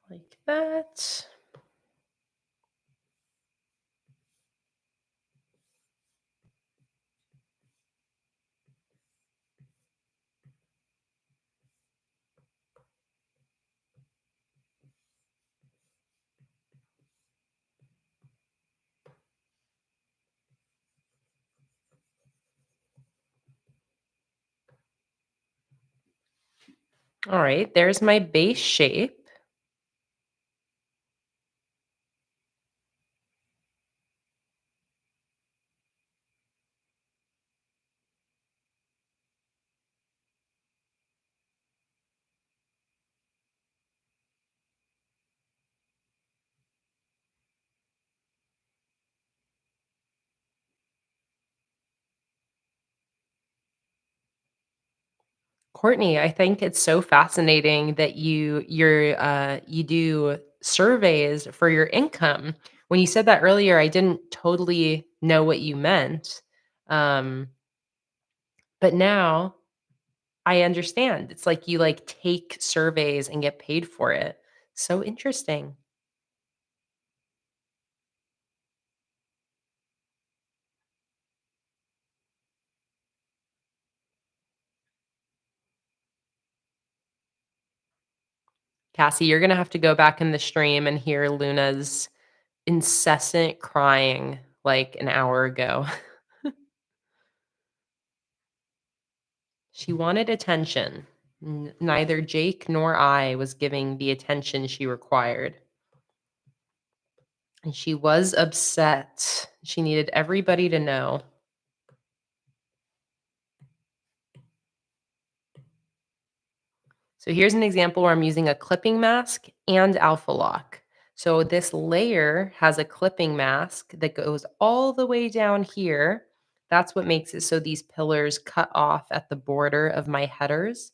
Like that. All right, there's my base shape. Courtney, I think it's so fascinating that you do surveys for your income. When you said that earlier, I didn't totally know what you meant. Um, but now I understand. It's like you like take surveys and get paid for it. So interesting. Cassie, you're gonna have to go back in the stream and hear Luna's incessant crying like an hour ago. She wanted attention. Neither Jake nor I was giving the attention she required. And she was upset. She needed everybody to know. So here's an example where I'm using a clipping mask and alpha lock. So this layer has a clipping mask that goes all the way down here. That's what makes it so these pillars cut off at the border of my headers.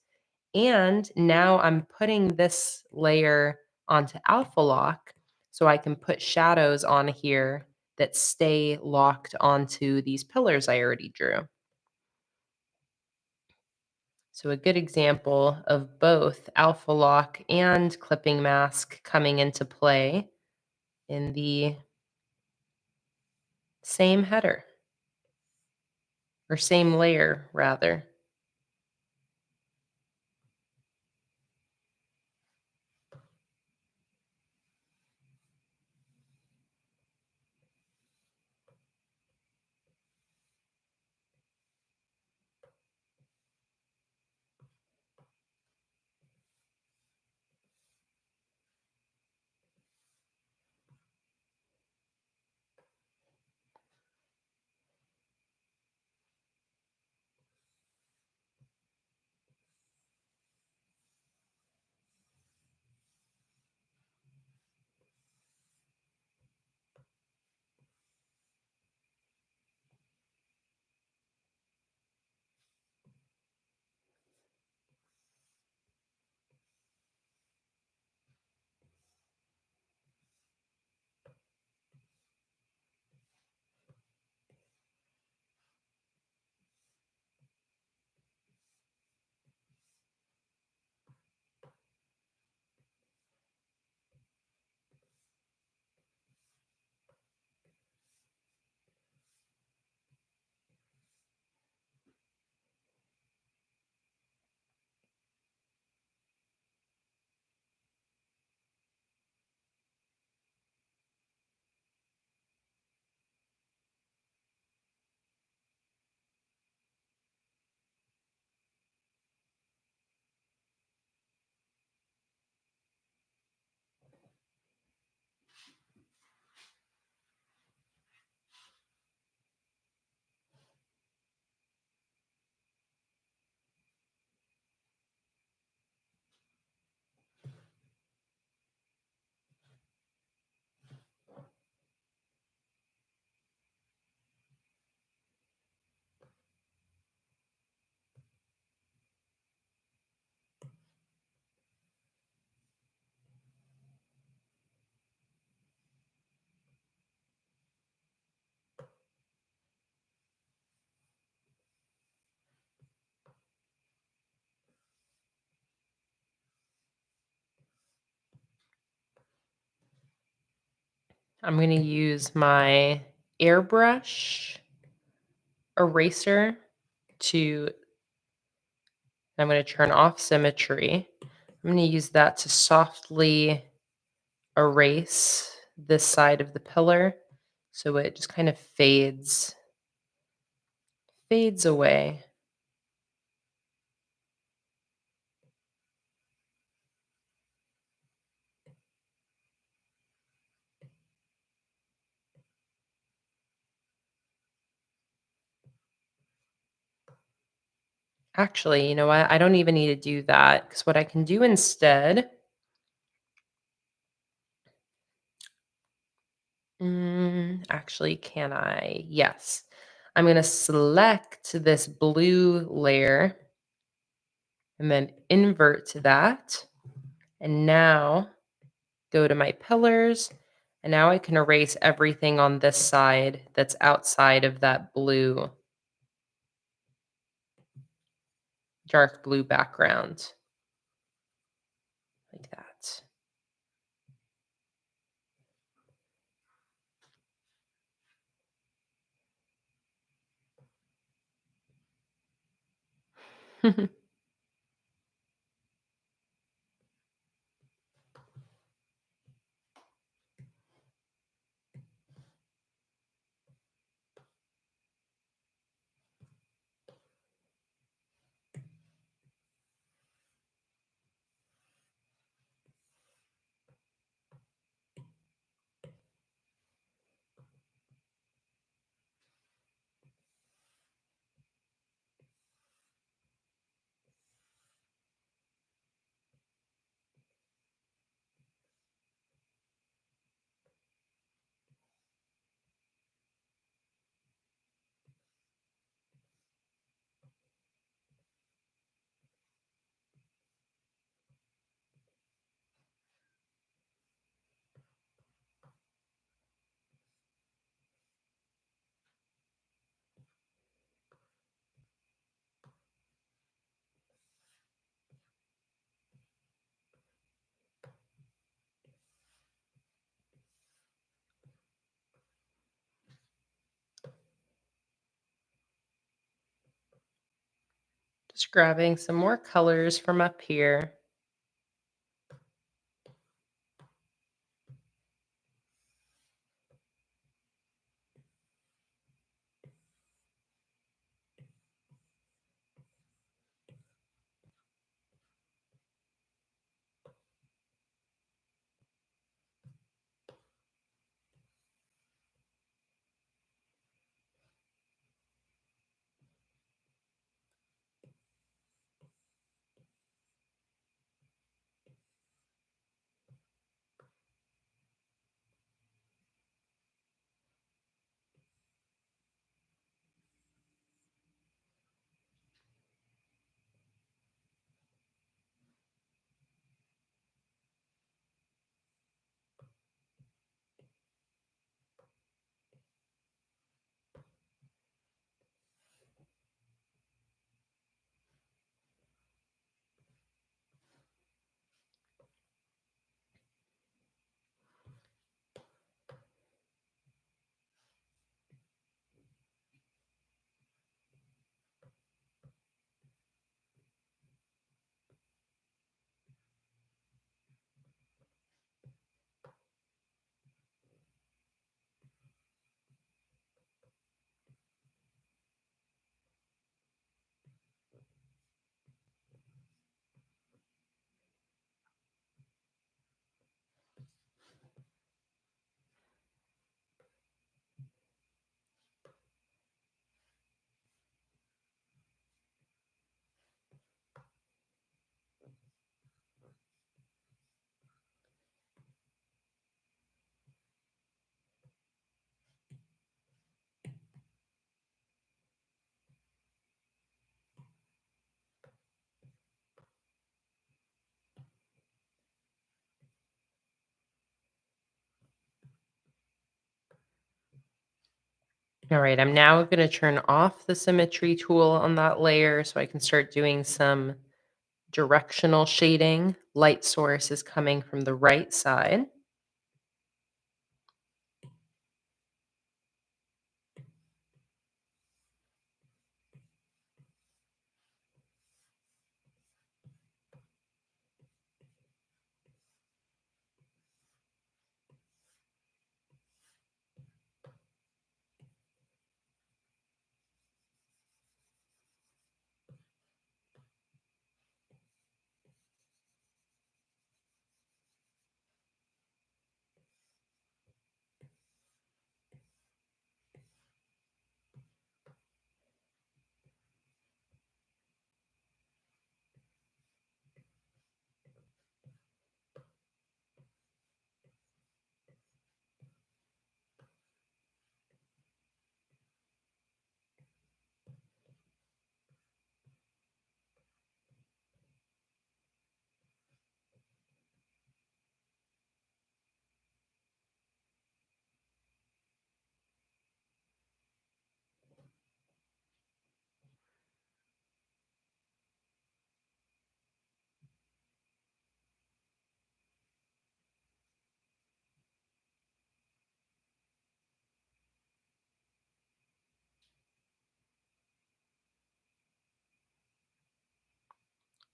And now I'm putting this layer onto alpha lock so I can put shadows on here that stay locked onto these pillars I already drew. So a good example of both alpha lock and clipping mask coming into play in the same header, or same layer rather. I'm going to use my airbrush eraser to, I'm going to turn off symmetry. I'm going to use that to softly erase this side of the pillar so it just kind of fades away. Actually, you know what? I don't even need to do that because what I can do instead, actually, can I? Yes. I'm going to select this blue layer and then invert to that. And now go to my pillars. And now I can erase everything on this side that's outside of that blue, dark blue background. Like that. Just grabbing some more colors from up here. All right, I'm now going to turn off the symmetry tool on that layer so I can start doing some directional shading. Light source is coming from the right side.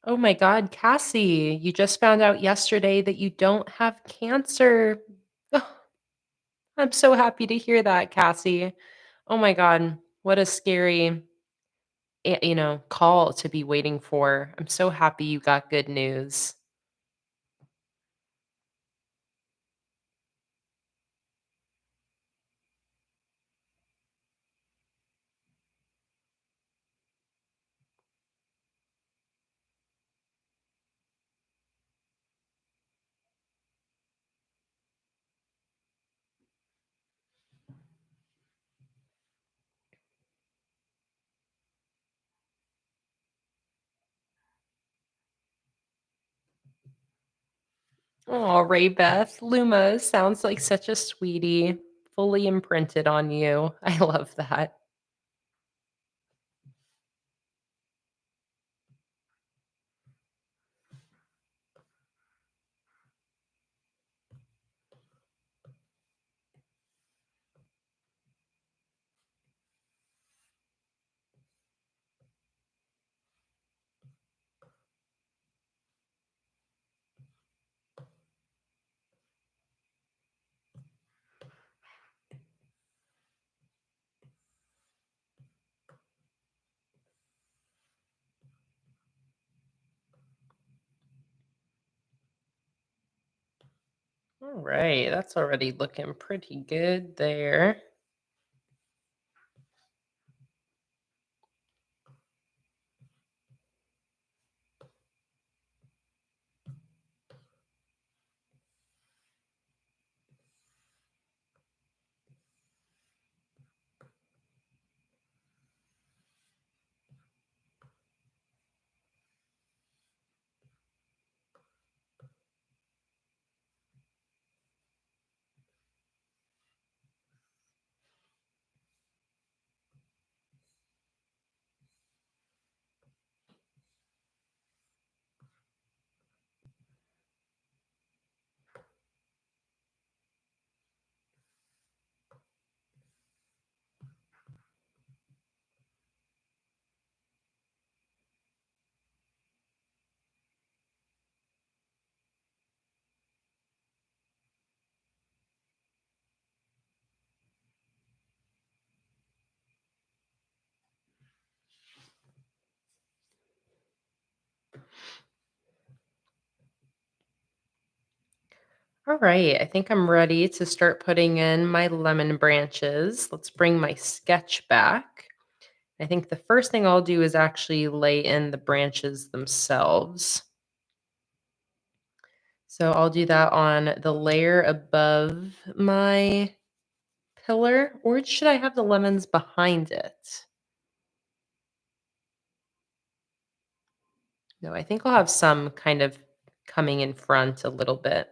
Oh my God, Cassie, you just found out yesterday that you don't have cancer. Oh, I'm so happy to hear that, Cassie. Oh my God, what a scary, call to be waiting for. I'm so happy you got good news. Oh, Ray Beth, Luma sounds like such a sweetie, fully imprinted on you. I love that. All right, that's already looking pretty good there. All right, I think I'm ready to start putting in my lemon branches. Let's bring my sketch back. I think the first thing I'll do is actually lay in the branches themselves. So I'll do that on the layer above my pillar, or should I have the lemons behind it? No, I think I'll have some kind of coming in front a little bit.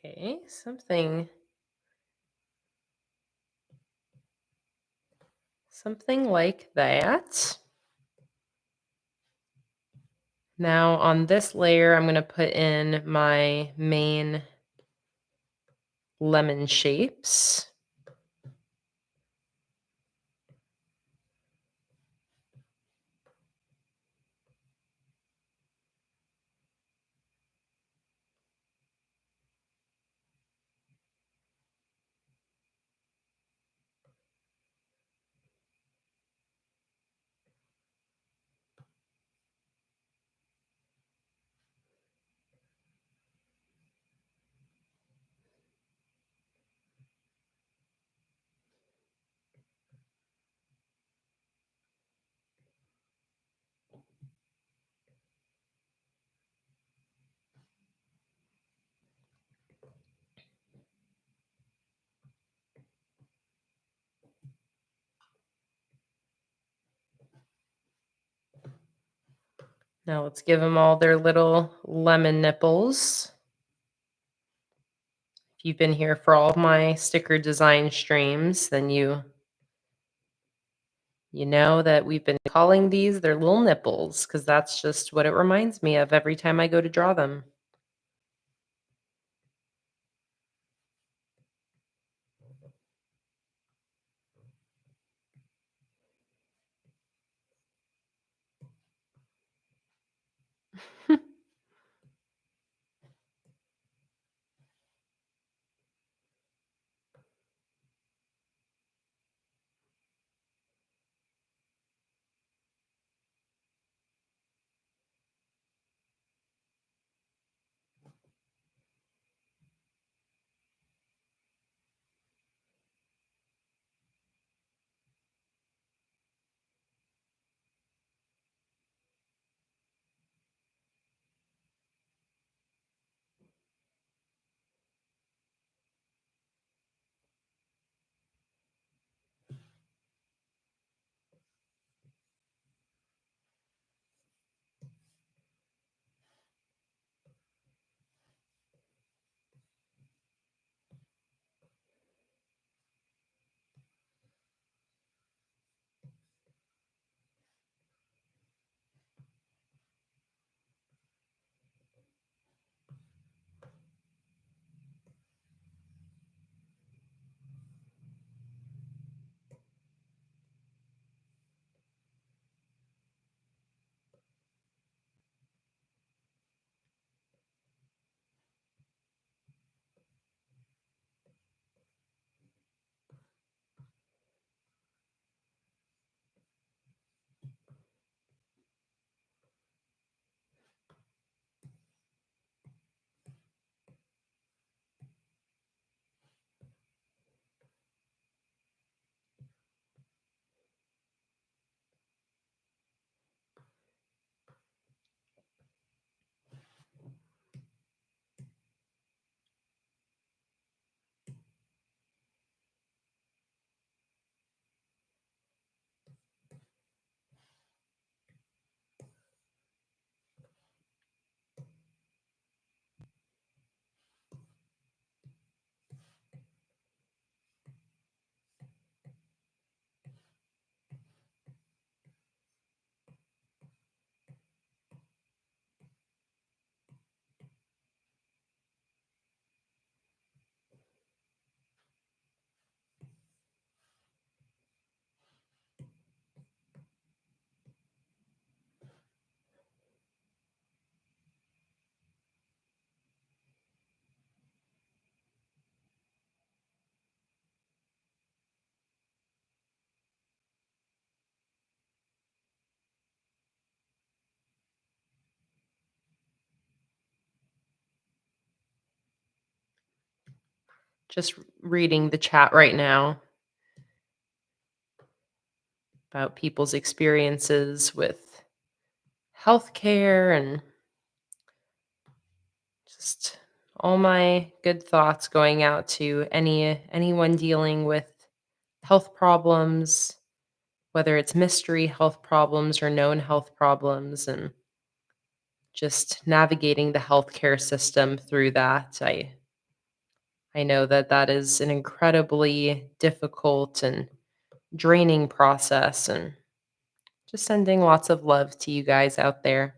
Okay, something like that. Now on this layer, I'm going to put in my main lemon shapes. Now let's give them all their little lemon nipples. If you've been here for all of my sticker design streams, then you know that we've been calling these their little nipples because that's just what it reminds me of every time I go to draw them. Just reading the chat right now about people's experiences with healthcare and just all my good thoughts going out to anyone dealing with health problems, whether it's mystery health problems or known health problems, and just navigating the healthcare system through that. I know that that is an incredibly difficult and draining process, and just sending lots of love to you guys out there.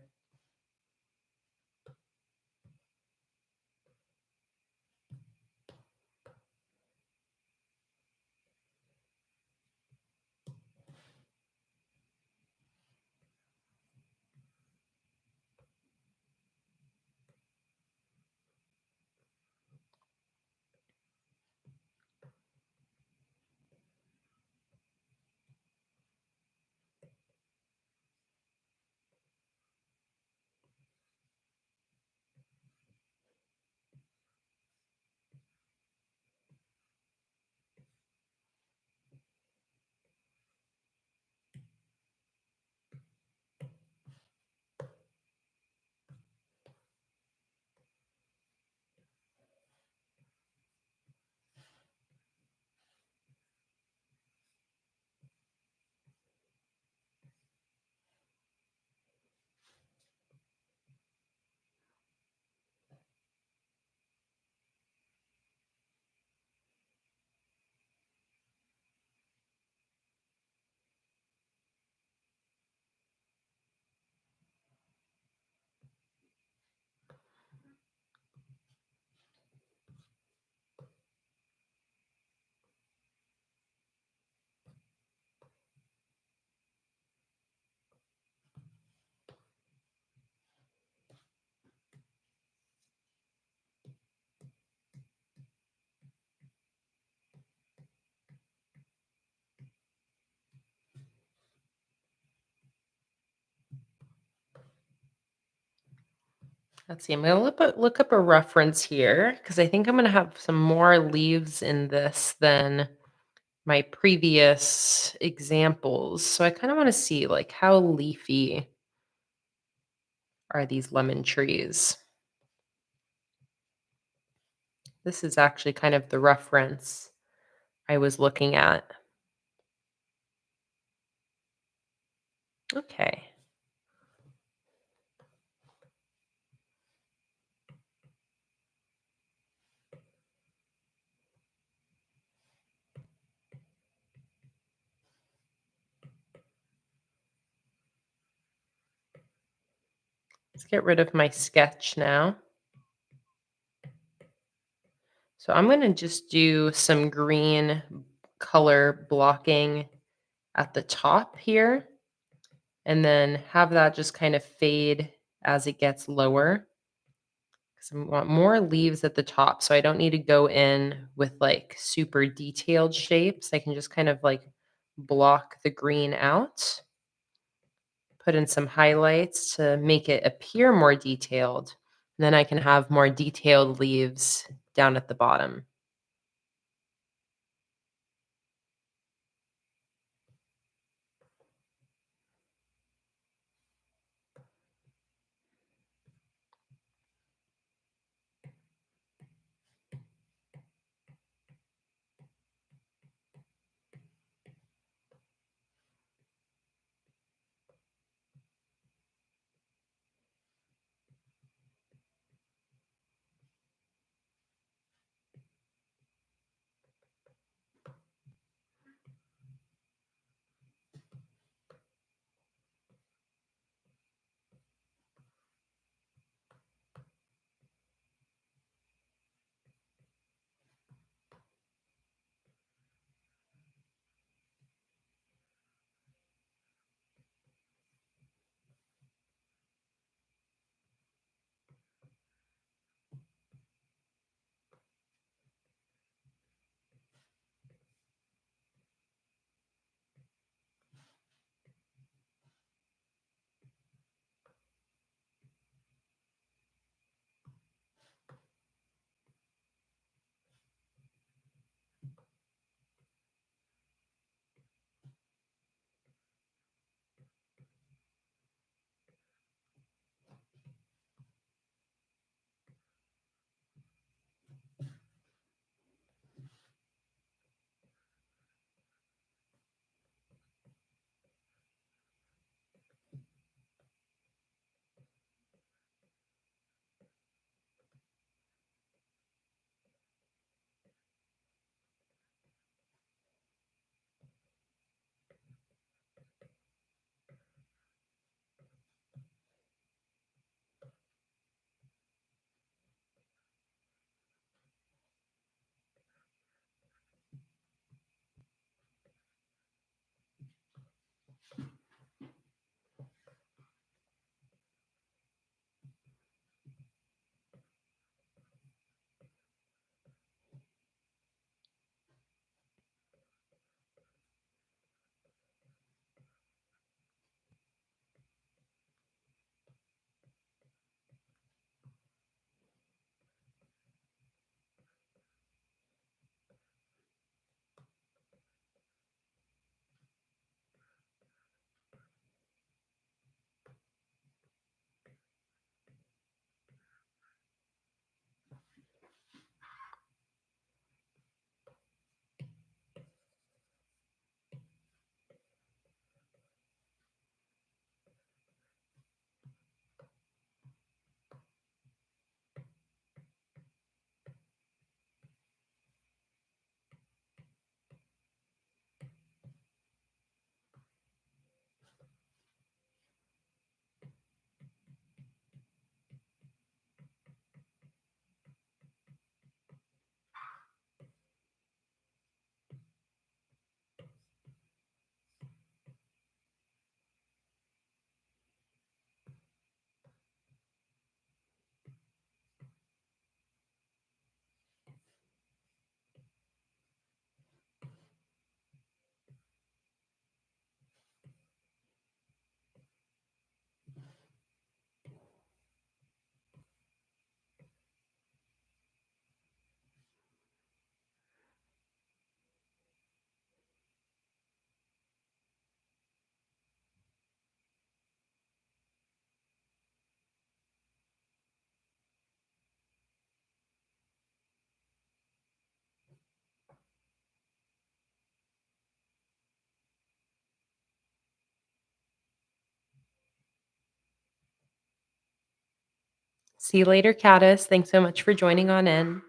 Let's see. I'm going to look up a reference here because I think I'm going to have some more leaves in this than my previous examples. So I kind of want to see like how leafy are these lemon trees. This is actually kind of the reference I was looking at. Okay. Let's get rid of my sketch now. So I'm going to just do some green color blocking at the top here, and then have that just kind of fade as it gets lower. Because I want more leaves at the top, so I don't need to go in with like super detailed shapes. I can just kind of like block the green out, put in some highlights to make it appear more detailed. And then I can have more detailed leaves down at the bottom. See you later, Caddis. Thanks so much for joining on in.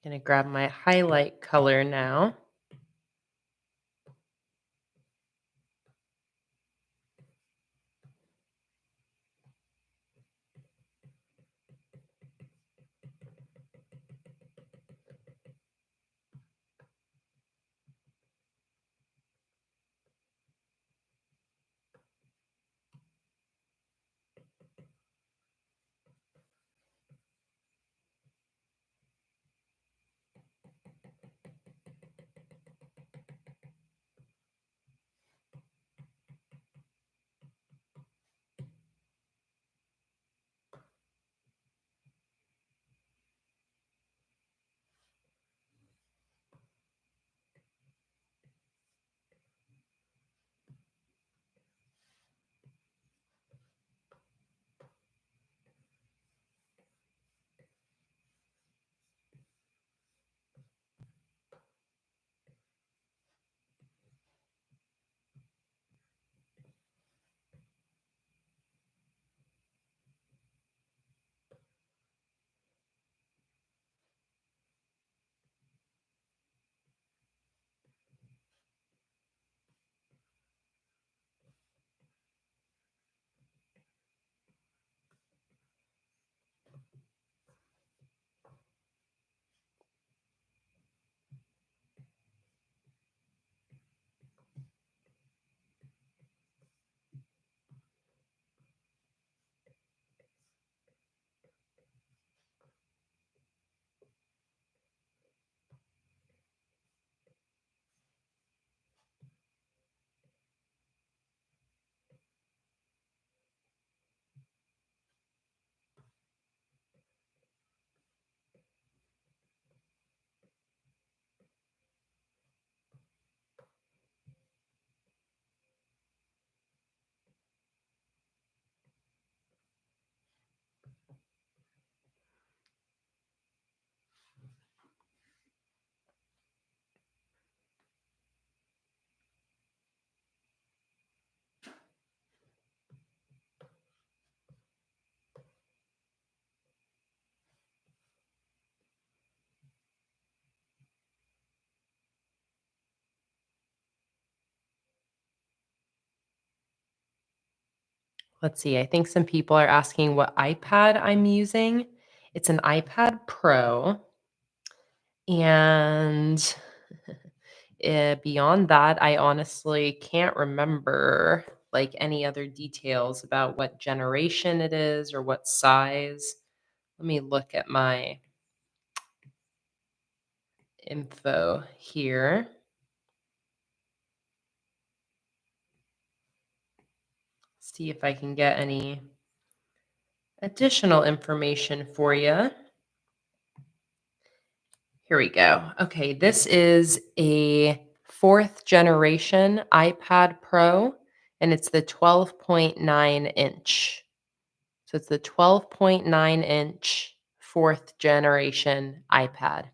Gonna grab my highlight color now. Let's see. I think some people are asking what iPad I'm using. It's an iPad Pro. And beyond that, I honestly can't remember like any other details about what generation it is or what size. Let me look at my info here. see if I can get any additional information for you. Here we go. Okay, this is a 4th generation iPad Pro, and it's the 12.9 inch. So it's the 12.9 inch 4th generation iPad.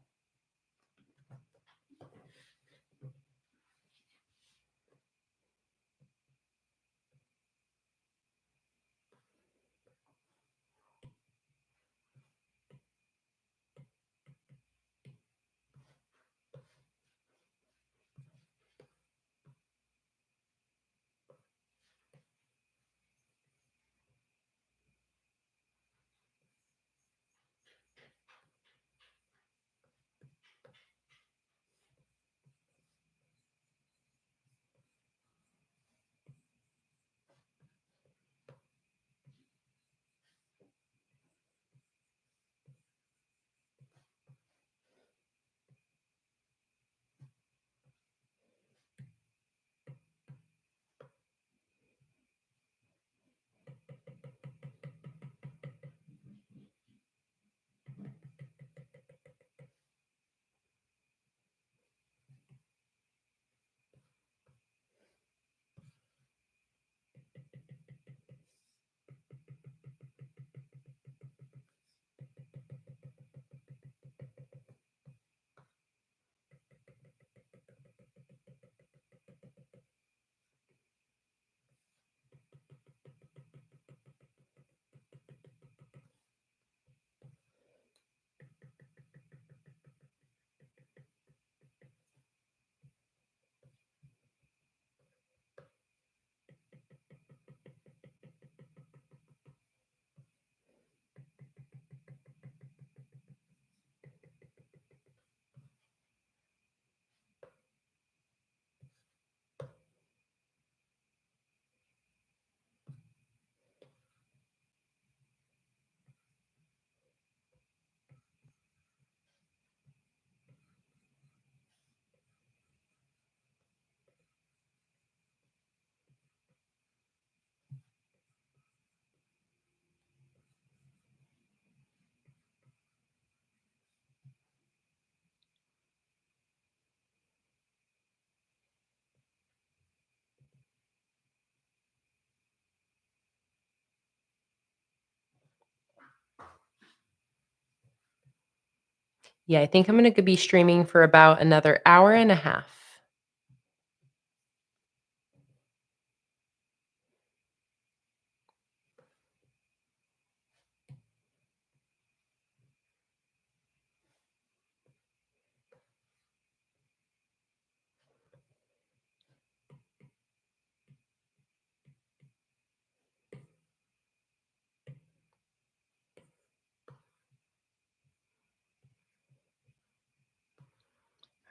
Yeah, I think I'm going to be streaming for about another hour and a half.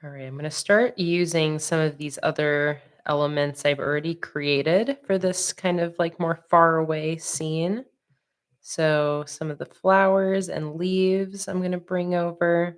All right, I'm going to start using some of these other elements I've already created for this kind of like more far away scene. So some of the flowers and leaves I'm going to bring over.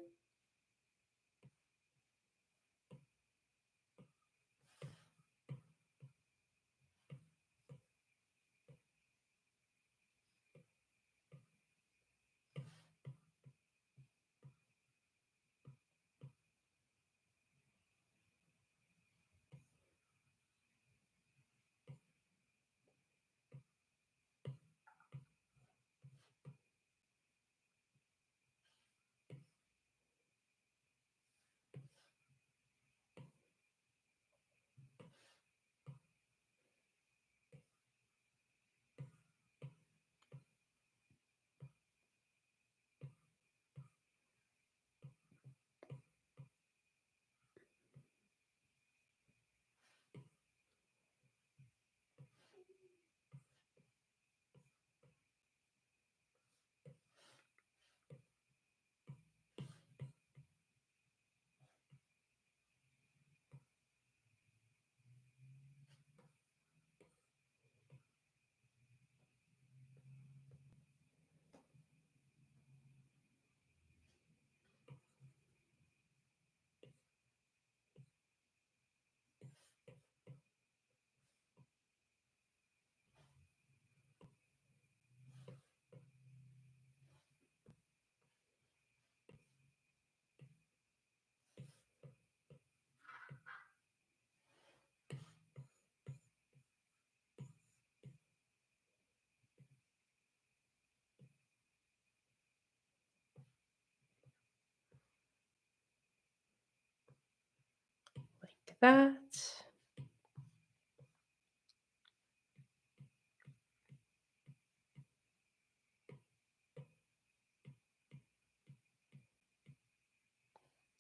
like that.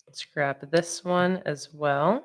Let's grab this one as well.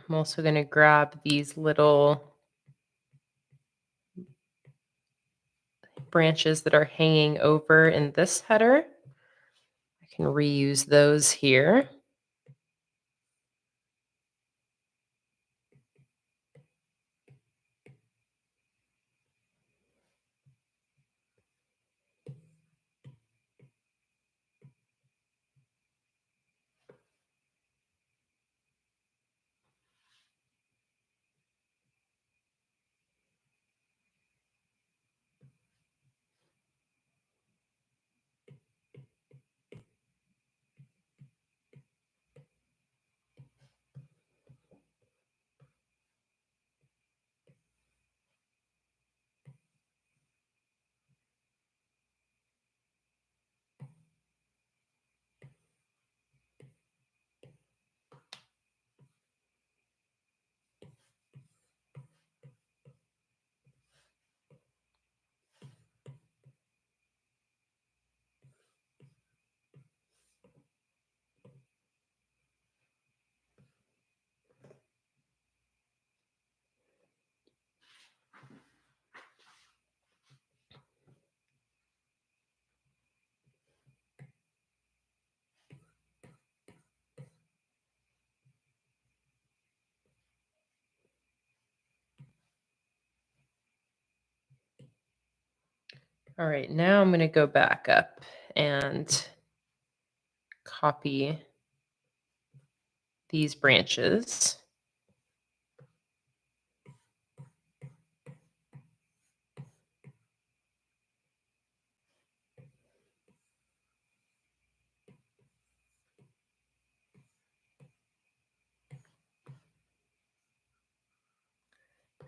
I'm also going to grab these little branches that are hanging over in this header. I can reuse those here. All right, now I'm going to go back up and copy these branches.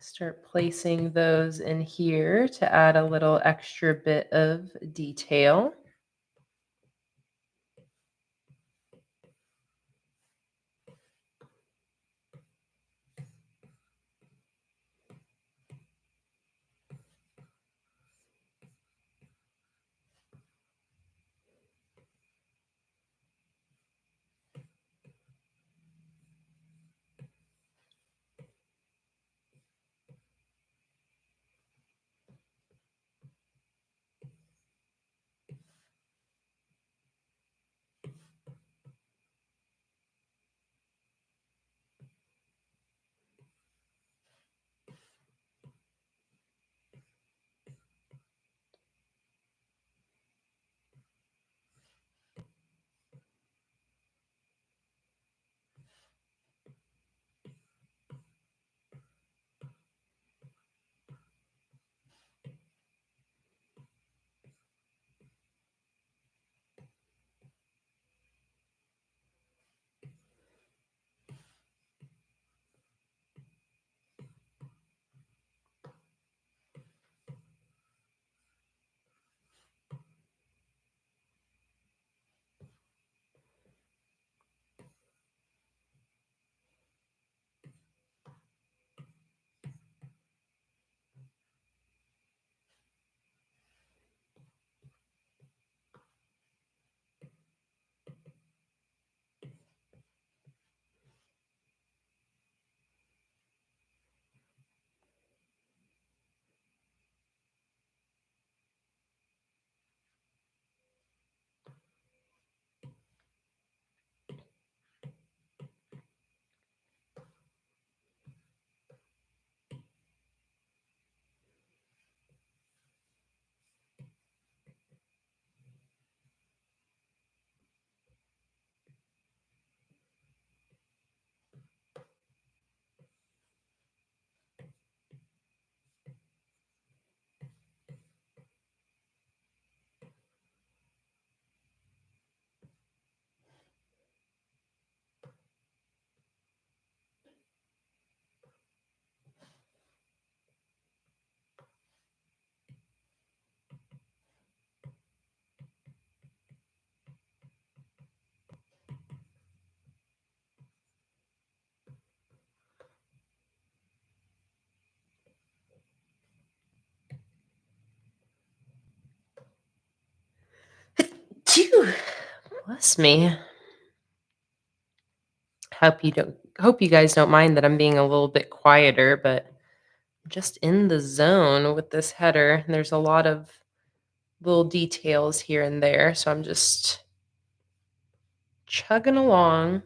Start placing those in here to add a little extra bit of detail. Bless me. Hope you guys don't mind that I'm being a little bit quieter, but I'm just in the zone with this header. There's a lot of little details here and there, so I'm just chugging along.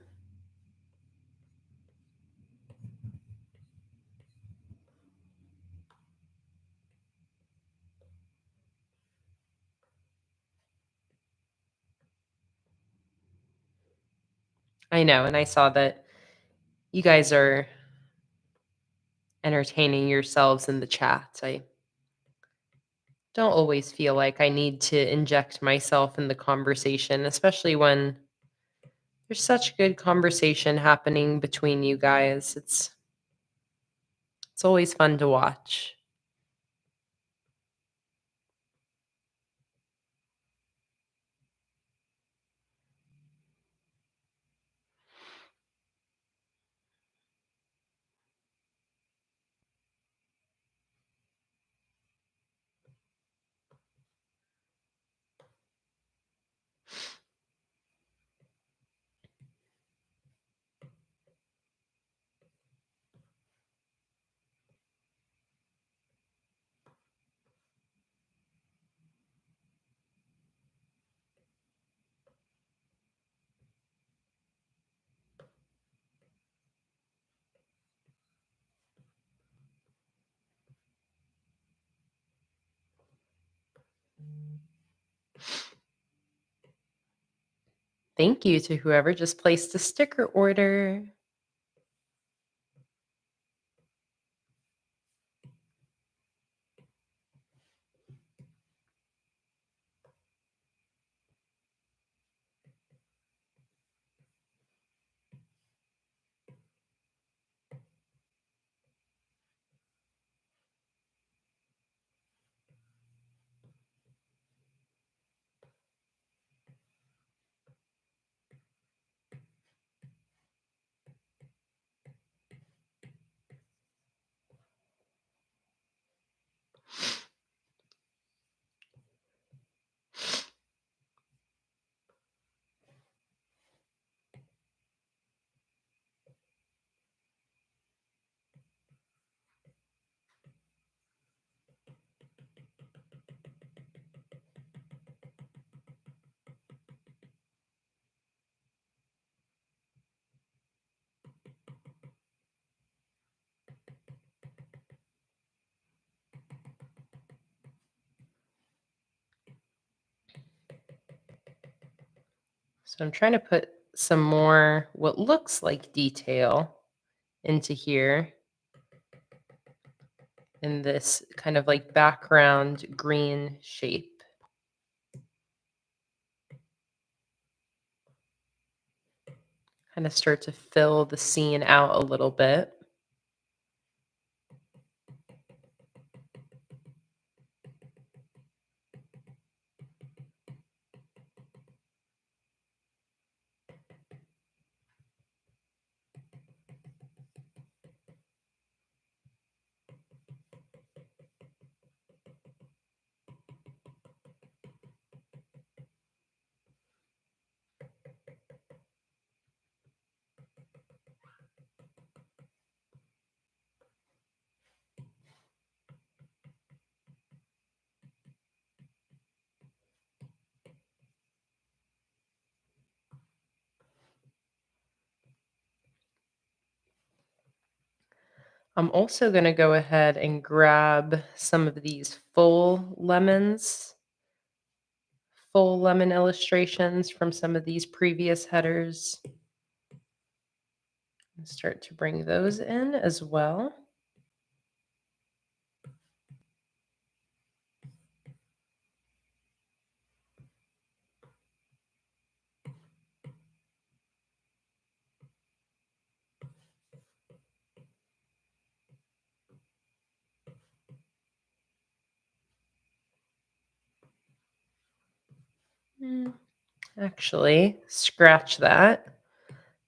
I know, and I saw that you guys are entertaining yourselves in the chat. I don't always feel like I need to inject myself in the conversation, especially when there's such good conversation happening between you guys. It's always fun to watch. Thank you to whoever just placed a sticker order. So I'm trying to put some more what looks like detail into here in this kind of like background green shape. Kind of start to fill the scene out a little bit. I'm also going to go ahead and grab some of these full lemon illustrations from some of these previous headers. And start to bring those in as well. Actually, scratch that.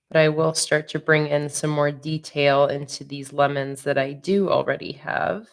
But I will start to bring in some more detail into these lemons that I do already have.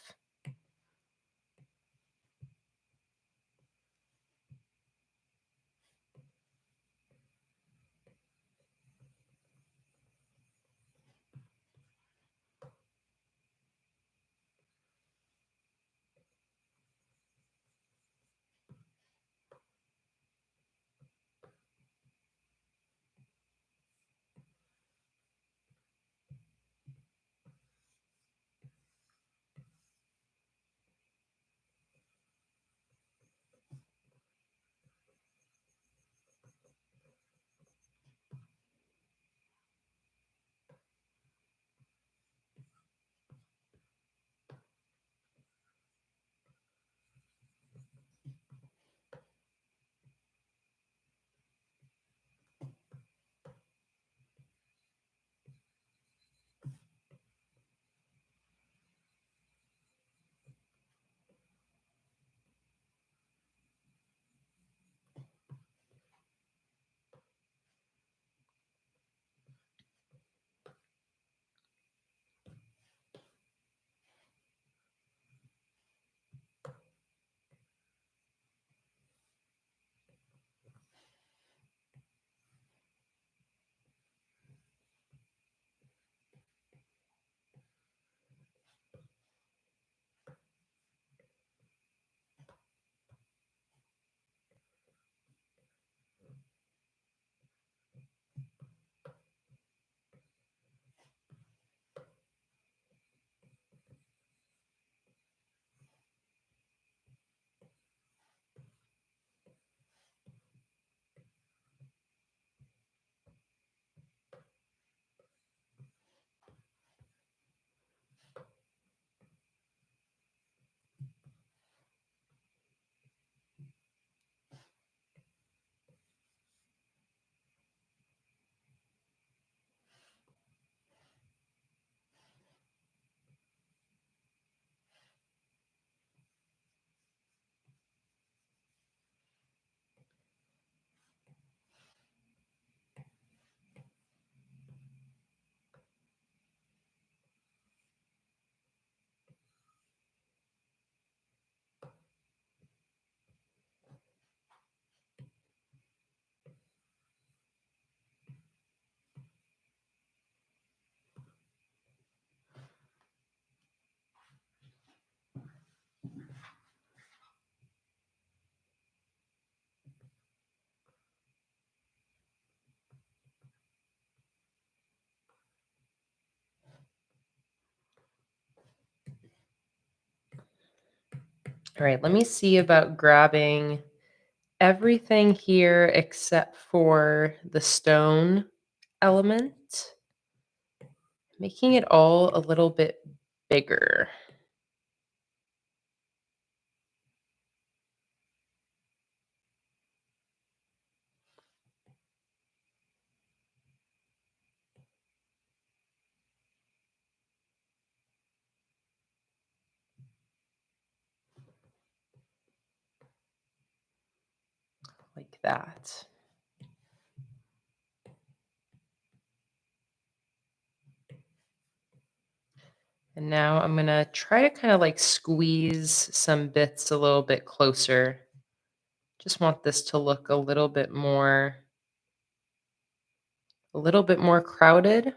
All right, let me see about grabbing everything here except for the stone element, making it all a little bit bigger. Like that. And now I'm going to try to kind of like squeeze some bits a little bit closer. Just want this to look a little bit more crowded.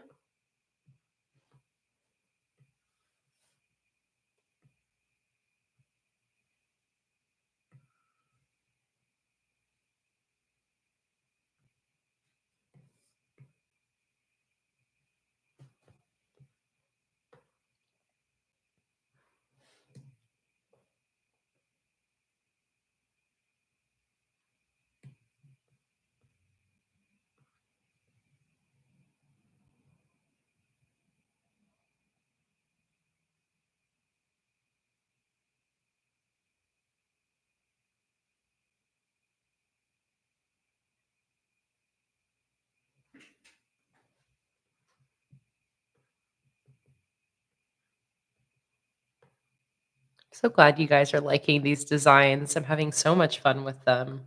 So glad you guys are liking these designs. I'm having so much fun with them.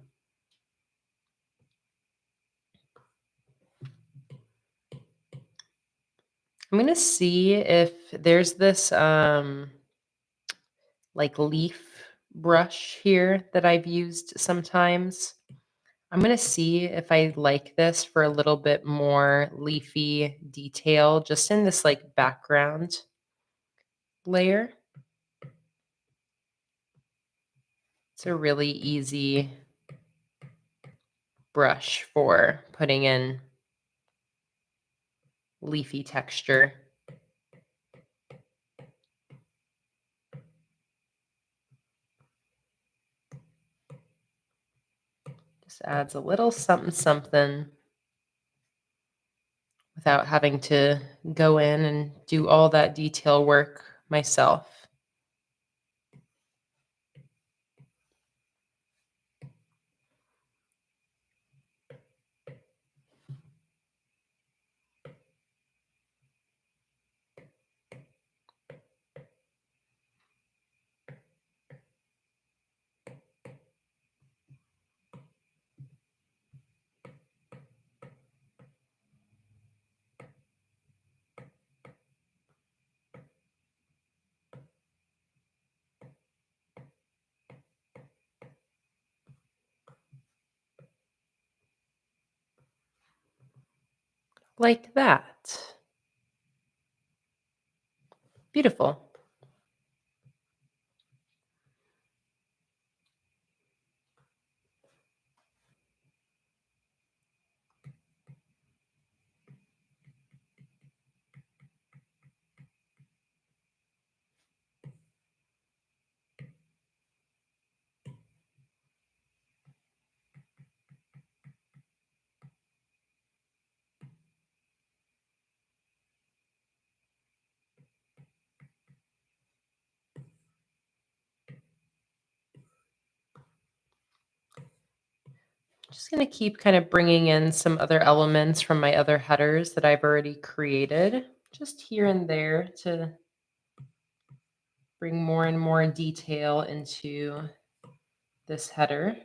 I'm going to see if there's this like leaf brush here that I've used sometimes. I'm going to see if I like this for a little bit more leafy detail just in this like background layer. It's a really easy brush for putting in leafy texture. Just adds a little something something without having to go in and do all that detail work myself. Like that. Beautiful. Just going to keep kind of bringing in some other elements from my other headers that I've already created, just here and there to bring more and more detail into this header.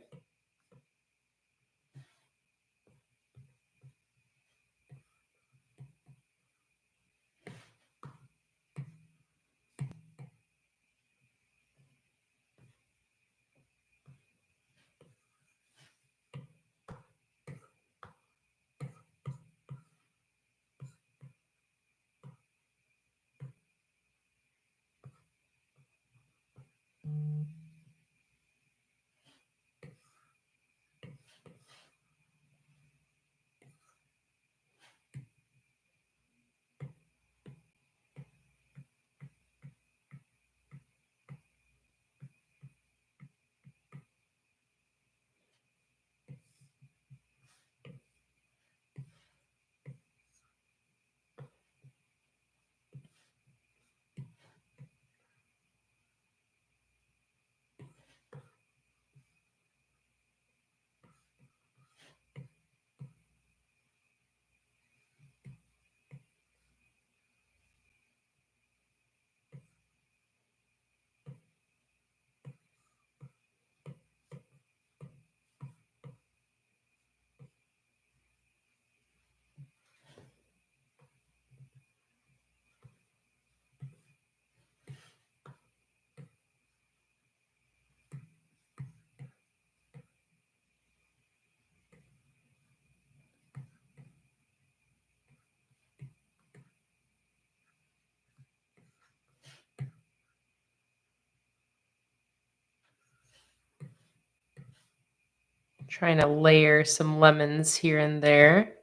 Trying to layer some lemons here and there.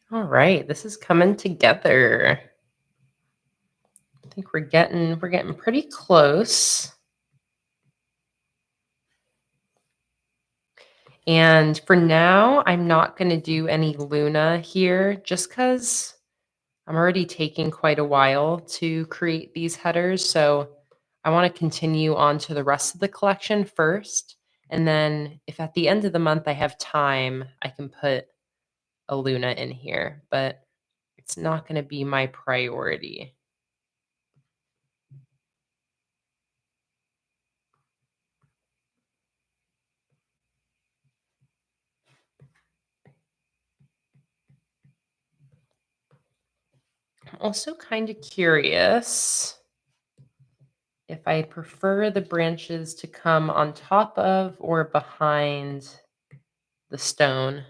All right, this is coming together. I think we're getting pretty close. And for now, I'm not going to do any Luna here just because I'm already taking quite a while to create these headers. So I want to continue on to the rest of the collection first. And then if at the end of the month I have time, I can put a Luna in here, but it's not going to be my priority. I'm also kind of curious if I prefer the branches to come on top of or behind the stone.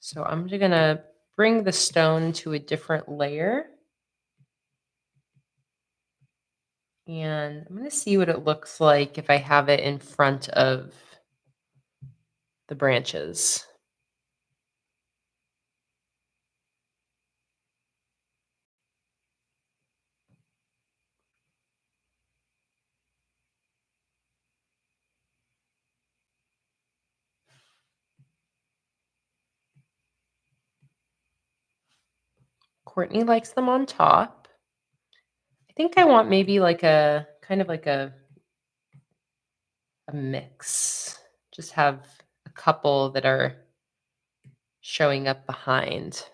So I'm just gonna bring the stone to a different layer. And I'm gonna see what it looks like if I have it in front of the branches. Courtney likes them on top. I think I want maybe like a kind of like a mix. Just have a couple that are showing up behind.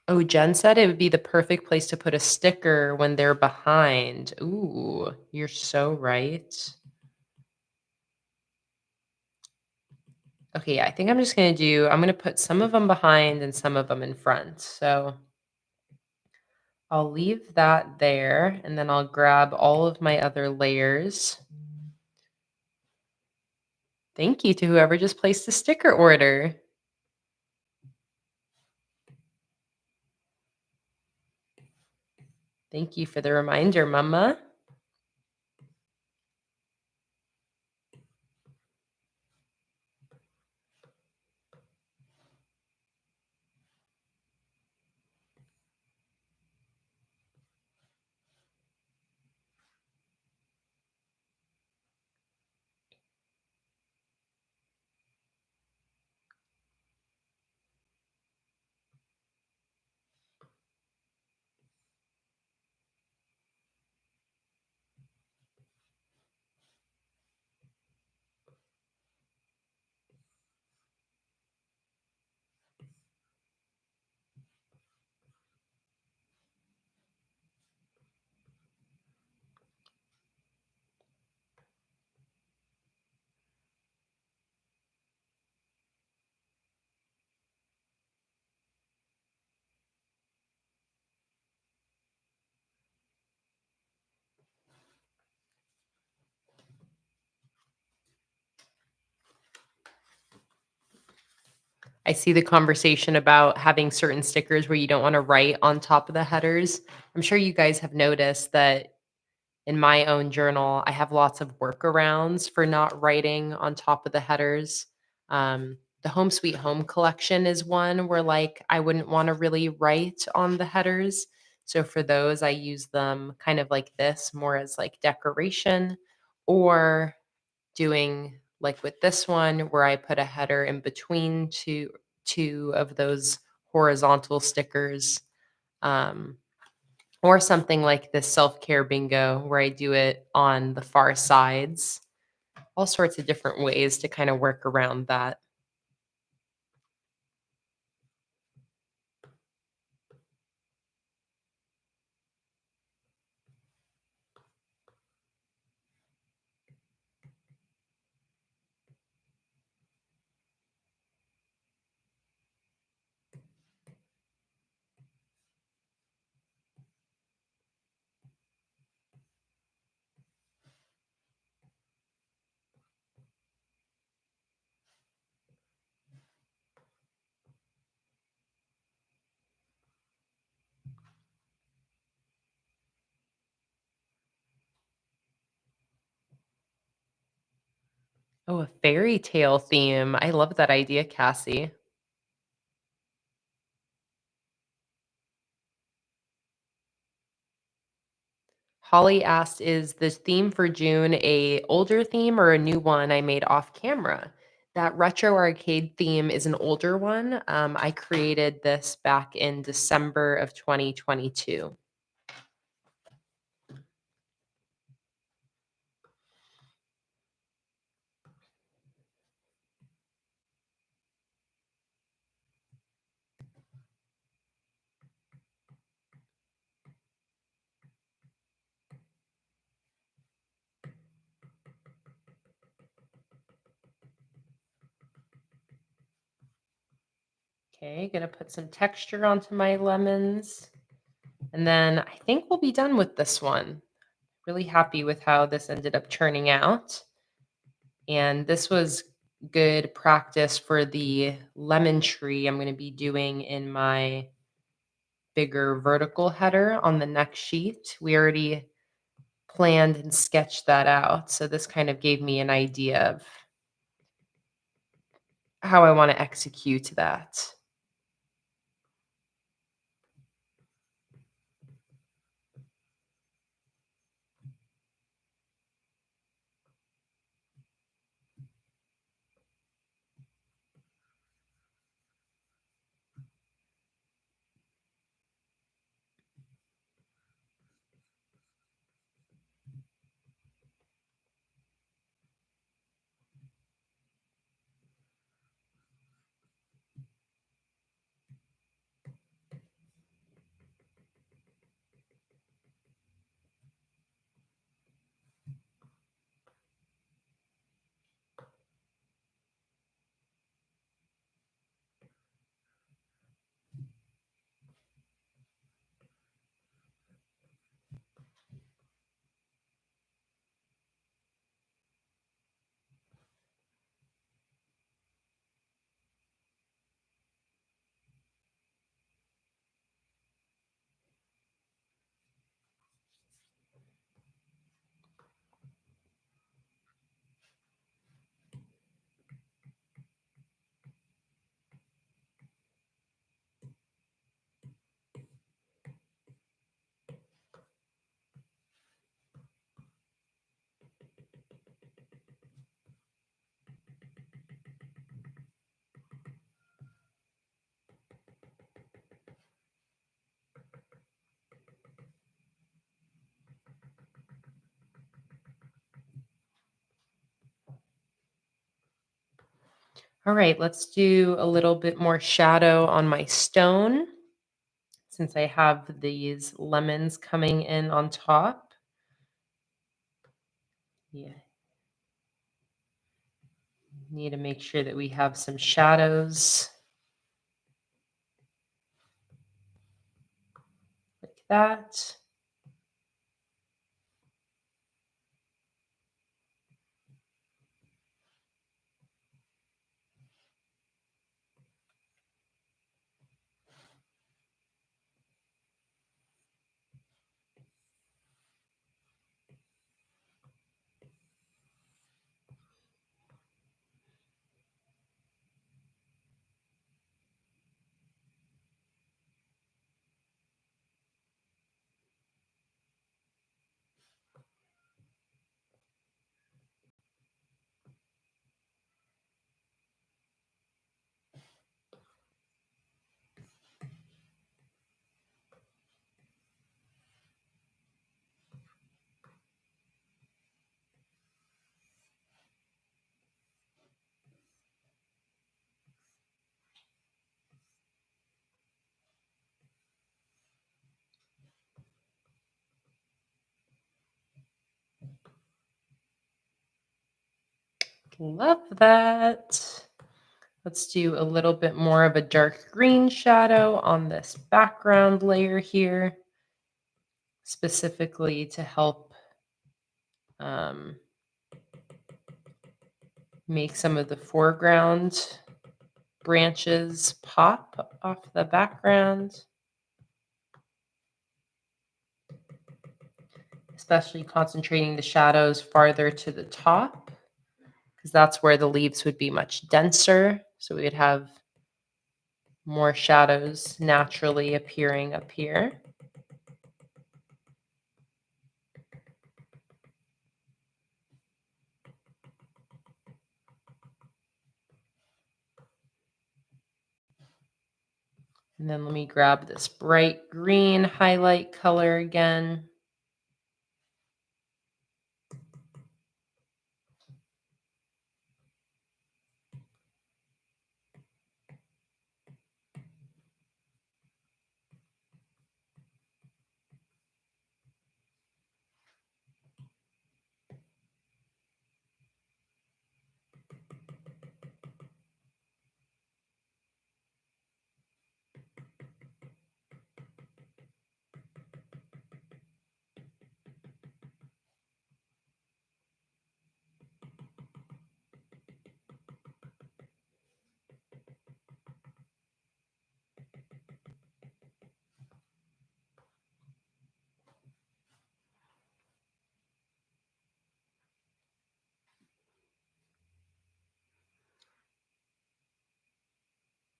Oh, Jen said it would be the perfect place to put a sticker when they're behind. Ooh, you're so right. Okay, yeah, I think I'm just I'm gonna put some of them behind and some of them in front. So I'll leave that there and then I'll grab all of my other layers. Thank you to whoever just placed the sticker order. Thank you for the reminder, Mama. I see the conversation about having certain stickers where you don't want to write on top of the headers. I'm sure you guys have noticed that in my own journal, I have lots of workarounds for not writing on top of the headers. The Home Sweet Home collection is one where like I wouldn't want to really write on the headers. So for those, I use them kind of like this, more as like decoration, or doing like with this one where I put a header in between two of those horizontal stickers. Um, or something like this self-care bingo where I do it on the far sides. All sorts of different ways to kind of work around that. Oh, a fairy tale theme. I love that idea, Cassie. Holly asked, is the theme for June a older theme or a new one I made off camera? That retro arcade theme is an older one. I created this back in December of 2022. Okay, gonna put some texture onto my lemons. And then I think we'll be done with this one. Really happy with how this ended up turning out. And this was good practice for the lemon tree I'm going to be doing in my bigger vertical header on the next sheet. We already planned and sketched that out. So this kind of gave me an idea of how I want to execute that. All right, let's do a little bit more shadow on my stone since I have these lemons coming in on top. Yeah, need to make sure that we have some shadows like that. Love that. Let's do a little bit more of a dark green shadow on this background layer here, specifically to help make some of the foreground branches pop off the background. Especially concentrating the shadows farther to the top, because that's where the leaves would be much denser. So we would have more shadows naturally appearing up here. And then let me grab this bright green highlight color again.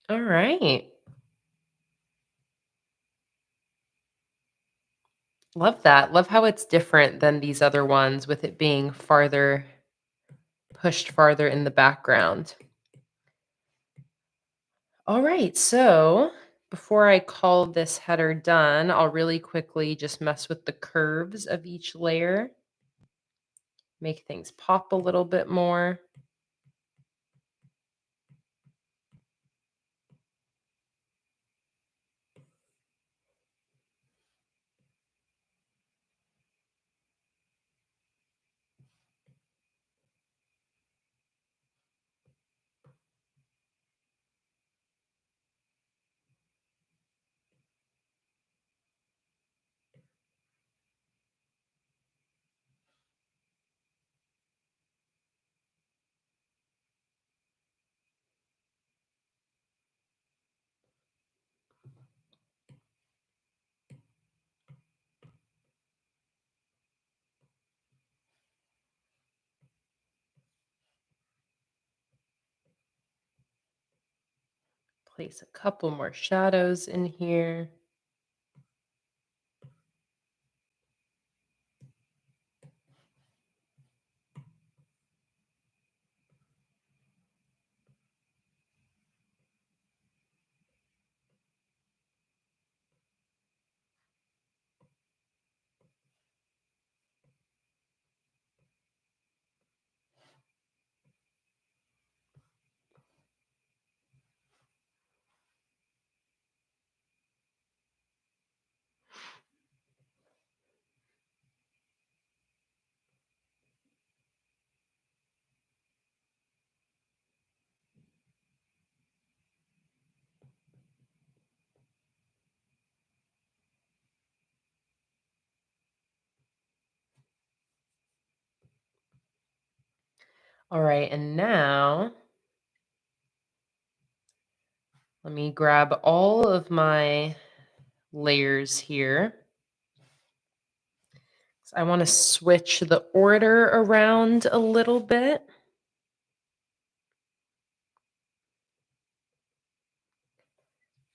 All right. Love that. Love how it's different than these other ones with it being pushed farther in the background. All right, so before I call this header done, I'll really quickly just mess with the curves of each layer, make things pop a little bit more. Place a couple more shadows in here. All right, and now let me grab all of my layers here. I want to switch the order around a little bit.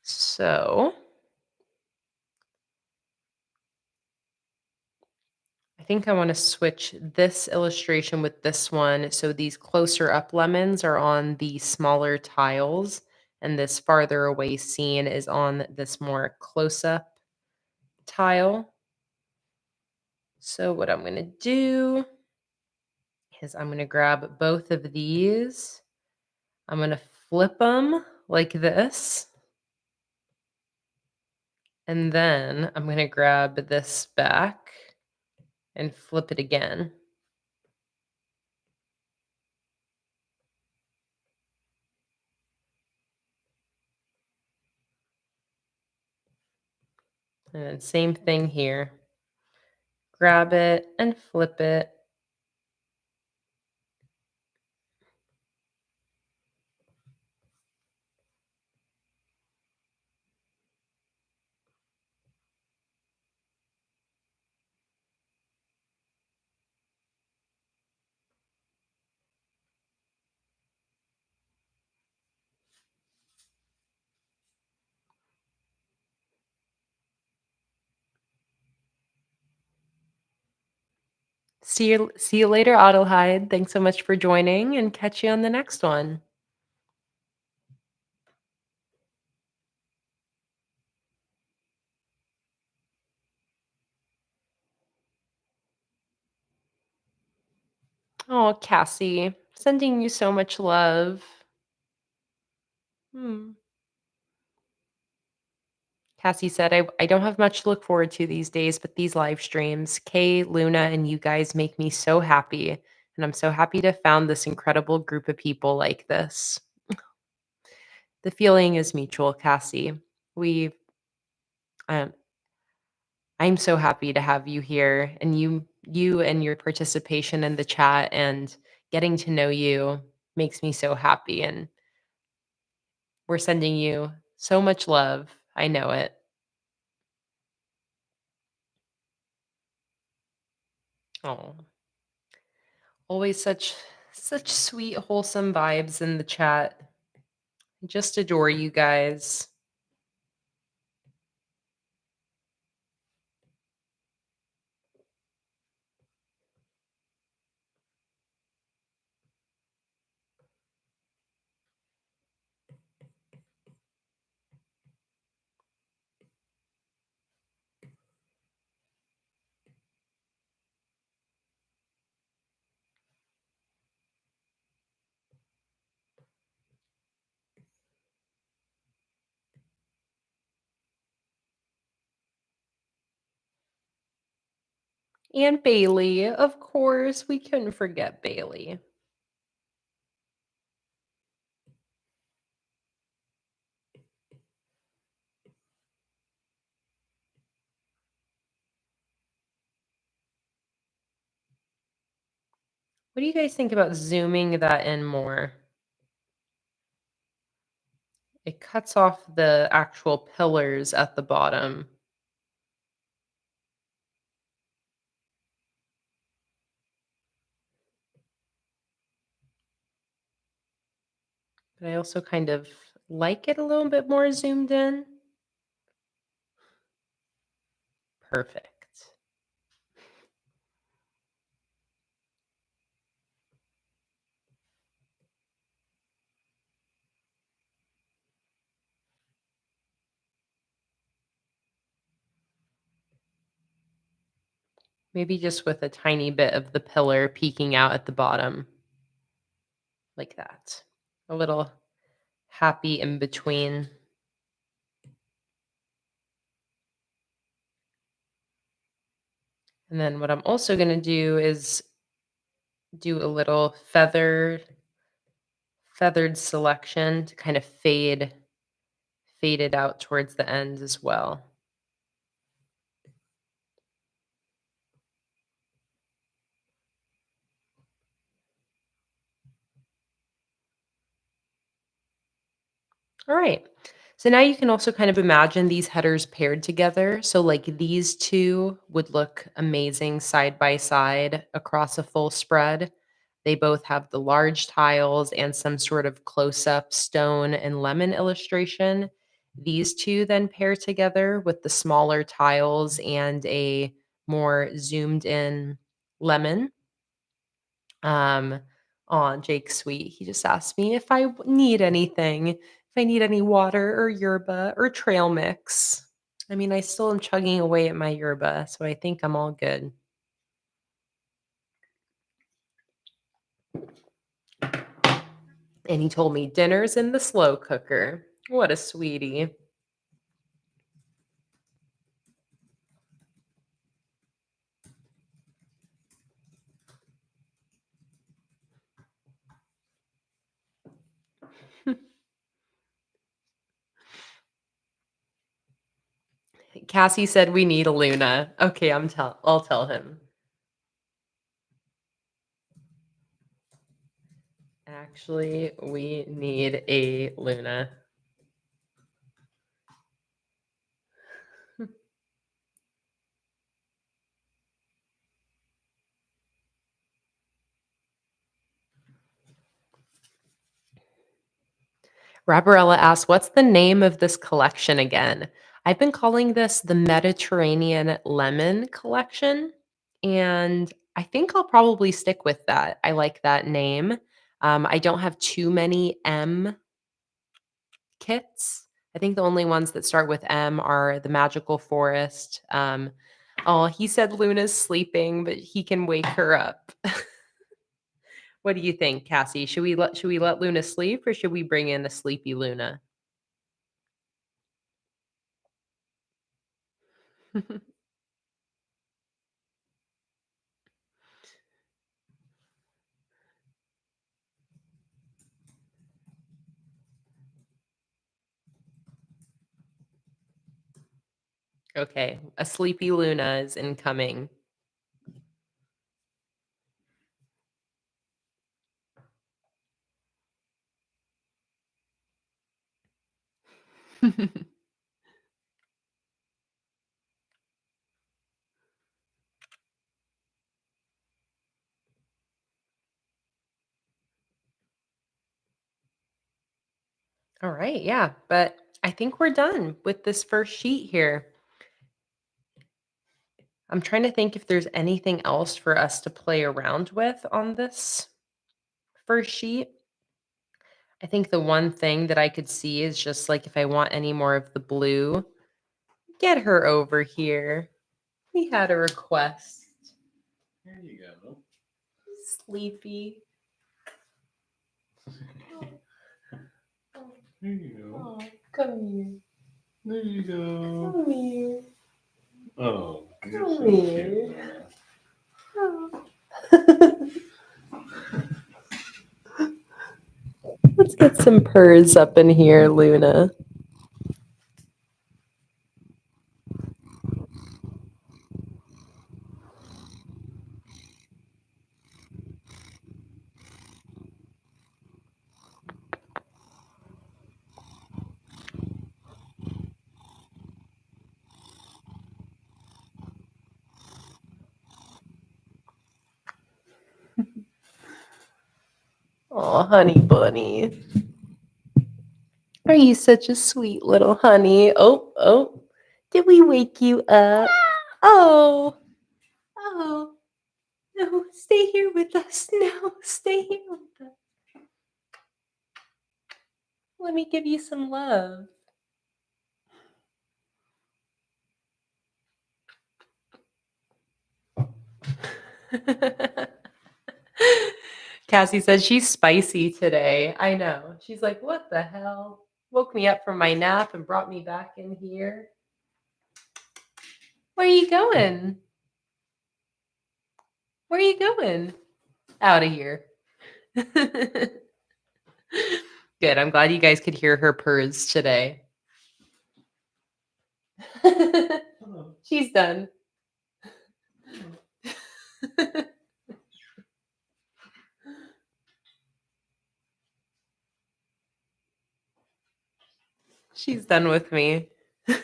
So I think I want to switch this illustration with this one. So these closer up lemons are on the smaller tiles, and this farther away scene is on this more close up tile. So what I'm going to do is I'm going to grab both of these. I'm going to flip them like this. And then I'm going to grab this back and flip it again. And then same thing here. Grab it and flip it. See you later, Adelheid. Thanks so much for joining, and catch you on the next one. Oh, Cassie, sending you so much love. Hmm. Cassie said, I don't have much to look forward to these days, but these live streams, Kay, Luna, and you guys make me so happy. And I'm so happy to have found this incredible group of people like this. The feeling is mutual, Cassie. We, um, I'm so happy to have you here, and you and your participation in the chat and getting to know you makes me so happy. And we're sending you so much love. I know it. Oh. Always such sweet, wholesome vibes in the chat. I just adore you guys. And Bailey, of course, we couldn't forget Bailey. What do you guys think about zooming that in more? It cuts off the actual pillars at the bottom. But I also kind of like it a little bit more zoomed in. Perfect. Maybe just with a tiny bit of the pillar peeking out at the bottom, like that. A little happy in between. And then what I'm also going to do is do a little feathered selection to kind of fade it out towards the end as well. All right. So now you can also kind of imagine these headers paired together. So like these two would look amazing side by side across a full spread. They both have the large tiles and some sort of close-up stone and lemon illustration. These two then pair together with the smaller tiles and a more zoomed in lemon. Jake's sweet. He just asked me if I need anything, if I need any water or yerba or trail mix. I mean, I still am chugging away at my yerba, so I think I'm all good. And he told me dinner's in the slow cooker. What a sweetie. Cassie said we need a Luna. Okay, I'll tell him. Actually, we need a Luna. Rabarella asks, what's the name of this collection again? I've been calling this the Mediterranean Lemon Collection, and I think I'll probably stick with that. I like that name. I don't have too many M kits. I think the only ones that start with M are the Magical Forest. Oh, he said Luna's sleeping, but he can wake her up. What do you think, Cassie? Should we let Luna sleep, or should we bring in a sleepy Luna? Okay, a sleepy Luna is incoming. All right, yeah, but I think we're done with this first sheet here. I'm trying to think if there's anything else for us to play around with on this first sheet. I think the one thing that I could see is just like if I want any more of the blue, get her over here. We had a request. There you go. Sleepy. There you go. Oh, come here. There you go. Come here. Oh, you're Come so here. cute. Luna. Let's get some purrs up in here, Luna. Oh, honey bunny. Are you such a sweet little honey? Oh, oh. Did we wake you up? Oh, oh. No, stay here with us. No, stay here with us. Let me give you some love. Cassie said she's spicy today. I know. She's like, what the hell? Woke me up from my nap and brought me back in here. Where are you going? Where are you going? Out of here. Good. I'm glad you guys could hear her purrs today. Hello. She's done. She's done with me. Come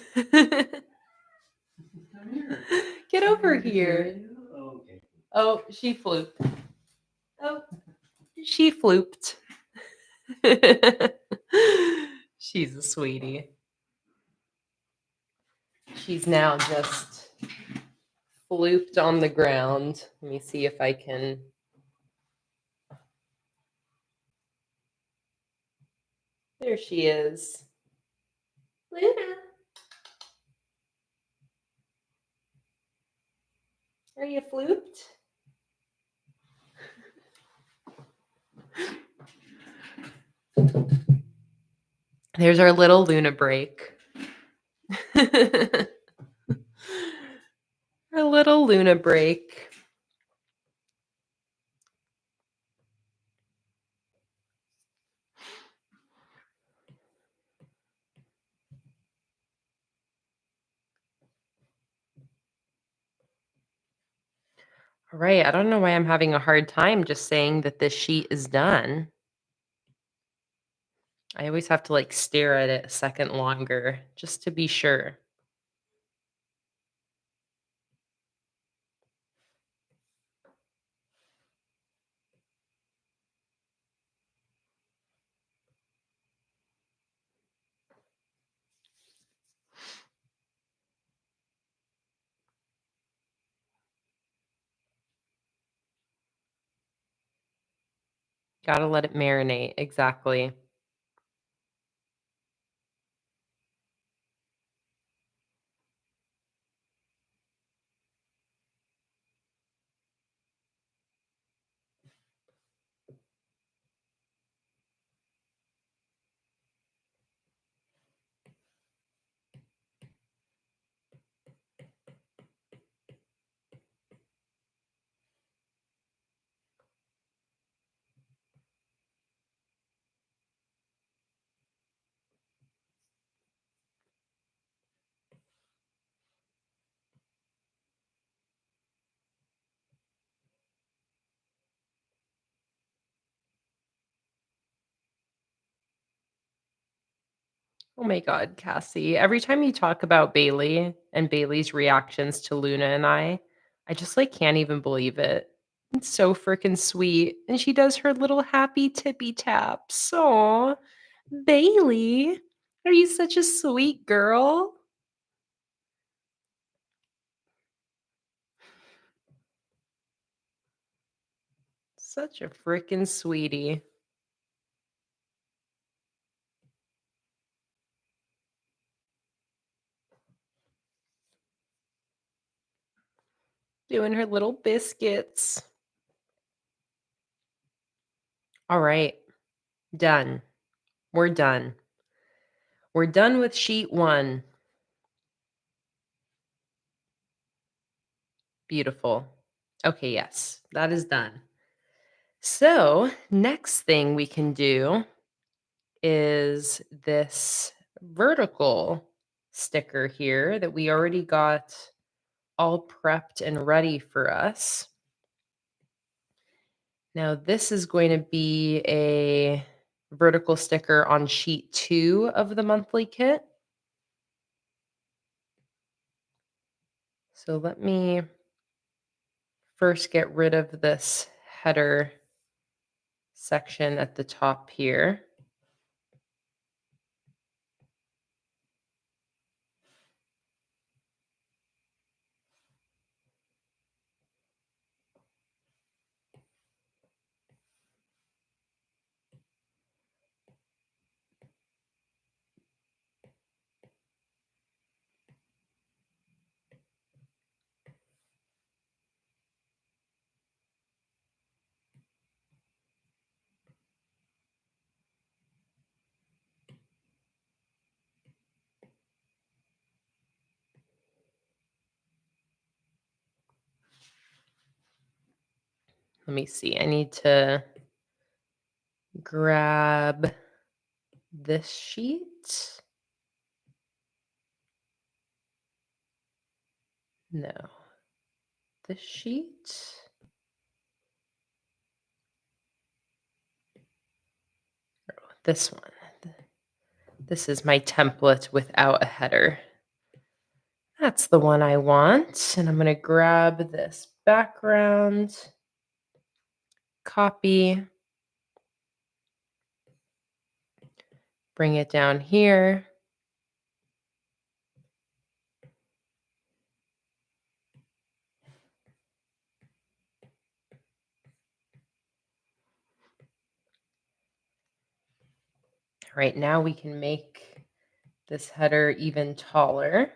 here. Get over here. Oh, okay. Oh, she flooped. Oh, she flooped. She's a sweetie. She's now just flooped on the ground. Let me see if I can. There she is. Luna. Are you flooped? There's our little Luna break. Our little Luna break. All right, I don't know why I'm having a hard time just saying that this sheet is done. I always have to like stare at it a second longer just to be sure. Gotta let it marinate. Exactly. Oh my God, Cassie. Every time you talk about Bailey and Bailey's reactions to Luna and I just like can't even believe it. It's so freaking sweet. And she does her little happy tippy taps. Aw, Bailey, are you such a sweet girl? Such a freaking sweetie. Doing her little biscuits. All right, done. We're done. We're done with sheet one. Beautiful. Okay, yes, that is done. So, next thing we can do is this vertical sticker here that we already got all prepped and ready for us. Now, this is going to be a vertical sticker on sheet 2 of the monthly kit. So let me first get rid of this header section at the top here. Let me see. I need to grab this sheet. No. This sheet. This one. This is my template without a header. That's the one I want. And I'm going to grab this background, copy, bring it down here. All right, now we can make this header even taller.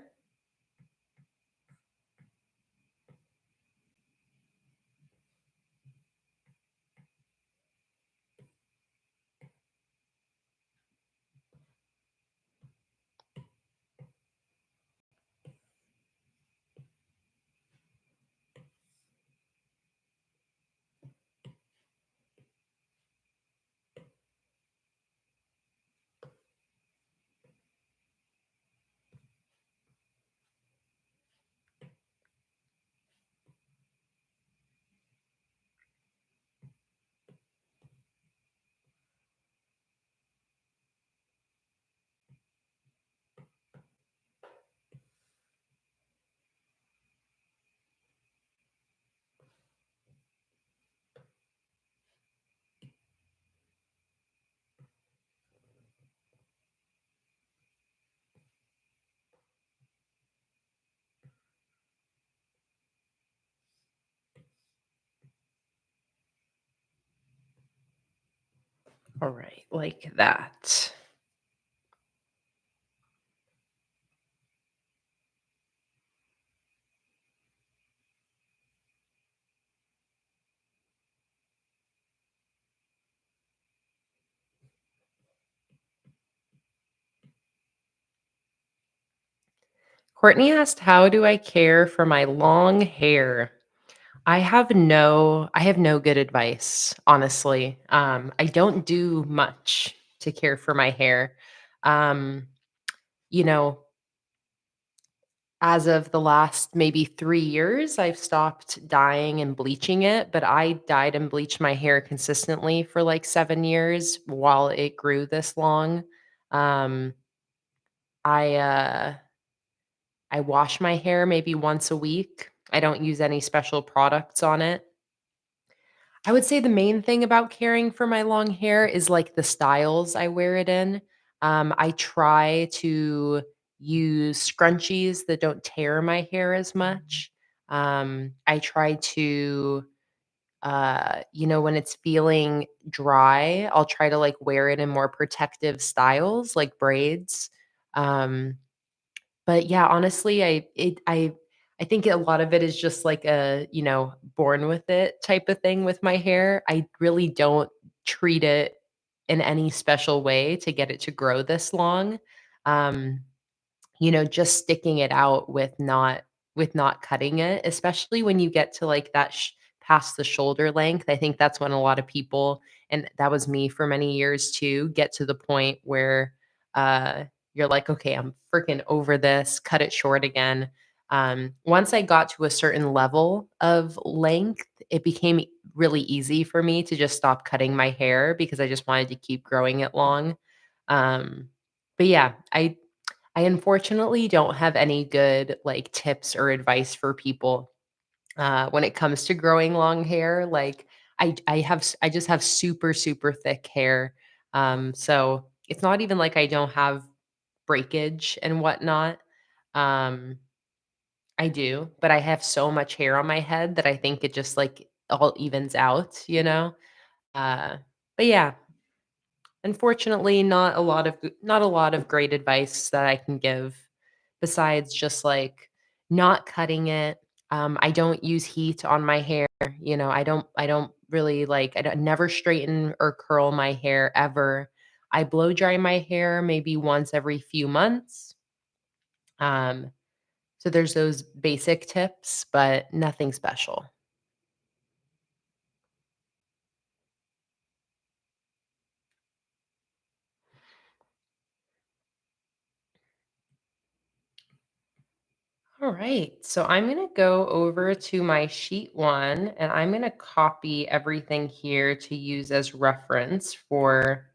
All right, like that. Courtney asked, "How do I care for my long hair?" I have no good advice, honestly. I don't do much to care for my hair. Um, you know, as of the last maybe 3 years, I've stopped dyeing and bleaching it, but I dyed and bleached my hair consistently for, like, 7 years while it grew this long. Um, I, uh I wash my hair maybe once a week. I don't use any special products on it. I would say the main thing about caring for my long hair is, like, the styles I wear it in. I try to use scrunchies that don't tear my hair as much. I try to, when it's feeling dry, I'll try to, like, wear it in more protective styles, like braids. Um but yeah, honestly, I think a lot of it is just like a, born with it type of thing with my hair. I really don't treat it in any special way to get it to grow this long. Um, just sticking it out with not cutting it, especially when you get to like that past the shoulder length. I think that's when a lot of people, and that was me for many years too, get to the point where uh you're like, okay, I'm freaking over this, cut it short again. Once I got to a certain level of length, it became really easy for me to just stop cutting my hair because I just wanted to keep growing it long. Um but yeah, I unfortunately don't have any good, like, tips or advice for people, when it comes to growing long hair. Like, I just have super, super thick hair, so it's not even like I don't have breakage and whatnot. Um, I do, but I have so much hair on my head that I think it just, like, all evens out, you know? Uh, but yeah, unfortunately, not a lot of great advice that I can give besides just, like, not cutting it. I don't use heat on my hair, I don't really, like, I don't never straighten or curl my hair ever. I blow dry my hair maybe once every few months. Um, so there's those basic tips, but nothing special. All right. So I'm going to go over to my sheet one and I'm going to copy everything here to use as reference for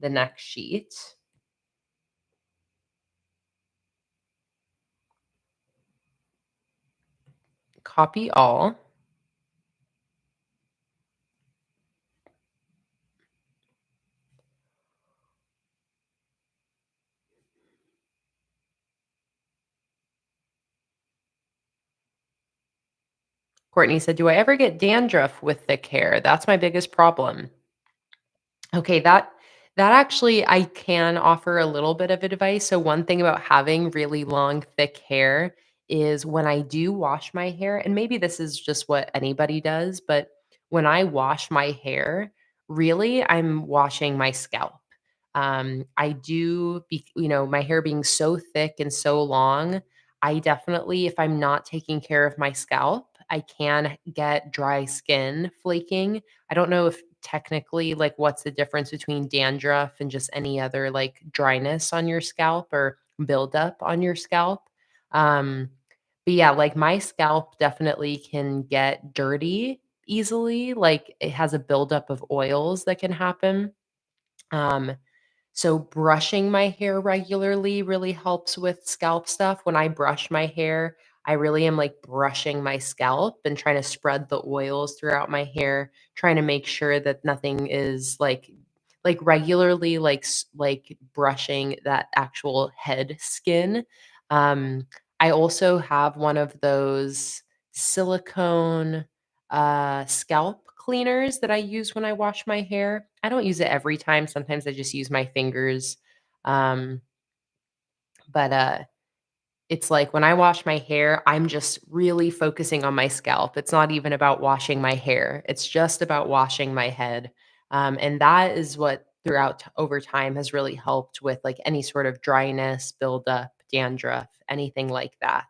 the next sheet. Copy all. Courtney said, "Do I ever get dandruff with thick hair? That's my biggest problem." Okay, that actually I can offer a little bit of advice. So one thing about having really long, thick hair is when I do wash my hair, and maybe this is just what anybody does, but when I wash my hair, really I'm washing my scalp. I do, my hair being so thick and so long, I definitely, if I'm not taking care of my scalp, I can get dry skin flaking. I don't know if technically, like, what's the difference between dandruff and just any other, like, dryness on your scalp or buildup on your scalp. Um, but yeah, like, my scalp definitely can get dirty easily. Like, it has a buildup of oils that can happen. Um, so brushing my hair regularly really helps with scalp stuff. When I brush my hair, I really am like brushing my scalp and trying to spread the oils throughout my hair, trying to make sure that nothing is like regularly like brushing that actual head skin. I also have one of those silicone scalp cleaners that I use when I wash my hair. I don't use it every time. Sometimes I just use my fingers. Um, but it's like when I wash my hair, I'm just really focusing on my scalp. It's not even about washing my hair. It's just about washing my head. And that is what over time has really helped with like any sort of dryness, buildup, dandruff, anything like that.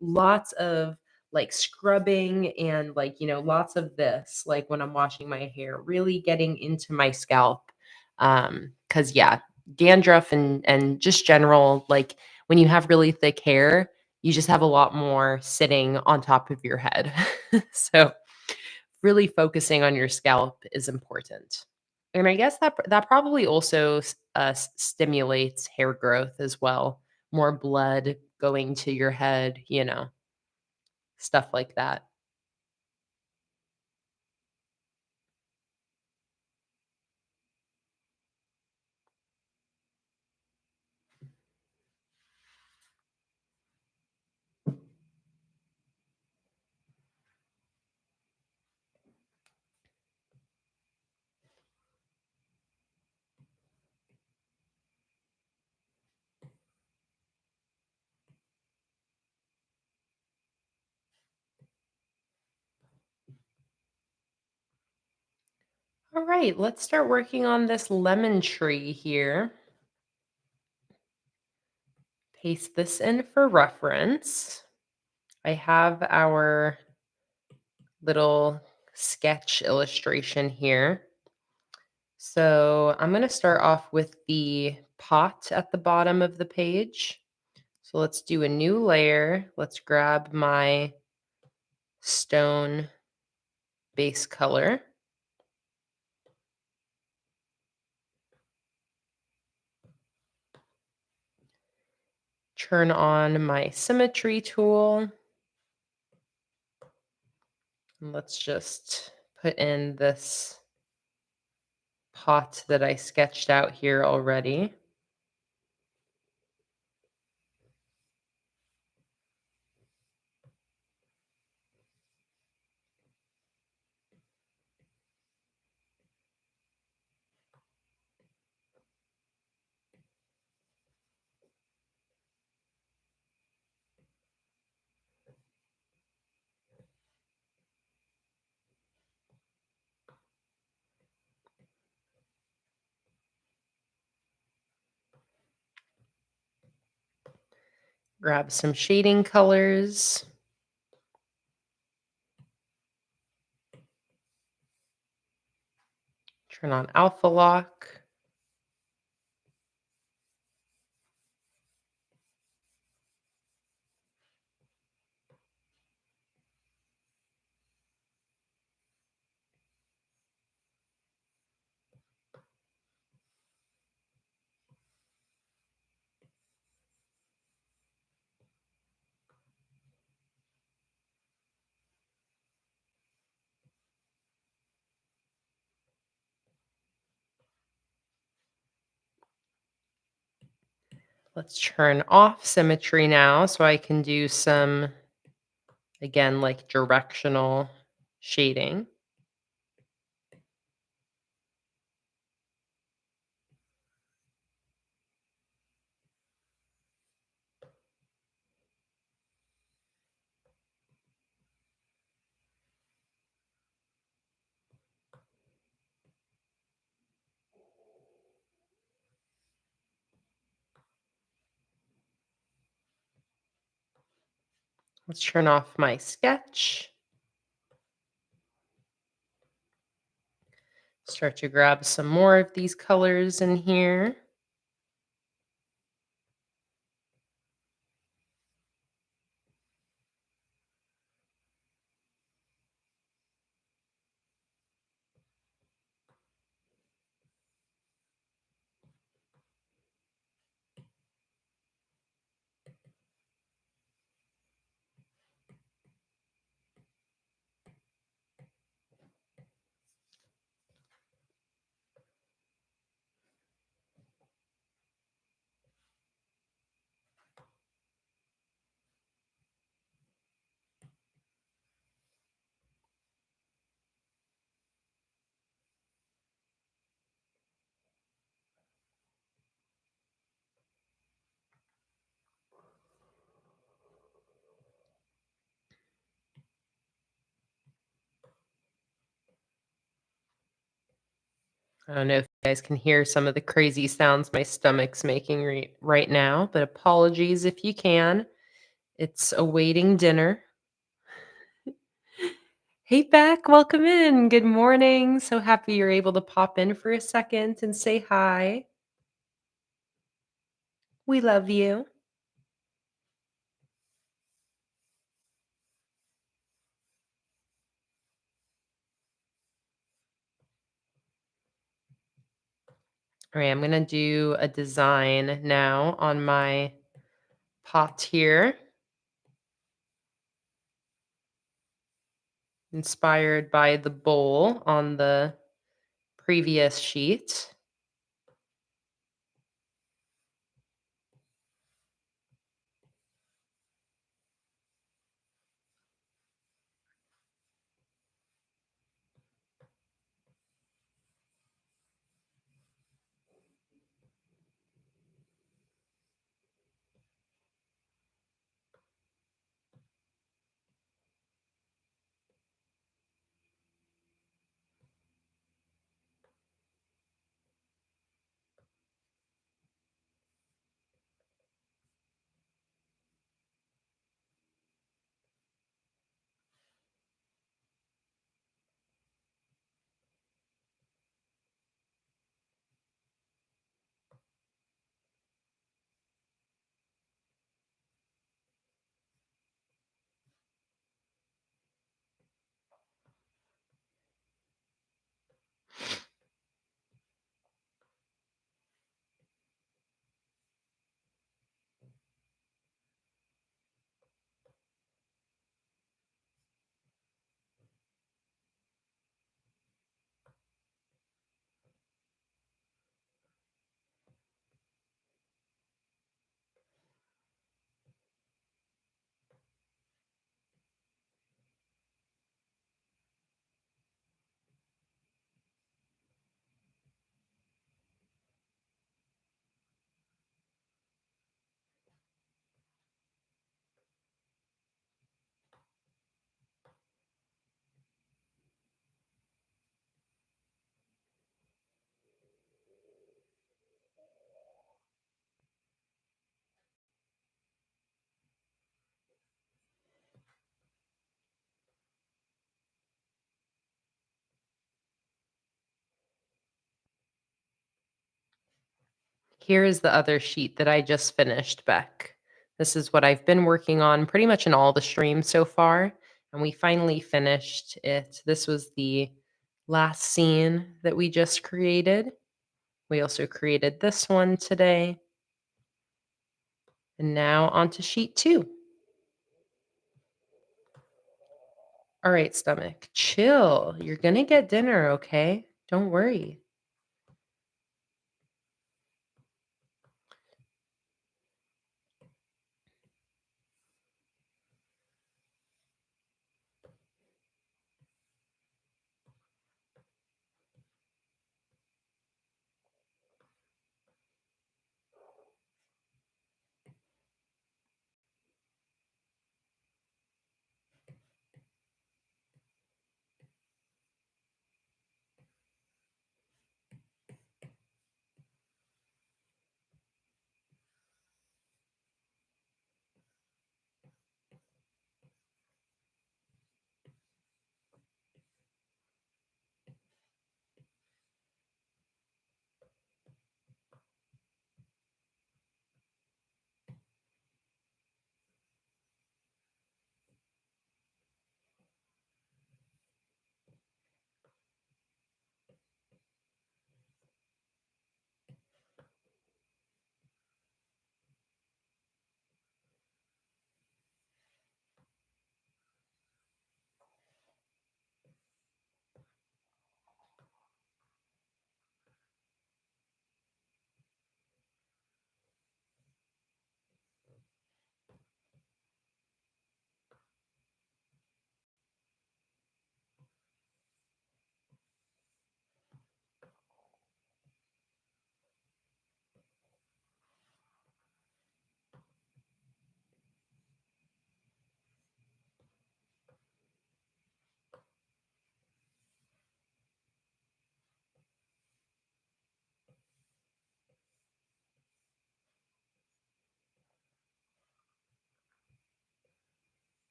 Lots of like scrubbing and like, lots of this, like when I'm washing my hair, really getting into my scalp. Cause yeah, dandruff and just general like when you have really thick hair, you just have a lot more sitting on top of your head. So, really focusing on your scalp is important. And I guess that probably also stimulates hair growth as well. More blood going to your head, stuff like that. All right, let's start working on this lemon tree here. Paste this in for reference. I have our little sketch illustration here. So I'm going to start off with the pot at the bottom of the page. So let's do a new layer. Let's grab my stone base color. Turn on my symmetry tool. And let's just put in this pot that I sketched out here already. Grab some shading colors. Turn on alpha lock. Let's turn off symmetry now so I can do some, again, like directional shading. Let's turn off my sketch. Start to grab some more of these colors in here. I don't know if you guys can hear some of the crazy sounds my stomach's making right now, but apologies if you can. It's awaiting dinner. Hey, Beck, welcome in. Good morning. So happy you're able to pop in for a second and say hi. We love you. All right, I'm going to do a design now on my pot here, inspired by the bowl on the previous sheet. Here is the other sheet that I just finished, Beck. This is what I've been working on pretty much in all the streams so far, and we finally finished it. This was the last scene that we just created. We also created this one today. And now onto sheet 2. All right, stomach, chill. You're gonna get dinner, okay? Don't worry.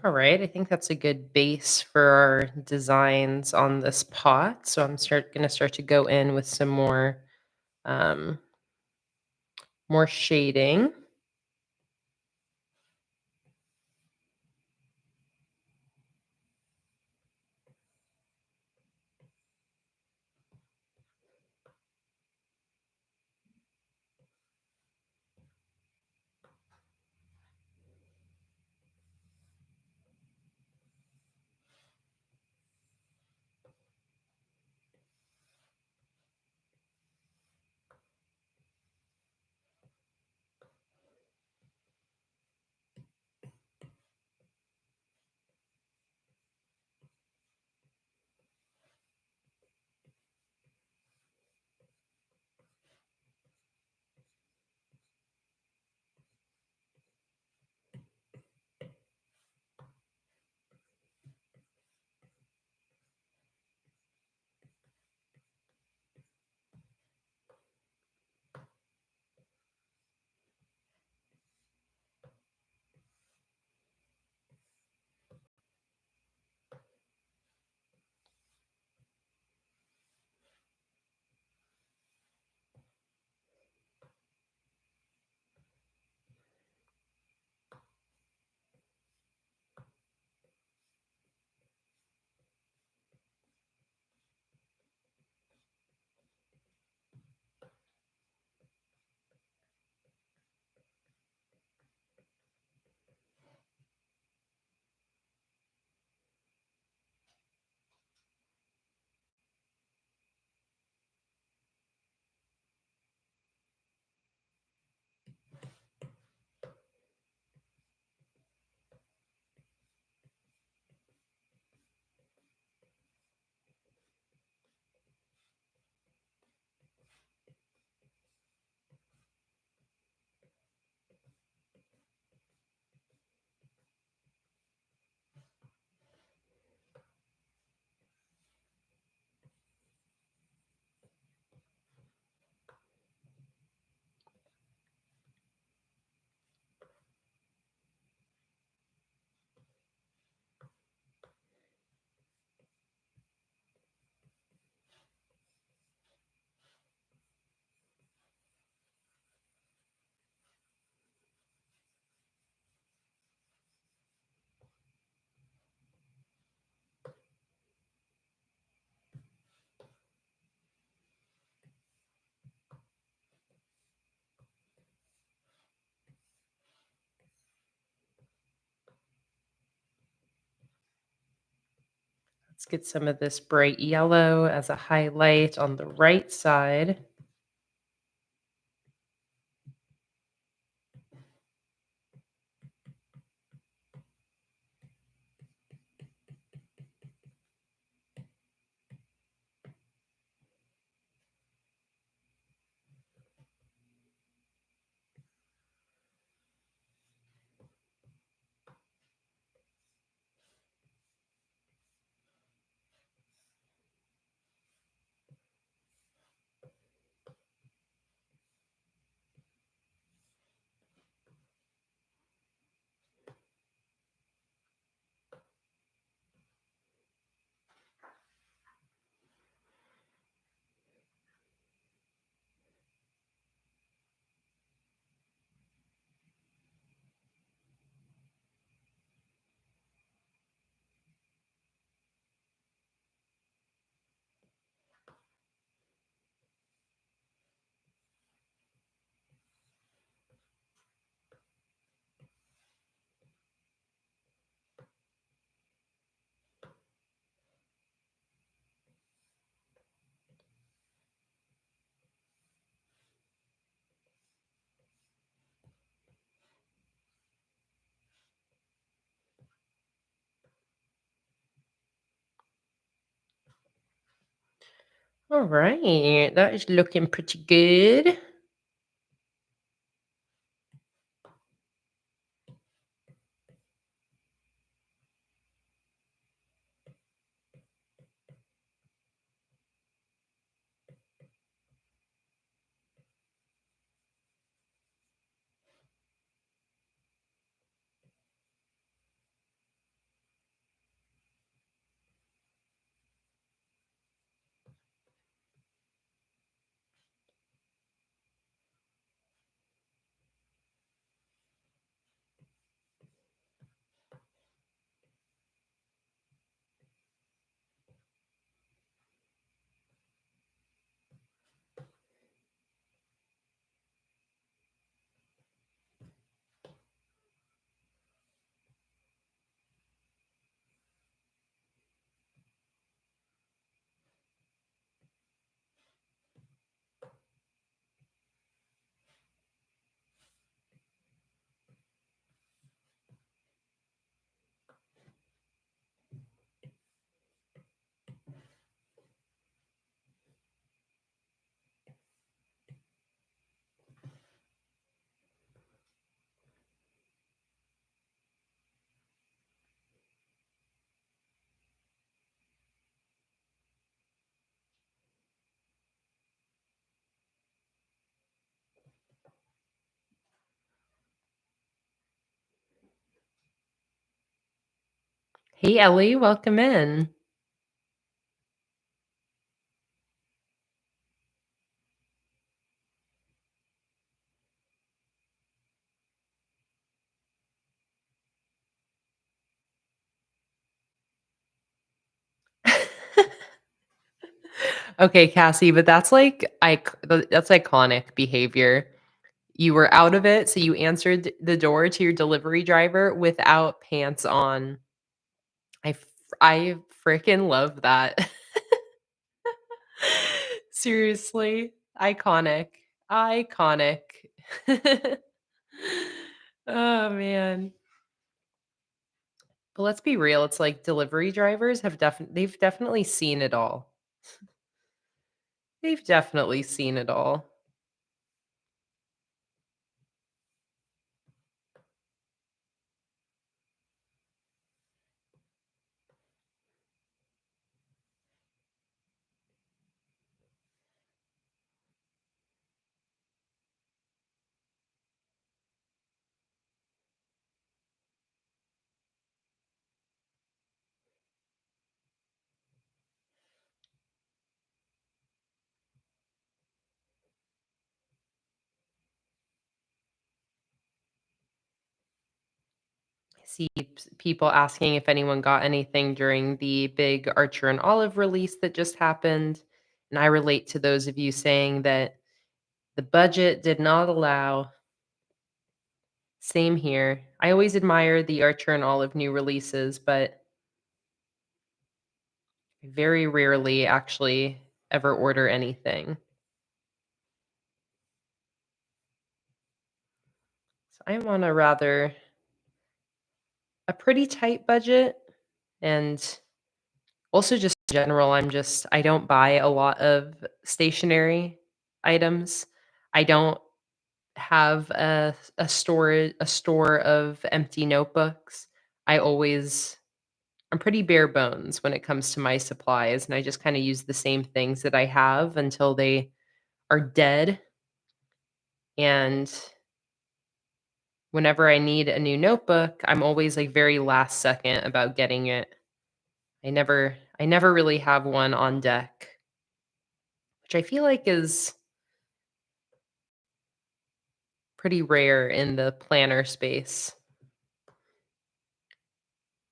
All right, I think that's a good base for our designs on this pot. So I'm gonna start to go in with some um, more shading. Let's get some of this bright yellow as a highlight on the right side. All right, that is looking pretty good. Hey, Ellie, welcome in. Okay, Cassie, but that's that's iconic behavior. You were out of it, so you answered the door to your delivery driver without pants on. I f I freaking love that. Seriously, iconic, iconic. Oh, man. But let's be real, it's like delivery drivers they've definitely seen it all. They've definitely seen it all. I see people asking if anyone got anything during the big Archer and Olive release that just happened, and I relate to those of you saying that the budget did not allow. Same here. I always admire the Archer and Olive new releases, but I very rarely actually ever order anything. So I'm on a pretty tight budget, and also just in general, I don't buy a lot of stationery items. I don't have a store of empty notebooks. I always I'm pretty bare bones when it comes to my supplies, and I just kinda use the same things that I have until they are dead, and whenever I need a new notebook, I'm always, like, very last second about getting it. I never really have one on deck, which I feel like is pretty rare in the planner space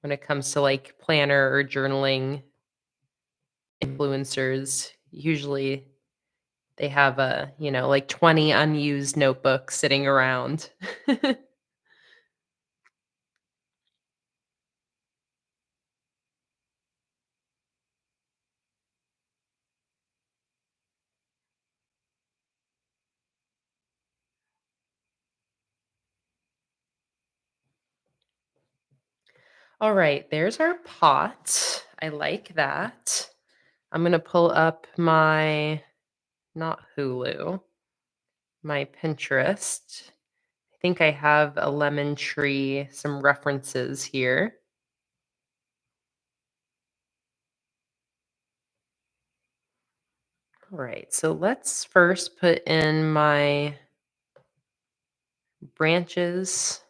when it comes to, like, planner or journaling influencers. Usually, they have, like 20 unused notebooks sitting around. Alright, there's our pot. I like that. I'm gonna pull up my not Hulu, my Pinterest. I think I have a lemon tree, some references here. Alright, so let's first put in my branches.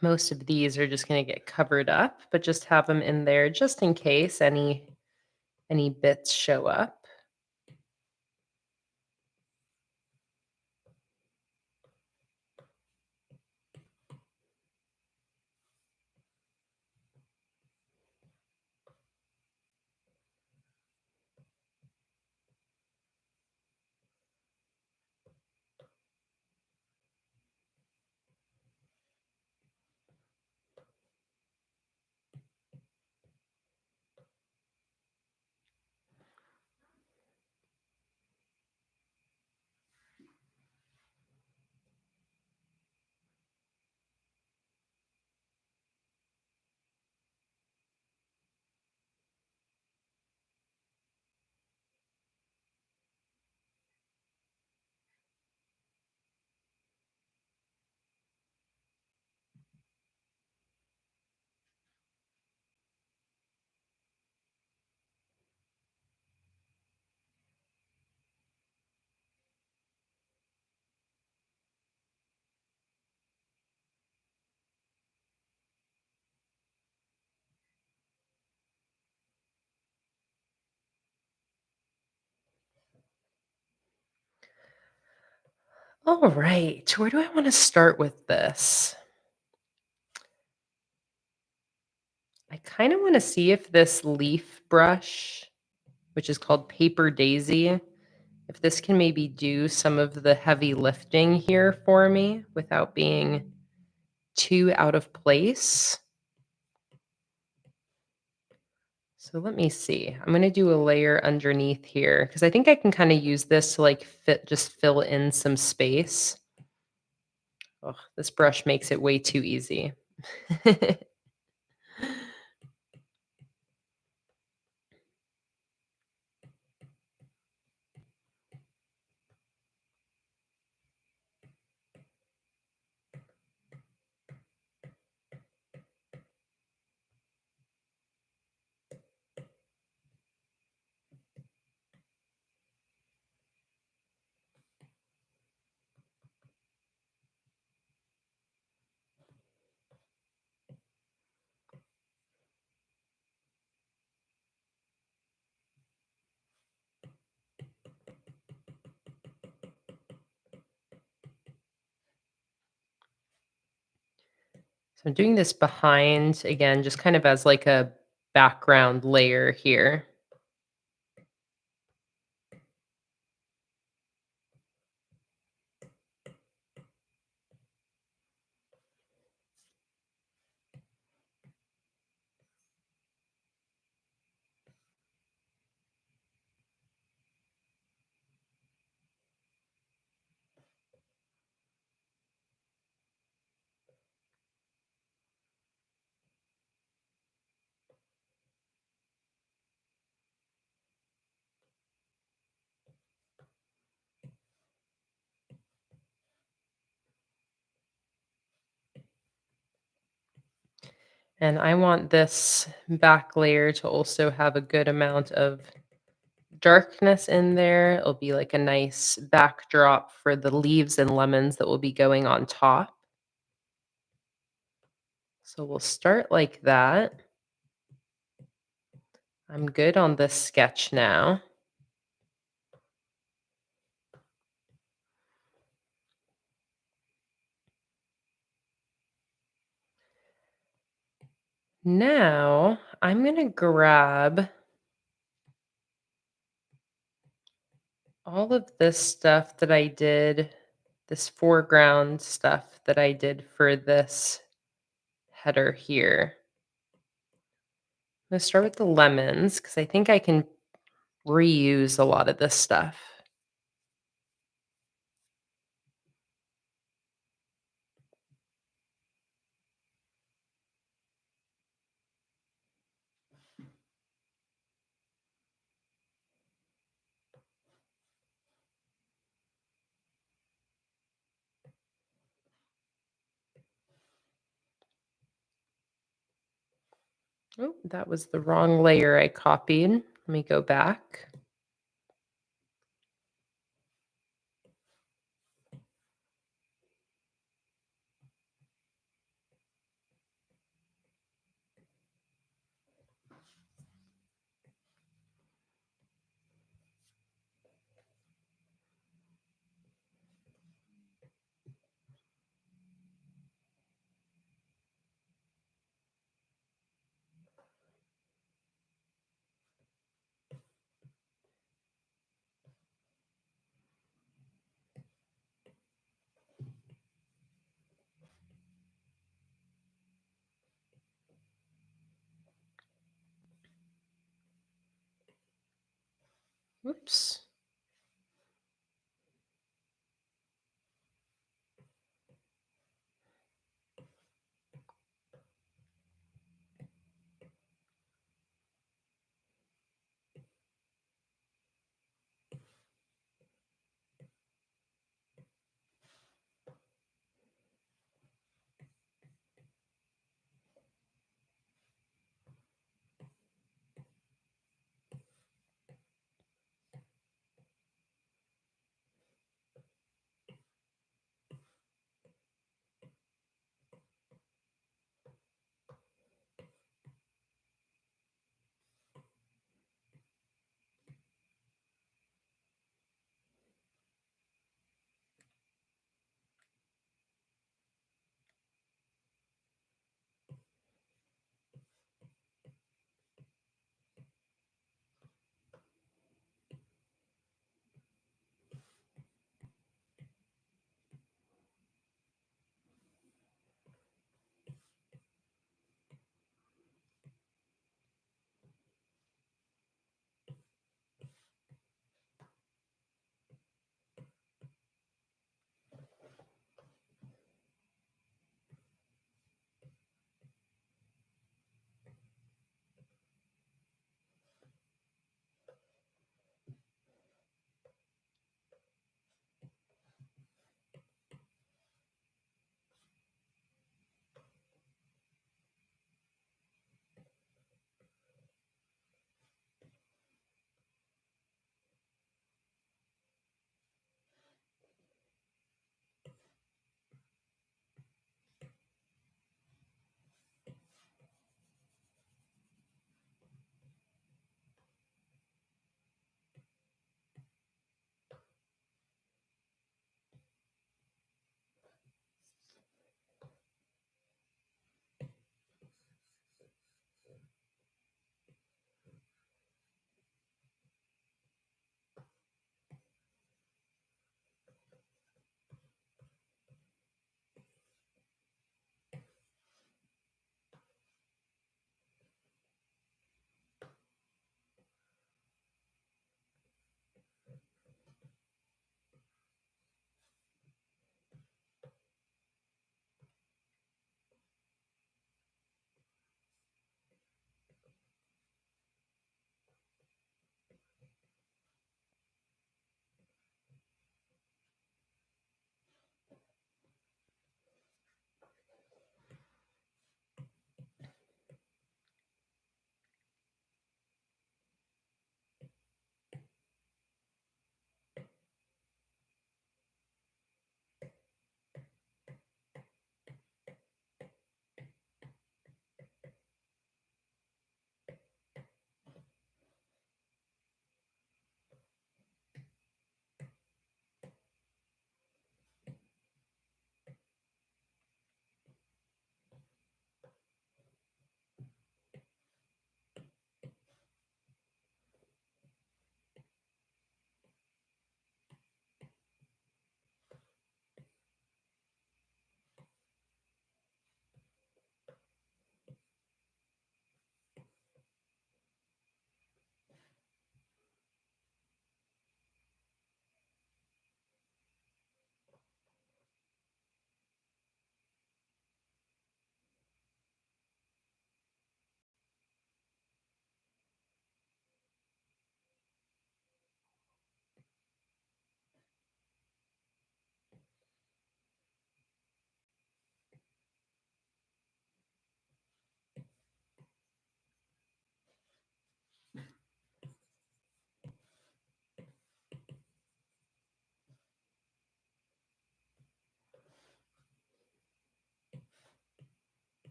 Most of these are just gonna get covered up, but just have them in there just in case any bits show up. All right, where do I want to start with this? I kind of want to see if this leaf brush, which is called Paper Daisy, if this can maybe do some of the heavy lifting here for me without being too out of place. So let me see. I'm going to do a layer underneath here because I think I can kind of use this to like just fill in some space. Oh, this brush makes it way too easy. So I'm doing this behind, again, just kind of as like a background layer here. And I want this back layer to also have a good amount of darkness in there. It'll be like a nice backdrop for the leaves and lemons that will be going on top. So we'll start like that. I'm good on this sketch now. Now I'm going to grab all of this stuff that I did, this foreground stuff that I did for this header here. I'm going to start with the lemons because I think I can reuse a lot of this stuff. Oh, that was the wrong layer I copied. Let me go back. Oops.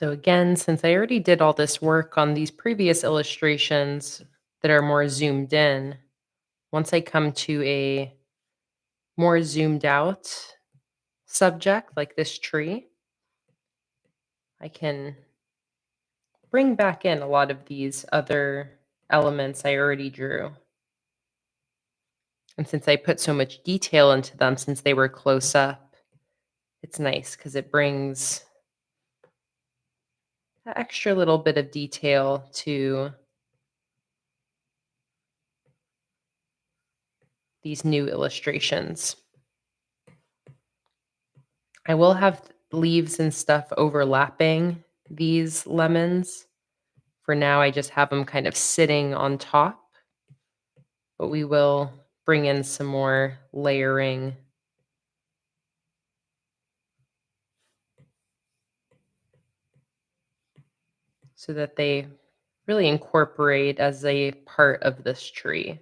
So again, since I already did all this work on these previous illustrations that are more zoomed in, once I come to a more zoomed out subject like this tree, I can bring back in a lot of these other elements I already drew. And since I put so much detail into them, since they were close up, it's nice because it brings an extra little bit of detail to these new illustrations. I will have leaves and stuff overlapping these lemons. For now, I just have them kind of sitting on top, but we will bring in some more layering so that they really incorporate as a part of this tree.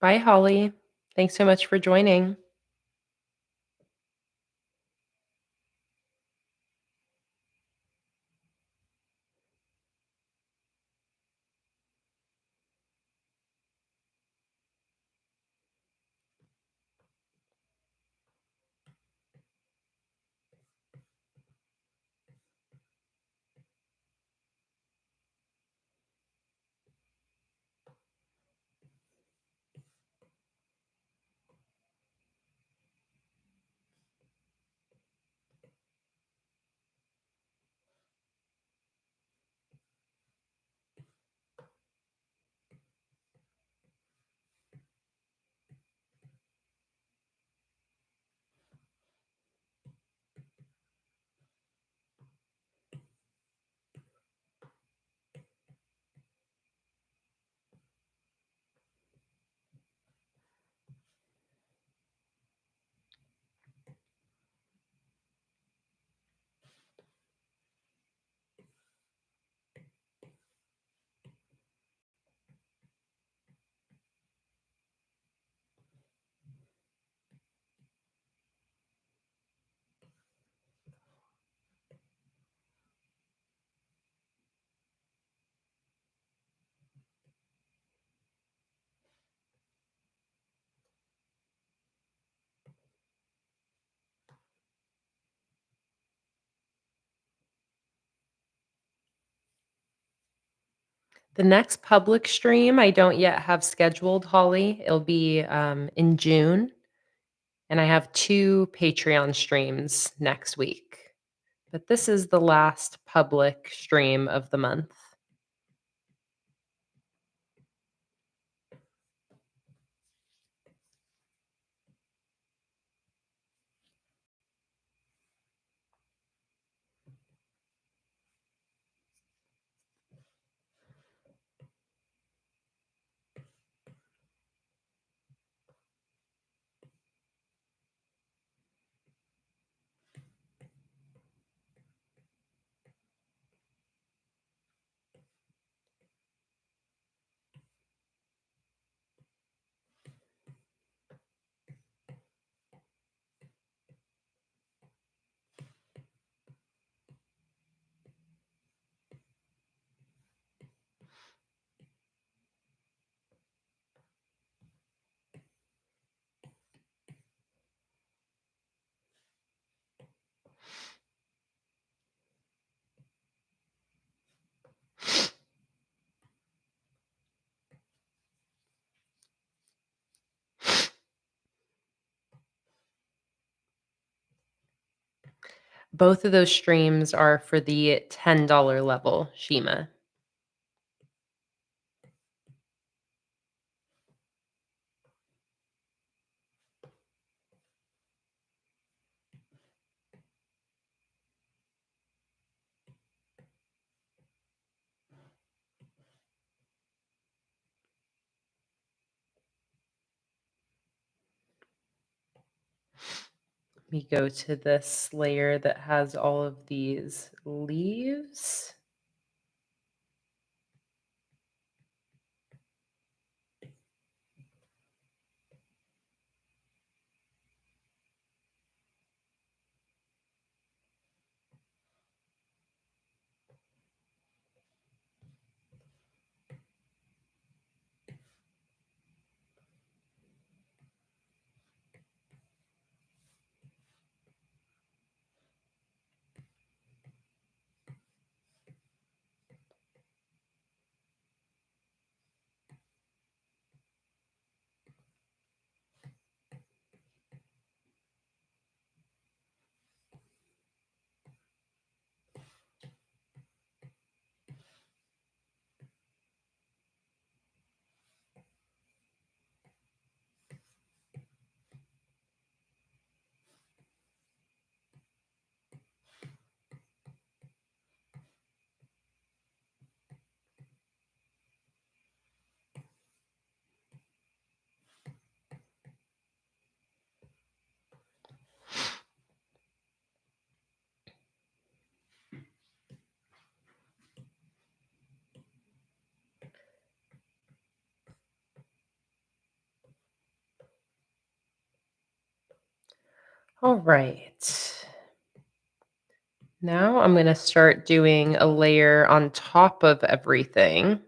Bye, Holly. Thanks so much for joining. The next public stream I don't yet have scheduled, Holly. It'll be in June. And I have 2 Patreon streams next week. But this is the last public stream of the month. Both of those streams are for the $10 level, Shima. me go to this layer that has all of these leaves. All right. Now I'm going to start doing a layer on top of everything.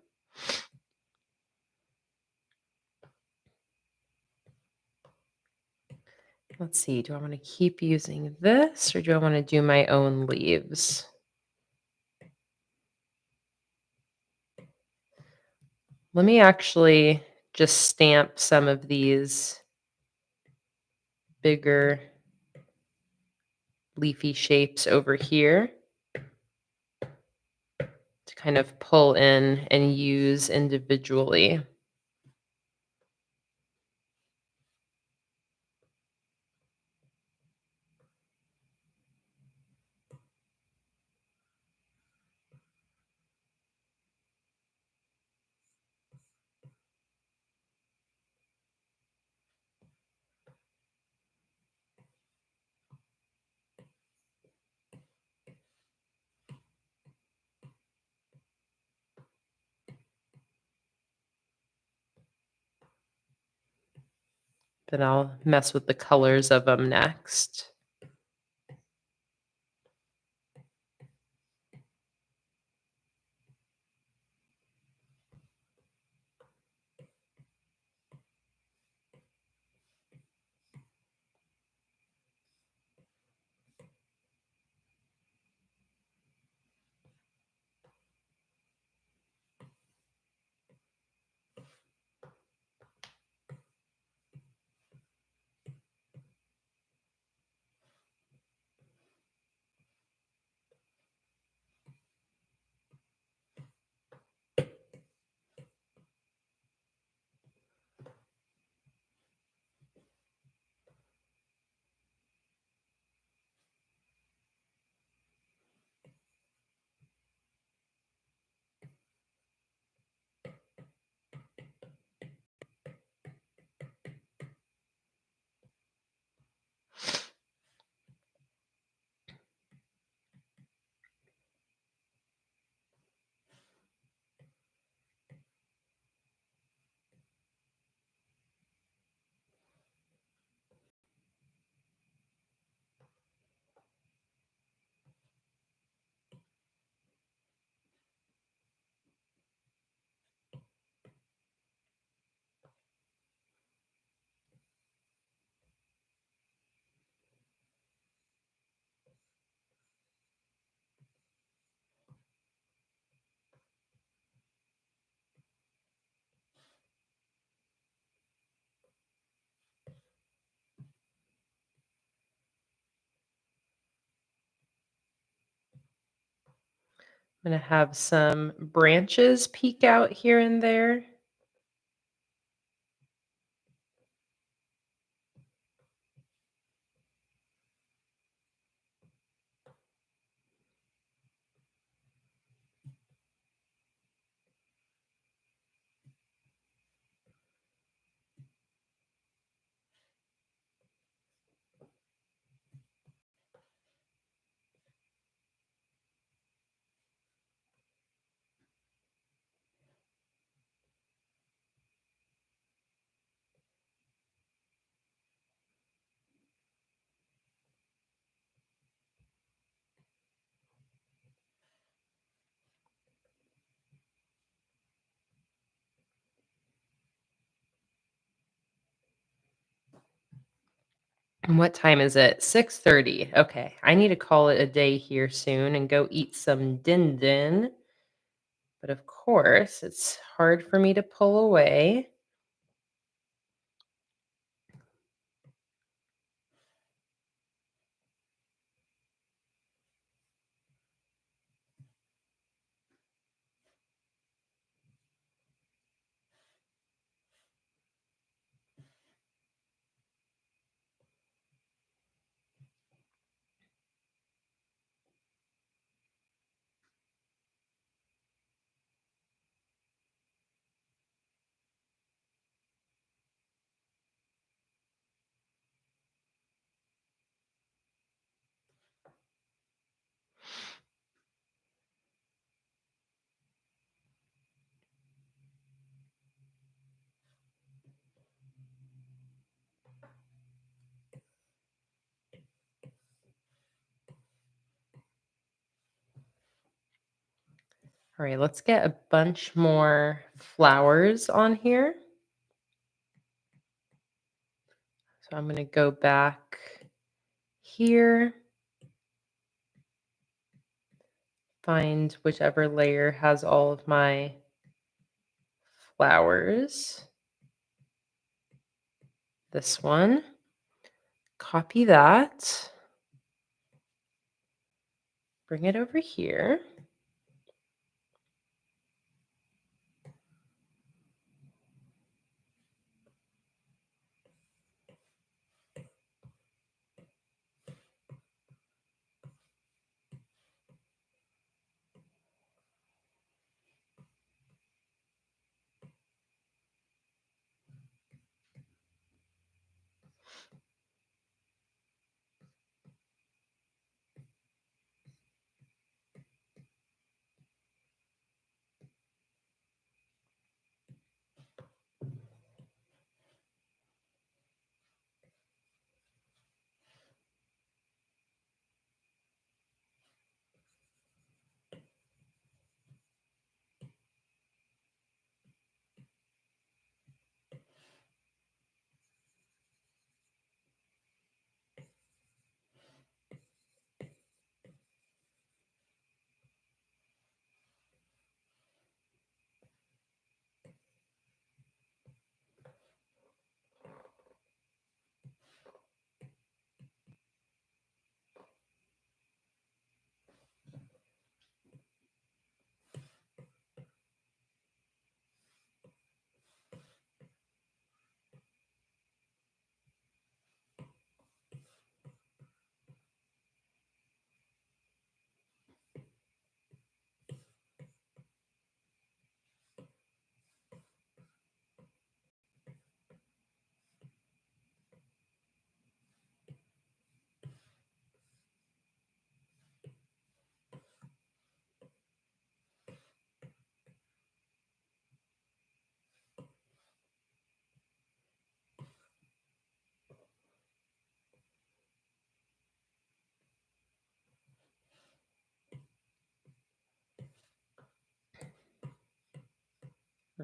Let's see, do I want to keep using this or do I want to do my own leaves? Let me actually just stamp some of these bigger leafy shapes over here to kind of pull in and use individually. Then I'll mess with the colors of them next. I'm going to have some branches peek out here and there. And what time is it? 6:30. Okay, I need to call it a day here soon and go eat some din din. But of course, it's hard for me to pull away. All right, let's get a bunch more flowers on here. So I'm going to go back here, find whichever layer has all of my flowers. This one. Copy that. Bring it over here.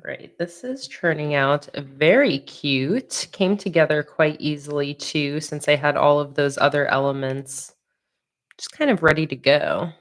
Right, this is turning out very cute. Came together quite easily too, since I had all of those other elements just kind of ready to go.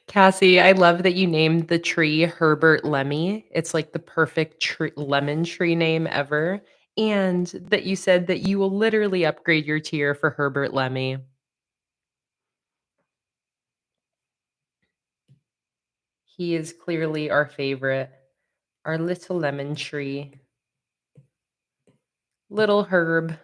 Cassie, I love that you named the tree Herbert Lemmy. It's like the perfect lemon tree name ever. And that you said that you will literally upgrade your tier for Herbert Lemmy. He is clearly our favorite, our little lemon tree, little herb.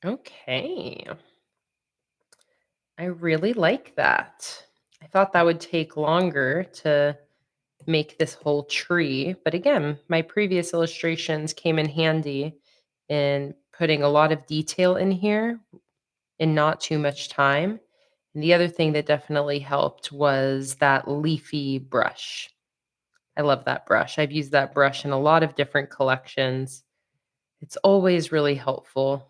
Okay. I really like that. I thought that would take longer to make this whole tree, but again, my previous illustrations came in handy in putting a lot of detail in here in not too much time. And the other thing that definitely helped was that leafy brush. I love that brush. I've used that brush in a lot of different collections. It's always really helpful.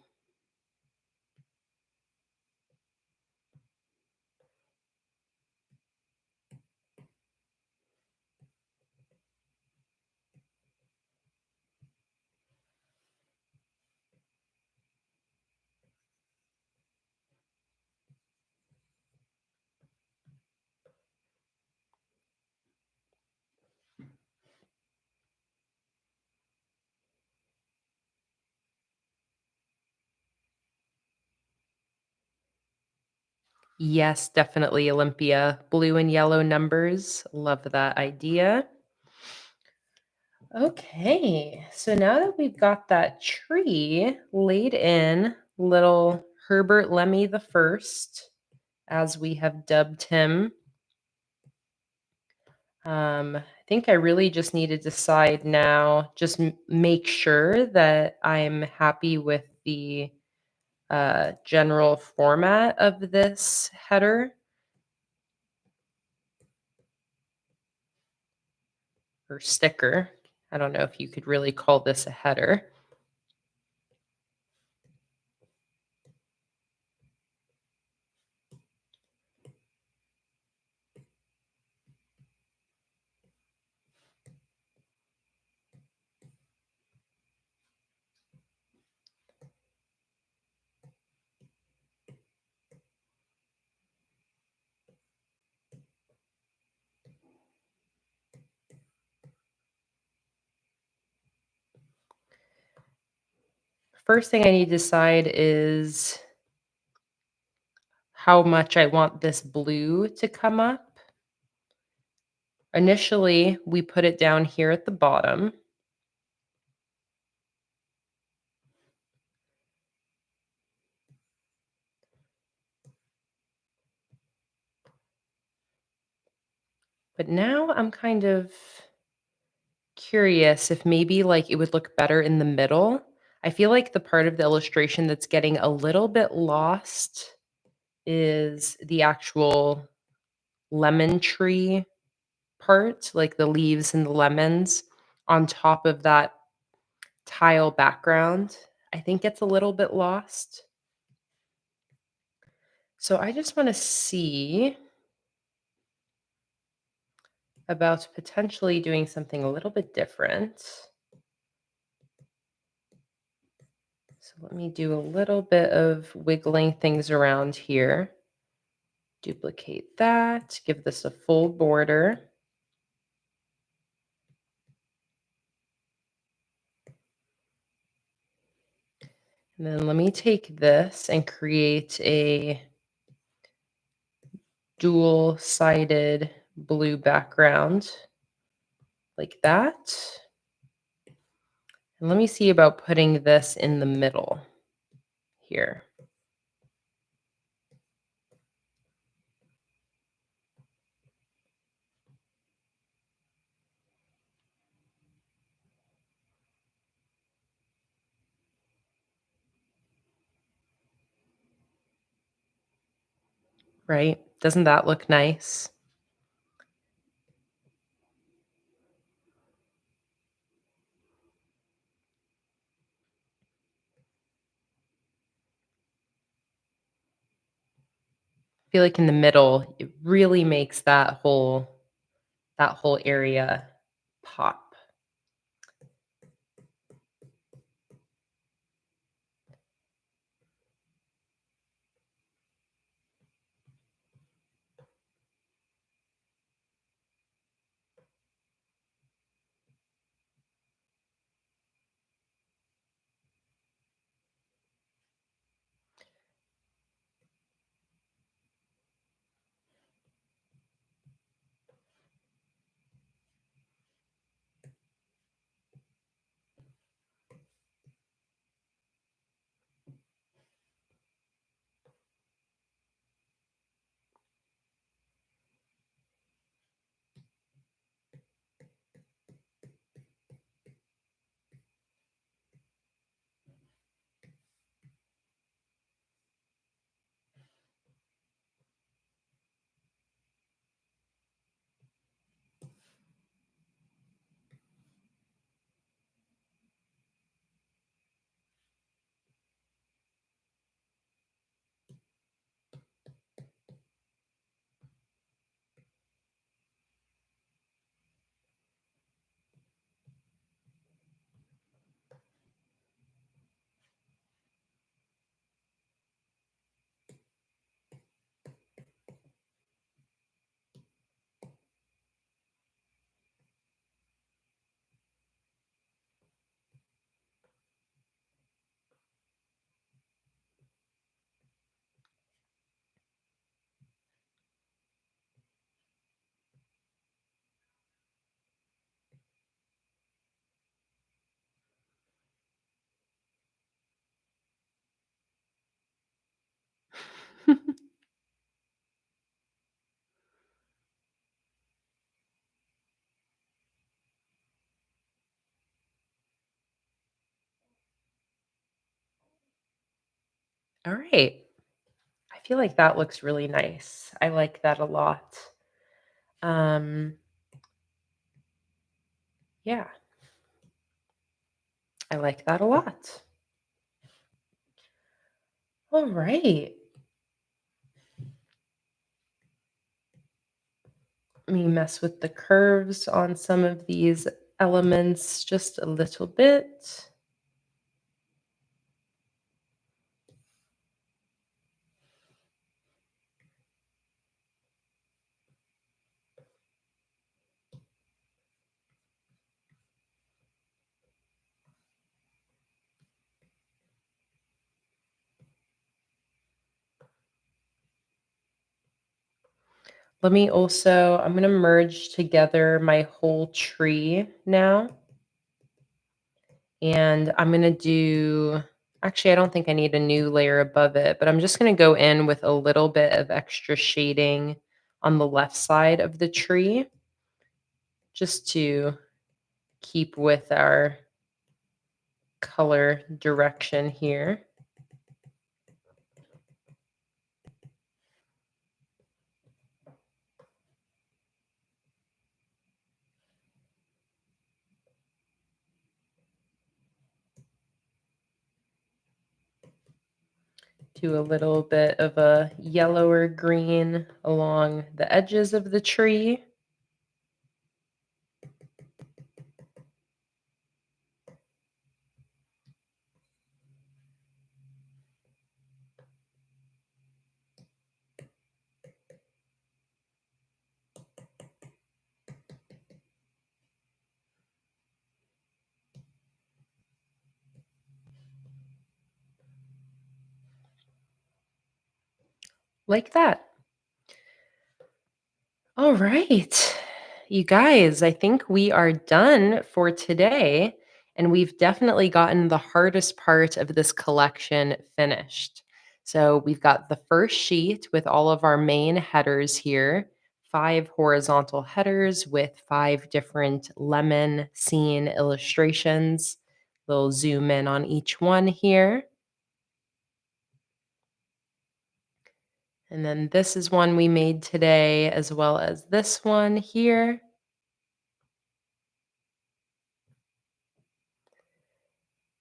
Yes, definitely Olympia. Blue and yellow numbers. Love that idea. Okay, so now that we've got that tree laid in, little Herbert Lemmy the First, as we have dubbed him, I think I really just need to decide now, just make sure that I'm happy with the general format of this header or sticker. I don't know if you could really call this a header. First thing I need to decide is how much I want this blue to come up. Initially, we put it down here at the bottom. But now I'm kind of curious if maybe like it would look better in the middle. I feel like the part of the illustration that's getting a little bit lost is the actual lemon tree part, like the leaves and the lemons on top of that tile background. I think it's a little bit lost. So I just want to see about potentially doing something a little bit different. So let me do a little bit of wiggling things around here. Duplicate that, give this a full border. And then let me take this and create a dual-sided blue background like that. And let me see about putting this in the middle here. Right? Doesn't that look nice? I feel like in the middle, it really makes that whole area pop. All right. I feel like that looks really nice. I like that a lot. Um, yeah, I like that a lot. All right. Let me mess with the curves on some of these elements just a little bit. Let me also, I'm going to merge together my whole tree now. And I'm going to do, actually, I don't think I need a new layer above it, but I'm just going to go in with a little bit of extra shading on the left side of the tree just to keep with our color direction here. Do a little bit of a yellower green along the edges of the tree. like that. All right. You guys, I think we are done for today. And we've definitely gotten the hardest part of this collection finished. So we've got the first sheet with all of our main headers here, 5 horizontal headers with 5 different lemon scene illustrations. We'll zoom in on each one here. And then this is one we made today, as well as this one here.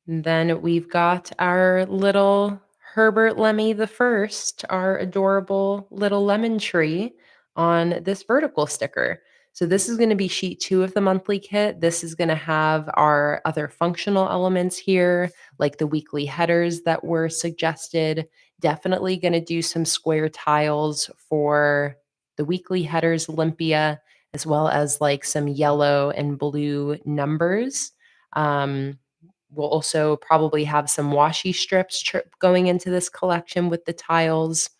And then we've got our little Herbert Lemmy the First, our adorable little lemon tree on this vertical sticker. So this is going to be sheet 2 of the monthly kit. This is going to have our other functional elements here, like the weekly headers that were suggested. Definitely going to do some square tiles for the weekly headers, Olympia, as well as like some yellow and blue numbers. Um, We'll also probably have some washi strips going into this collection with the tiles.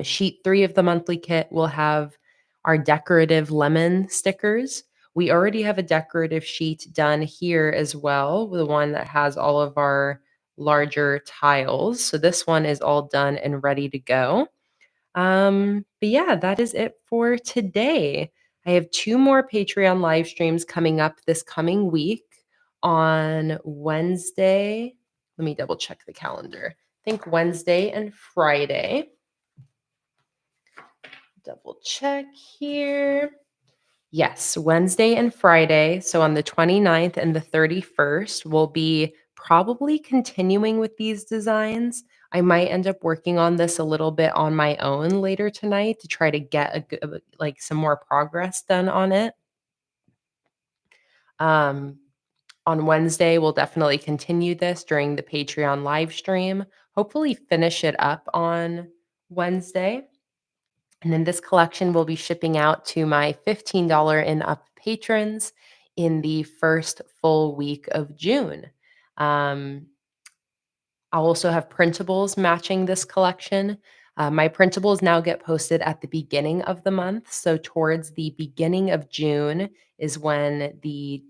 Sheet 3 of the monthly kit will have our decorative lemon stickers. We already have a decorative sheet done here as well, the one that has all of our larger tiles. So this one is all done and ready to go. But yeah, that is it for today. I have 2 more Patreon live streams coming up this coming week on Wednesday. Let me double check the calendar. I think Wednesday and Friday. Double check here. Yes, Wednesday and Friday. So on the 29th and the 31st, we'll be probably continuing with these designs. I might end up working on this a little bit on my own later tonight to try to get like some more progress done on it. Um, on Wednesday, we'll definitely continue this during the Patreon live stream. Hopefully, finish it up on Wednesday. And then this collection will be shipping out to my $15 and up patrons in the first full week of June. Um, I'll also have printables matching this collection. My printables now get posted at the beginning of the month. So towards the beginning of June is when the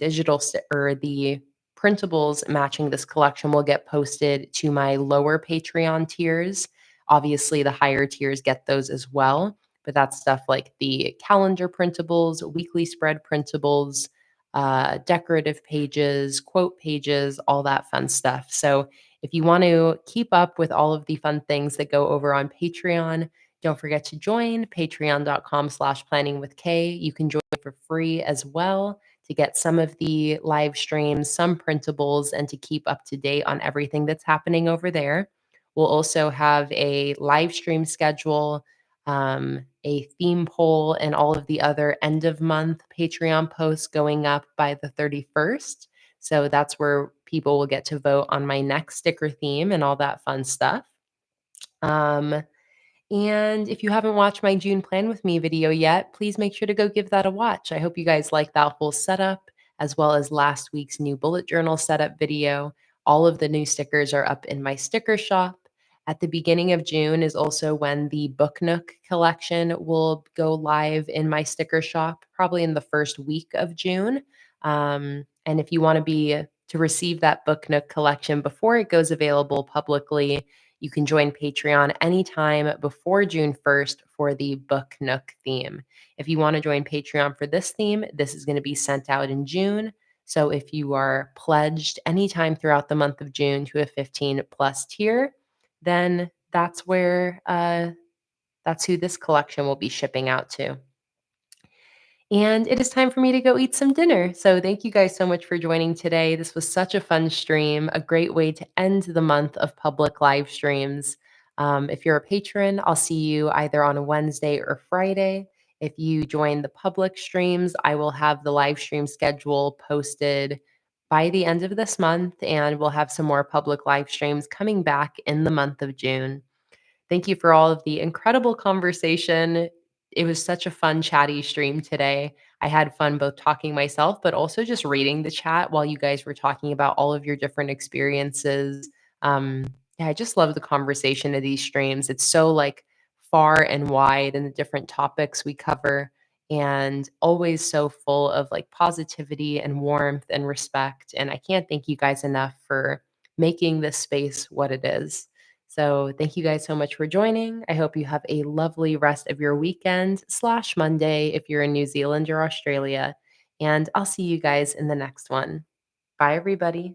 or the printables matching this collection will get posted to my lower Patreon tiers. Obviously, the higher tiers get those as well. But that's stuff like the calendar printables, weekly spread printables, decorative pages, quote pages, all that fun stuff. So if you want to keep up with all of the fun things that go over on Patreon, don't forget to join patreon.com/planningwithkay. You can join for free as well to get some of the live streams, some printables, and to keep up to date on everything that's happening over there. We'll also have a live stream schedule, a theme poll, and all of the other end of month Patreon posts going up by the 31st. So that's where people will get to vote on my next sticker theme and all that fun stuff. Um, and if you haven't watched my June Plan With Me video yet, please make sure to go give that a watch. I hope you guys like that whole setup, as well as last week's new bullet journal setup video. All of the new stickers are up in my sticker shop. At the beginning of June is also when the Book Nook collection will go live in my sticker shop, probably in the first week of June. And if you want to receive that Book Nook collection before it goes available publicly, you can join Patreon anytime before June 1st for the Book Nook theme. If you want to join Patreon for this theme, this is going to be sent out in June. So if you are pledged anytime throughout the month of June to a 15 plus tier, then that's who this collection will be shipping out to. And it is time for me to go eat some dinner. So thank you guys so much for joining today. This was such a fun stream, a great way to end the month of public live streams. If you're a patron, I'll see you either on a Wednesday or Friday. If you join the public streams, I will have the live stream schedule posted by the end of this month, and we'll have some more public live streams coming back in the month of June. Thank you for all of the incredible conversation. It was such a fun, chatty stream today. I had fun both talking myself, but also just reading the chat while you guys were talking about all of your different experiences. Yeah, I just love the conversation of these streams. It's so like far and wide in the different topics we cover, and always so full of like positivity and warmth and respect. And I can't thank you guys enough for making this space what it is. So thank you guys so much for joining. I hope you have a lovely rest of your weekend slash Monday if you're in New Zealand or Australia. And I'll see you guys in the next one. Bye, everybody.